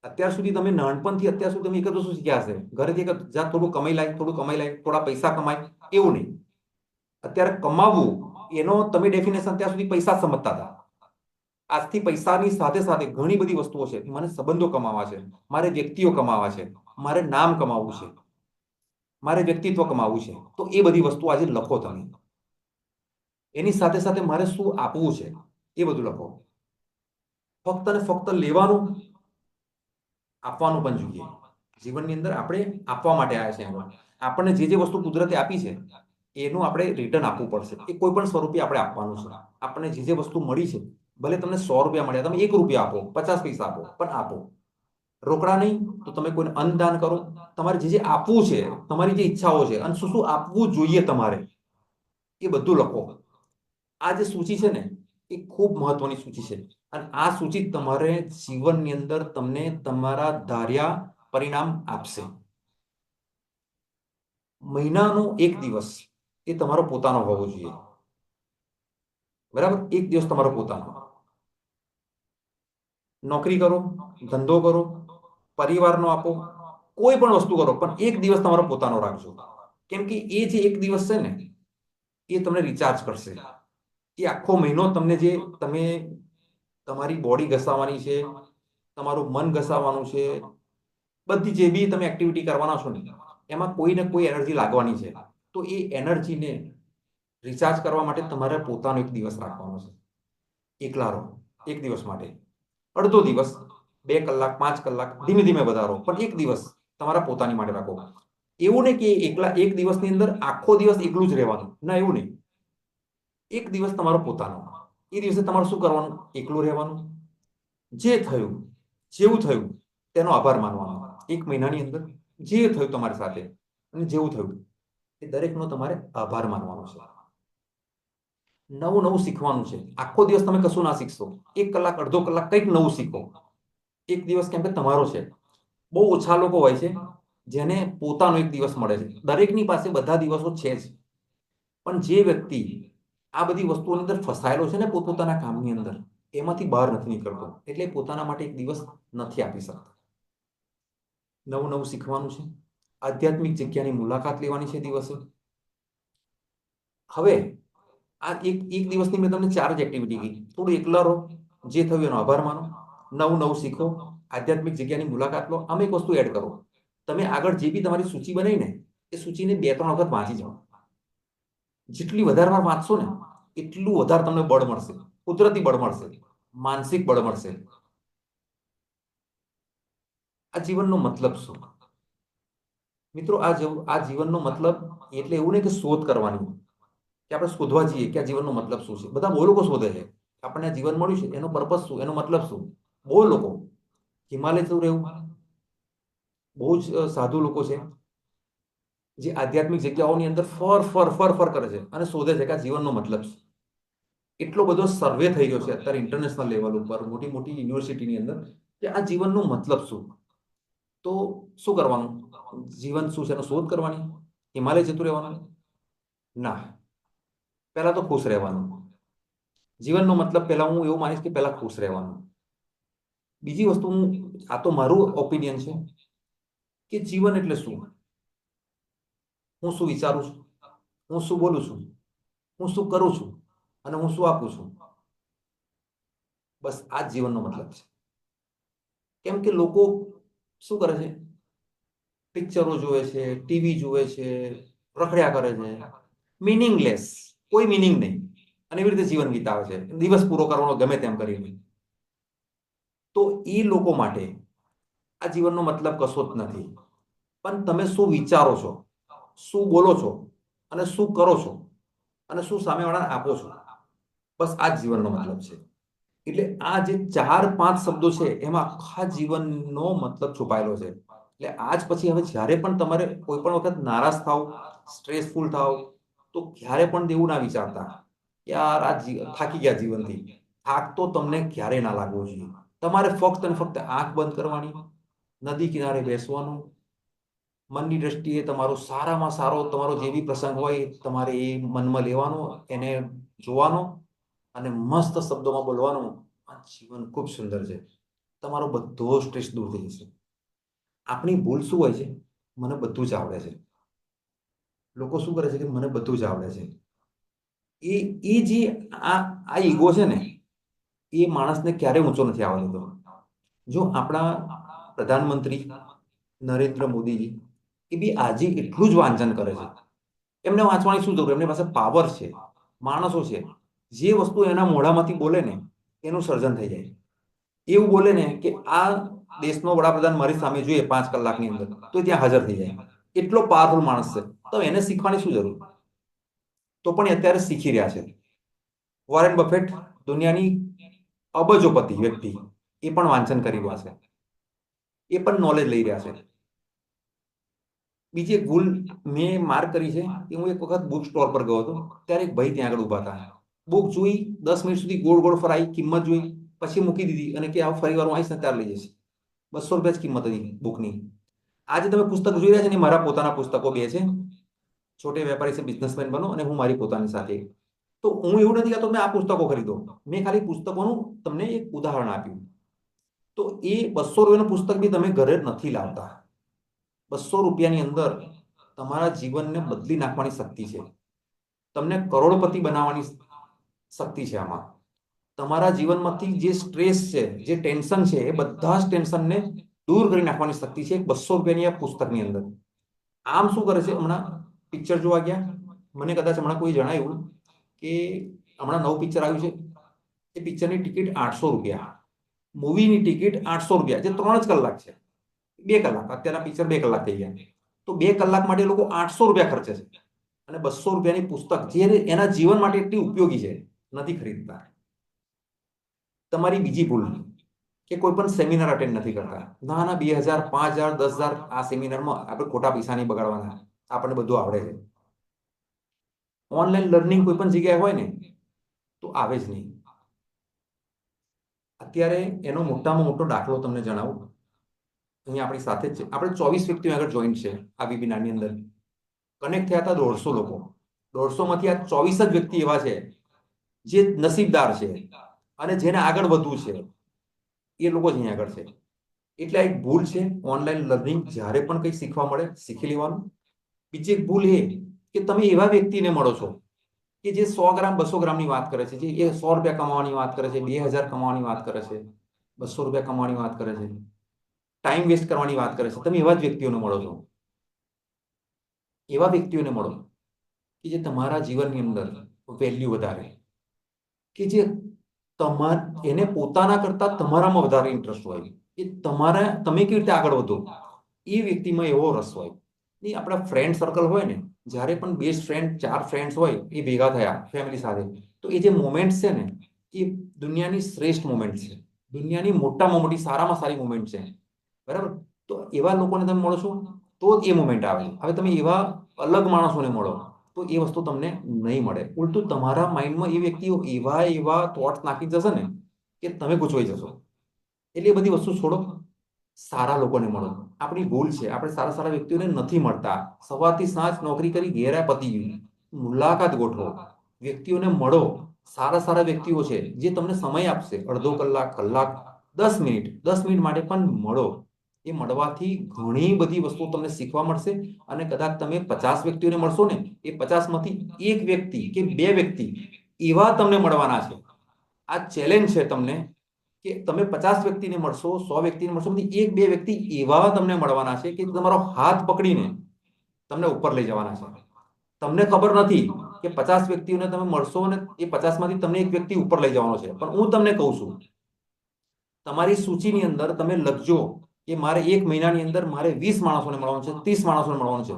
અત્યાર સુધી તમે નાનપણથી અત્યાર સુધી તમે એક જ વસ્તુ શીખ્યા હશે, ઘરેથી એક જા થોડું કમાઈ લાય, થોડું કમાઈ લાય, થોડા પૈસા કમાય, એવું નહીં. અત્યારે કમાવવું એનો તમે ડેફિનેશન ત્યાં સુધી પૈસા જ સમજતા હતા. આજથી પૈસાની સાથે સાથે ઘણી બધી વસ્તુઓ છે. મને સંબંધો કમાવા છે, મારે વ્યક્તિઓ કમાવા છે, મારે નામ કમાવવું છે, મારે વ્યક્તિત્વ કમાવવું છે. તો એ બધી વસ્તુ આજે લખો તમે. એની સાથે સાથે મારે શું આપવું છે એ બધું લખો. ફક્ત ને ફક્ત લેવાનું, આપવાનું પણ જોઈએ. જીવનની અંદર આપણે આપવા માટે આવ્યા છે. આપણને જે વસ્તુ કુદરતે આપી છે એનું આપણે રિટર્ન આપવું પડશે. એ કોઈ પણ સ્વરૂપે આપણે આપવાનું છે. આપણને જે વસ્તુ મળી છે, ભલે તમને 100 રૂપિયા મળ્યા, તમે 1 રૂપિયા આપો, 50 પૈસા આપો, પણ આપો. રોકડા નહીં તો તમે કોઈને અન્નદાન કરો. તમારે જે આપવું છે, તમારી જે ઈચ્છાઓ છે અને શું શું આપવું જોઈએ તમારે, એ બધું લખો. આ જે સૂચિ છે ને, એ ખૂબ મહત્વની સૂચિ છે. અને આ સૂચિ તમારે જીવનની અંદર તમને તમારા ધાર્યા પરિણામ આપશે. મહિનાનો 1 દિવસ એ તમારો પોતાનો હોવો જોઈએ. બરાબર? 1 દિવસ તમારો પોતાનો. નોકરી કરો, ધંધો કરો, પરિવારનો આપો, કોઈ પણ વસ્તુ કરો, પણ 1 દિવસ તમારો પોતાનો રાખજો. કેમ કે એ જે 1 દિવસ છે ને, એ તમને રિચાર્જ કરશે. એ આખો મહિનો તમને જે તમે તમારી બોડી ઘસાવવાની છે, તમારું મન ઘસાવવાનું છે, બધી જે બી તમે એક્ટિવિટી કરવાના છો ને, એમાં કોઈ ને કોઈ એનર્જી લાગવાની છે. તો એ એનર્જીને રિચાર્જ કરવા માટે તમારે પોતાનો 1 દિવસ રાખવાનો છે. એકલા રહો 1 દિવસ માટે. અડધો દિવસ, 2 કલાક, 5 કલાક, ધીમે ધીમે વધારો, પણ 1 દિવસ તમારા પોતાની માટે રાખો. એવું નહીં કે એકલા 1 દિવસની અંદર આખો દિવસ એકલું જ રહેવાનું. ના, એવું નહીં. 1 દિવસ તમારો પોતાનો. એ દિવસે તમારે શું કરવાનું? એકલું રહેવાનું. જે થયું, જેવું થયું તેનો આભાર માનવાનો. 1 મહિનાની અંદર જે થયું તમારી સાથે અને જેવું થયું એ દરેકનો તમારે આભાર માનવાનો છે. નવું નવું શીખવાનું છે. આખો દિવસ તમે કશું ના શીખશો. 1 કલાક, અડધો કલાક કંઈક નવું શીખો. 1 દિવસ કેમ કે તમારો છે. બહુ ઓછા લોકો હોય છે જેને પોતાનો 1 દિવસ મળે છે. દરેકની પાસે બધા દિવસો છે જ, પણ જે વ્યક્તિ આ બધી વસ્તુઓની અંદર ફસાયેલો છે ને, પોતપોતાના કામની અંદર, એમાંથી બહાર નથી નીકળતો, એટલે પોતાના માટે 1 દિવસ નથી આપી શકતો. નવું નવું શીખવાનું છે. આધ્યાત્મિક જગ્યાની મુલાકાત લેવાની છે દિવસે. હવે આ એક દિવસની મેં તમને 4 જ એક્ટિવિટી કીધી. થોડું એકલા રહો, જે થયું એનો આભાર માનો, નવું નવું શીખો, આધ્યાત્મિક જગ્યાની મુલાકાત લો. આમાં એક વસ્તુ એડ કરો. તમે આગળ જે બી તમારી સૂચિ બનાવી ને, એ સૂચિને 2-3 વખત વાંચી જાઓ. જેટલી વધારે વાર વાંચશો ને, એટલું વધારે તમને બળ મળશે. કુદરતી બળ મળશે, માનસિક બળ મળશે. આ જીવનનો મતલબ શું? મિત્રો, આ જીવનનો મતલબ એટલે એવું નહીં કે શોધ કરવાની, કે આપણે શોધવા જઈએ કે આ જીવનનો મતલબ શું છે. બધા બહુ લોકો શોધે છે. આપણને આ જીવન મળ્યું છે, એનો પર્પસ શું, એનો મતલબ શું? બહુ લોકો હિમાલય જતું રહેવું, બહુ જ સાધુ લોકો છે જે આધ્યાત્મિક જગ્યાઓની અંદર ફર ફર ફર ફર કરે છે અને શોધે છે કે આ જીવનનો મતલબ શું. એટલો બધો સર્વે થઈ ગયો છે અત્યારે ઇન્ટરનેશનલ લેવલ ઉપર, મોટી મોટી યુનિવર્સિટીની અંદર, કે આ જીવનનો મતલબ શું. તો શું કરવાનું? જીવન શું છે એનો શોધ કરવાની? હિમાલય જતું રહેવાનું? ના. પહેલા તો ખુશ રહેવાનું. જીવનનો મતલબ પહેલા હું એવું માનીશ કે પહેલા ખુશ રહેવાનું. બીજી વસ્તુ, આ તો મારું ઓપિનિયન છે કે જીવન એટલે શું? હું શું વિચારું છું, હું શું બોલું છું, હું શું કરું છું અને હું શું આપું છું. બસ આ જ જીવનનો મતલબ છે. કેમ કે લોકો શું કરે છે? પિક્ચરો જોવે છે, ટીવી જોવે છે, રખડ્યા કરે છે, મિનિંગલેસ, કોઈ મિનિંગ નહીં. અને એવી રીતે જીવન વિતાવે છે, દિવસ પૂરો કરવાનો ગમે તેમ કરીને. તો એ લોકો માટે આ જીવનનો મતલબ કશો જ નથી. પણ તમે શું વિચારો છો, શું બોલો છો અને શું કરો છો અને શું સામેવાળાને આપો છો, બસ આ જ જીવનનો મતલબ છે. એટલે આ જે 4-5 શબ્દો છે એમાં આખા જીવનનો મતલબ છુપાયેલો છે. એટલે આજ પછી હવે જ્યારે પણ તમારે કોઈ પણ વખત નારાજ થાવ, સ્ટ્રેસફુલ થાવ, તો ક્યારે પણ એવું ના વિચારતા કે યાર થાકી ગયા જીવનથી. થાક તો તમને ક્યારેય ના લાગવો જોઈએ. તમારે ફક્ત અને ફક્ત આંખ બંધ કરવાની, નદી કિનારે બેસવાનું, મનની દ્રષ્ટિએ તમારો સારામાં સારો તમારો જે બી પ્રસંગ હોય તમારે એ મનમાં લેવાનો, એને જોવાનો અને મસ્ત શબ્દોમાં બોલવાનું. આ જીવન ખૂબ સુંદર છે. તમારો બધો સ્ટ્રેસ દૂર થઈ જશે. આપણી ભૂલ શું હોય છે? મને બધું જ આવડે છે. લોકો શું કરે છે કે મને બધું જ આવડે છે. એ જે આ ઈગો છે ને, એ માણસને ક્યારેય ઊંચો નથી આવવા દેતો. જો આપણા પ્રધાનમંત્રી નરેન્દ્ર મોદીજી એ બી આજે એટલું જ વાંચન કરે છે. એમને વાંચવાની શું જરૂર? એમની પાસે પાવર છે, માણસો છે. જે વસ્તુ એના મોઢામાંથી બોલે ને એનું સર્જન થઈ જાય. એવું બોલે ને કે આ દેશનો વડાપ્રધાન મારી સામે જોઈએ 5 કલાકની અંદર તો ત્યાં હાજર થઈ જાય. એટલો પાવરફુલ માણસ છે. તો એને શીખવાની શું જરૂર? તો પણ એ અત્યારે શીખી રહ્યા છે. વોરેન બફેટ દુનિયાની અબજોપતિ વ્યક્તિ, એ પણ વાંચન કરી રહ્યા છે. એ પણ નોલેજ લઈ રહ્યા છે. બીજી એક ભૂલ મેં માર્ક કરી છે કે હું એક વખત બુક સ્ટોર પર ગયો હતો. ત્યારે એક ભાઈ ત્યાં આગળ ઊભા હતા. બુક જોઈ, 10 મિનિટ સુધી ગોળ ગોળ ફરાઈ, કિંમત જોઈ, પછી મૂકી દીધી અને કે આવ ફરી વાર હું આવીશ ને ત્યારે લઈ જઈશ. ₹200 જ કિંમત હતી બુકની. આજે તમે પુસ્તક જોઈ રહ્યા છો ને, મારા પોતાના પુસ્તકો બે છે. છોટે વેપારી સે બિઝનેસમેન બનો અને હું મારી પોતાની સાથે. તો હું એવું નથી કહેતો મેં આ પુસ્તકો ખરીદો. મેં ખાલી પુસ્તકોનું તમને એક ઉદાહરણ આપ્યું. તો એ ₹200 પુસ્તક બી તમે ઘરે નથી લાવતા. ₹200 અંદર તમારા જીવનને બદલી નાખવાની શક્તિ છે. તમને કરોડપતિ બનાવવાની શક્તિ છે આમાં. તમારા જીવનમાંથી જે સ્ટ્રેસ છે, જે ટેન્શન છે, એ બધા જ ટેન્શનને દૂર કરી નાખવાની શક્તિ છે ₹200 આ પુસ્તકની અંદર. આમ શું કરે છે? હમણાં પિક્ચર જોવા ગયા, મને કદાચ હમણાં કોઈ જણાવ્યું કે હમણાં નવું પિક્ચર આવ્યું છે. એ પિક્ચરની ટિકિટ ₹800, મૂવીની ટિકિટ ₹800, જે 3 જ કલાક છે. 2 કલાક, અત્યારના પિક્ચર 2 કલાક થઈ ગયા. તો 2 કલાક માટે લોકો ₹800 ખર્ચે છે. અને ₹200 પુસ્તક જે એના જીવન માટે એટલી ઉપયોગી છે, નથી ખરીદતા. તમારી બીજી ભૂલ કે કોઈ પણ સેમિનાર અટેન્ડ નથી કરતા. ના ના, 2000, 5000, 10,000 આ સેમિનારમાં આપણે ખોટા પૈસા નહીં બગાડવાના. આપણને બધું આવડે છે. ઓનલાઈન લર્નિંગ કોઈ પણ જગ્યાએ હોય ને તો આવે જ નહીં. અત્યારે એનો મોટામાં મોટો દાખલો તમને જણાવું. અહીંયા આપણી સાથે જ છે. આપણે 24 વ્યક્તિઓ આગળ જોઈન્ટ છે આ વેબિનારની અંદર. કનેક્ટ થયા હતા 150 લોકો. 150 માંથી આ 24 જ વ્યક્તિ એવા છે જે નસીબદાર છે અને જેને આગળ વધવું છે. એ લોકો જ અહીંયા આગળ છે. એટલે એક ભૂલ છે ઓનલાઈન લર્નિંગ. જ્યારે પણ કંઈ શીખવા મળે શીખી લેવાનું. બીજી એક ભૂલ એ કે તમે એવા વ્યક્તિને મળો છો કે જે 100 ગ્રામ 200 ગ્રામની વાત કરે છે, જે એ ₹100 કમાવાની વાત કરે છે, 2000 કમાવાની વાત કરે છે, ₹200 કમાવાની વાત કરે છે, ટાઈમ વેસ્ટ કરવાની વાત કરે છે. તમે એવા જ વ્યક્તિઓને મળો છો. એવા વ્યક્તિઓને મળો કે જે તમારા જીવનની અંદર વેલ્યુ વધારે, કે જે એને પોતાના કરતા તમારામાં વધારે ઇન્ટરેસ્ટ હોય, કે તમે કેવી રીતે આગળ વધો એ વ્યક્તિમાં એવો રસ હોય. એ આપણા ફ્રેન્ડ સર્કલ હોય ને, જ્યારે પણ બેસ્ટ ફ્રેન્ડ 4 ફ્રેન્ડ્સ હોય એ ભેગા થયા ફેમિલી સાથે, તો એ જે મોમેન્ટ છે ને, એ દુનિયાની શ્રેષ્ઠ મોમેન્ટ છે. દુનિયાની મોટામાં મોટી સારામાં સારી મોમેન્ટ છે. બરાબર? તો એવા લોકોને તમે મળો છો તો જ એ મોમેન્ટ આવે. હવે તમે એવા અલગ માણસોને મળો તો એ વસ્તુ તમને નહીં મળે. ઉલટું તમારા માઇન્ડમાં એ વ્યક્તિઓ એવા થોટ્સ નાખી જશે ને કે તમે ગૂંચવાઈ જશો. એટલે એ બધી વસ્તુ છોડો, સારા લોકોને મળો. આપણી ભૂલ છે આપણે સારા સારા વ્યક્તિઓને નથી મળતા. સવારથી સાંજ નોકરી કરી ઘેરા પતી ગયું. મુલાકાત ગોઠવો, વ્યક્તિઓને મળો. સારા સારા વ્યક્તિઓ છે જે તમને સમય આપશે, અડધો કલાક, કલાક, 10 મિનિટ માટે પણ મળો. એ મળવાથી ઘણી બધી વસ્તુઓ તમને શીખવા મળશે. અને કદાચ તમે 50 વ્યક્તિઓને મળશો ને, એ 50 માંથી એક વ્યક્તિ કે 2 વ્યક્તિ એવા તમને મળવાના છે. આ ચેલેન્જ છે તમને કે તમે 50 વ્યક્તિને મળશો, 100 વ્યક્તિને મળશો, એક 2 વ્યક્તિ એવા તમને મળવાના છે કે તમારો હાથ પકડીને તમને ઉપર લઈ જવાના છે. તમને ખબર નથી કે 50 વ્યક્તિઓને તમે મળશો અને એ 50માંથી તમને એક વ્યક્તિ ઉપર લઈ જવાનો છે, પણ હું તમને કહું છું તમારી સૂચિની અંદર તમે લખજો કે મારે 1 મહિનાની અંદર મારે 20 માણસોને મળવાનું છે, 30 માણસોને મળવાનું છે.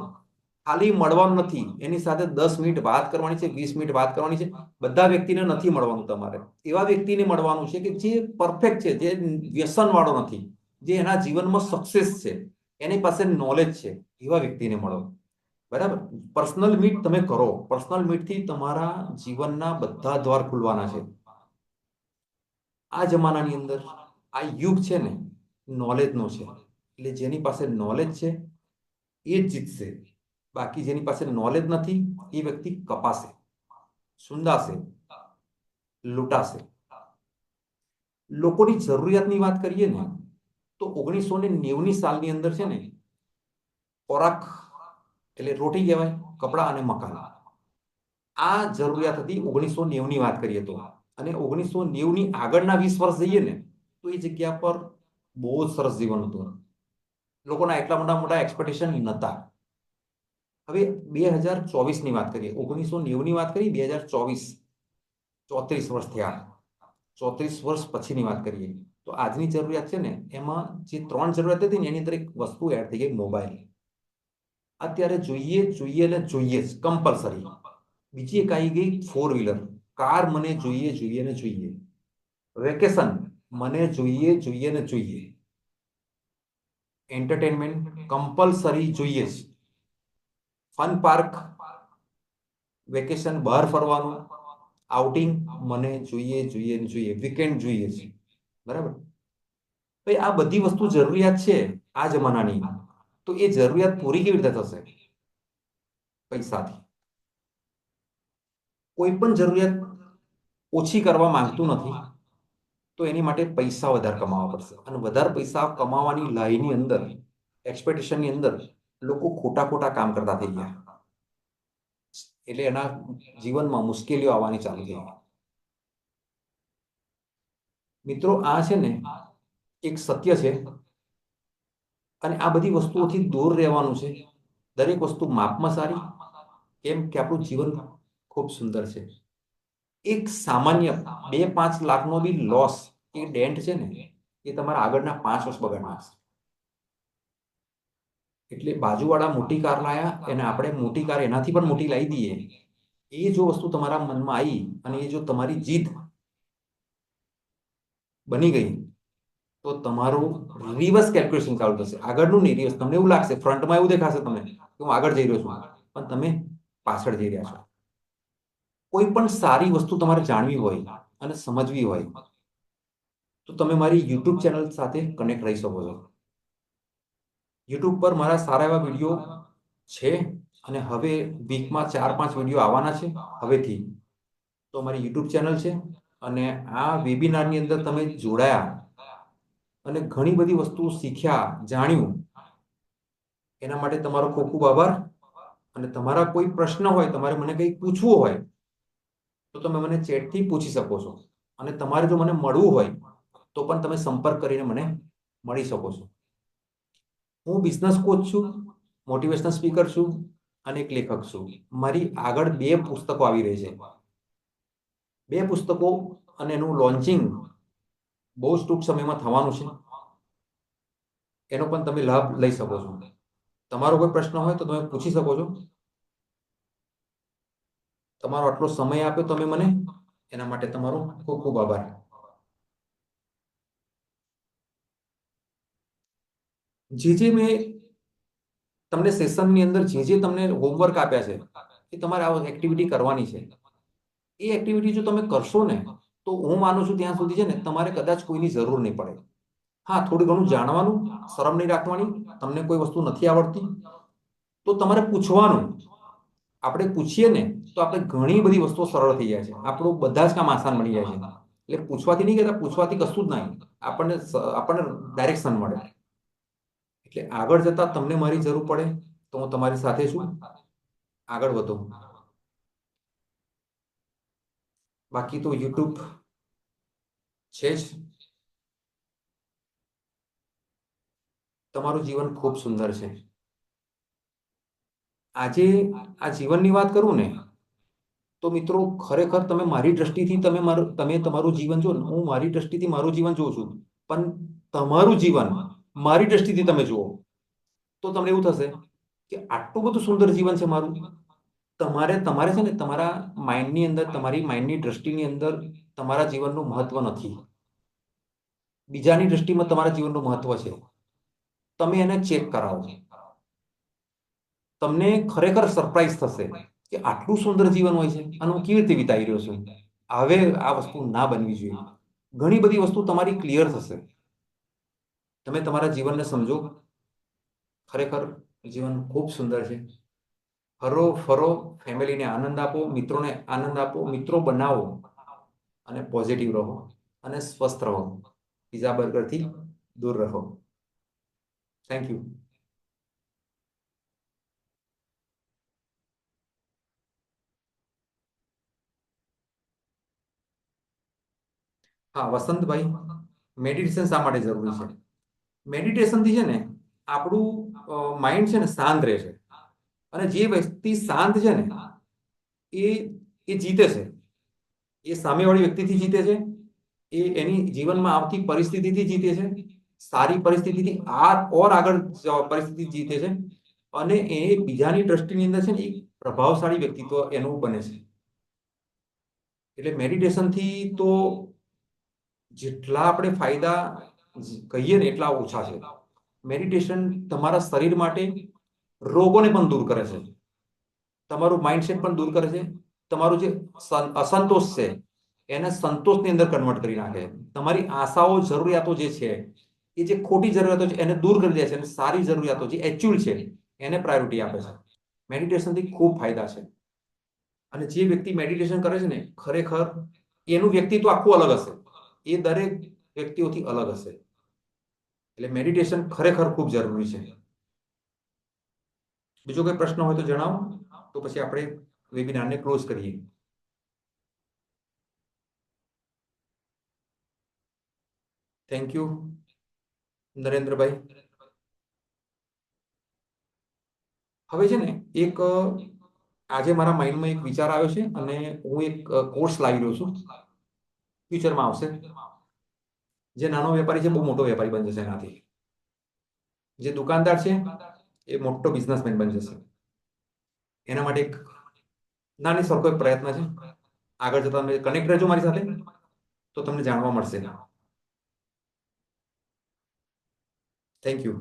ખાલી મળવાનું નથી, એની સાથે 10 મિનિટ વાત કરવાની છે, 20 મિનિટ વાત કરવાની છે. બધા વ્યક્તિને નથી મળવાનું, તમારે એવા વ્યક્તિને મળવાનું છે કે જે પરફેક્ટ છે, જે વ્યસનવાળો નથી, જે એના જીવનમાં સક્સેસ છે, એની પાસે નોલેજ છે, એવા વ્યક્તિને મળો. બરાબર? પર્સનલ મીટ તમે કરો, પર્સનલ મીટથી તમારા જીવનના બધા દ્વાર ખુલવાના છે. આ જમાનાની અંદર આ યુગ છે ને નોલેજનો છે, એટલે જેની પાસે નોલેજ છે એ જ જીતશે. બાકી જેની પાસે નોલેજ નથી એ વ્યક્તિ કપાશે, સુંદાશે, લૂંટાશે. લોકોની જરૂરિયાતની વાત કરીએ ને તો 1990ની સાલની અંદર છે ને ખોરાક એટલે રોટી કહેવાય, કપડાં અને મકાન, આ જરૂરિયાત હતી 1990ની વાત કરીએ તો. અને 1990ની આગળના 20 વર્ષ જઈએ ને તો એ જગ્યા પર બહુ જ સરસ જીવન હતું. લોકોના એટલા મોટા મોટા એક્સપેક્ટેશન નહોતા. હવે 2024ની વાત કરીએ, 1990ની વાત કરી, 2024, 34 વર્ષ થયા. 34 વર્ષ પછીની વાત કરીએ તો આજની જરૂરિયાત છે ને એમાં જે 3 જરૂરિયાત હતી ને એની અંદર એક વસ્તુ એડ થઈ ગઈ, મોબાઈલ. અત્યારે જોઈએ જોઈએ ને જોઈએ જ, કમ્પલસરી. બીજી એક આવી ગઈ 4 વ્હીલર, કાર મને જોઈએ જોઈએ ને જોઈએ. વેકેશન મને જોઈએ જોઈએ ને જોઈએ. એન્ટરટેનમેન્ટ કમ્પલસરી જોઈએ જ. ફન પાર્ક, વેકેશન, બહાર ફરવાનું, આઉટિંગ મને જોઈએ જોઈએ ને જોઈએ. વીકેન્ડ જોઈએ છે. બરાબર? ભાઈ આ બધી વસ્તુ જરૂરિયાત છે આ જમાનાની, તો એ જરૂરિયાત પૂરી કેવી રીતે થશે? પૈસાથી. કોઈ પણ જરૂરિયાત ઓછી કરવા માંગતું નથી, તો એની માટે પૈસા વધારે કમાવા પડશે. અને વધારે પૈસા કમાવાની લાઈની અંદર, એક્સપેક્ટેશનની અંદર લોકો ખોટા ખોટા કામ કરતા થઈ ગયા, એટલે એના જીવનમાં મુશ્કેલીઓ આવવાની ચાલુ થઈ. મિત્રો આ છે ને એક સત્ય છે, અને આ બધી વસ્તુઓથી દૂર રહેવાનું છે. દરેક વસ્તુ માપમાં સારી, કેમ કે આપણું જીવન ખૂબ સુંદર છે. એક સામાન્ય 2-5 લાખનો બી લોસ, એ ડેન્ટ છે ને એ તમારા આગળના 5 વર્ષ બગાડી નાખશે. એટલે બાજુવાળા મોટી કાર લાયા એને આપણે મોટી કાર એનાથી પણ મોટી લાવી દઈએ, એ જો વસ્તુ તમારા મનમાં આવી અને એ જો તમારી જીદ બની ગઈ તો તમારું રિવર્સ કેલ્ક્યુલેશન ચાલુ થશે. આગળનું નહીં, રિવર્સ. તમને એવું લાગશે, ફ્રન્ટમાં એવું દેખાશે તમને કે હું આગળ જઈ રહ્યો છું, પણ તમે પાછળ જઈ રહ્યા છો. કોઈ પણ સારી વસ્તુ તમારે જાણવી હોય અને સમજવી હોય તો તમે મારી યુટ્યુબ ચેનલ સાથે કનેક્ટ રહી શકો છો. યુટ્યુબ પર મારા સારા એવા વિડીયો છે, અને હવે વીકમાં 4-5 વિડીયો આવવાના છે હવેથી. તો મારી યુટ્યુબ ચેનલ છે, અને આ વેબિનારની અંદર તમે જોડાયા અને ઘણી બધી વસ્તુઓ શીખ્યા, જાણ્યું, એના માટે તમારો ખૂબ ખૂબ આભાર. અને તમારા કોઈ પ્રશ્ન હોય, તમારે મને કંઈ પૂછવું હોય તો તમે મને ચેટથી પૂછી શકો છો. અને તમારે જો મને મળવું હોય તો પણ તમે સંપર્ક કરીને મને મળી શકો છો. હું બિઝનેસ કોચ છું, મોટિવેશનલ સ્પીકર છું અને એક લેખક છું. મારી આગળ 2 પુસ્તકો આવી રહી છે. 2 પુસ્તકો અને એનું લોન્ચિંગ બહુ જ ટૂંક સમયમાં થવાનું છે. એનો પણ તમે લાભ લઈ શકો છો. તમારો કોઈ પ્રશ્ન હોય તો તમે પૂછી શકો છો. તમારો આટલો સમય આપ્યો તમે મને, એના માટે તમારો ખૂબ ખૂબ આભાર. જે મેં તમને સેશનની અંદર જે તમને હોમવર્ક આપ્યા છે એ તમારે આ એક્ટિવિટી કરવાની છે. એ એક્ટિવિટી જો તમે કરશો ને તો હું માનું છું ત્યાં સુધી છે ને તમારે કદાચ કોઈની જરૂર નહીં પડે. હા, થોડું ઘણું જાણવાનું, શરમ નહીં રાખવાની. તમને કોઈ વસ્તુ નથી આવડતી તો તમારે પૂછવાનું. આપણે પૂછીએ ને તો આપણે ઘણી બધી વસ્તુઓ સરળ થઈ જાય છે. આપણું બધા જ કામ આસાન બની જાય છે. એટલે પૂછવાથી નહીં કહેતા, પૂછવાથી કશું જ નહીં, આપણને ડાયરેક્શન મળે. એટલે આગળ જતા તમને મારી જરૂર પડે તો હું તમારી સાથે છું. આગળ વધો. બાકી તો યુટ્યુબ છે જ. તમારું જીવન ખૂબ સુંદર છે. આજે આ જીવનની વાત કરું ને તો મિત્રો ખરેખર તમે મારી દ્રષ્ટિથી તમે તમારું જીવન જો ને, હું મારી દ્રષ્ટિથી મારું જીવન જોઉં છું, પણ તમારું જીવન મારી દ્રષ્ટિથી તમે જુઓ તો તમને એવું થશે કે આટલું બધું સુંદર જીવન છે મારું. તમારે તમારે છે ને તમારા માઇન્ડની અંદર, તમારી માઇન્ડની દ્રષ્ટિની અંદર તમારા જીવનનું મહત્વ નથી, બીજાની દ્રષ્ટિમાં તમારા જીવનનું મહત્વ છે. તમે એને ચેક કરાવો, તમને ખરેખર સરપ્રાઈઝ થશે કે આટલું સુંદર જીવન હોય છે અને હું કેવી રીતે વિતાવી રહ્યો છું. હવે આ વસ્તુ ના બનવી જોઈએ. ઘણી બધી વસ્તુ તમારી ક્લિયર થશે. તમે તમારા જીવનને સમજો. ખરેખર જીવન ખૂબ સુંદર છે. હરો ફરો, ફેમિલીને આનંદ આપો, મિત્રોને આનંદ આપો, મિત્રો બનાવો અને પોઝિટિવ રહો અને સ્વસ્થ રહો. પીઝા બર્ગરથી દૂર રહો. Thank you. હા વસંતભાઈ, મેડિટેશન શા માટે જરૂરી છે? મેડિટેશનથી છે ને આપણું માઇન્ડ છે ને શાંત રહે છે. અને જે વ્યક્તિ શાંત છે ને એ એ જીતે છે. એ સામેવાળી વ્યક્તિથી જીતે છે, એ એની જીવનમાં આવતી પરિસ્થિતિથી જીતે છે, સારી પરિસ્થિતિથી આગળ પરિસ્થિતિ જીતે છે. અને એ બીજાની દ્રષ્ટિની અંદર છે ને એક પ્રભાવશાળી વ્યક્તિત્વ એનું બને છે. એટલે મેડિટેશનથી તો જેટલા આપણે ફાયદા કહીએ ને એટલા ઓછા છે. મેડિટેશન તમારા શરીર માટે રોગોને પણ દૂર કરે છે, તમારું માઇન્ડસેટ પણ દૂર કરે છે, તમારું જે અસંતોષ છે એને સંતોષની અંદર કન્વર્ટ કરી નાખે છે. તમારી આશાઓ, જરૂરિયાતો જે છે એ જે ખોટી જરૂરિયાતો છે એને દૂર કરી દે છે અને સારી જરૂરિયાતો જે એકચ્યુઅલ છે એને પ્રાયોરિટી આપે છે. મેડિટેશનથી ખૂબ ફાયદા છે. અને જે વ્યક્તિ મેડિટેશન કરે છે ને ખરેખર એનું વ્યક્તિત્વ આખું અલગ હશે. એ દરેક વ્યક્તિઓથી અલગ હશે. એટલે મેડિટેશન ખરેખર ખૂબ જરૂરી છે. બીજો કોઈ પ્રશ્ન હોય તો જણાવો, તો પછી આપણે વેબિનારને ક્લોઝ કરીએ. Thank you Narendrabhai. હવે છે ને એક આજે મારા માઇન્ડમાં એક વિચાર આવ્યો છે અને હું એક કોર્સ લાવી રહ્યો છું, ફ્યુચરમાં આવશે. જે નાનો વેપારી છે બહુ મોટો વેપારી બની જશે એનાથી. જે દુકાનદાર છે એ મોટો બિઝનેસમેન બની જશે. એના માટે એક નાની સરખો એક પ્રયત્ન છે. આગળ જતા તમે કનેક્ટ રહેજો મારી સાથે, તો તમને જાણવા મળશે. Thank you.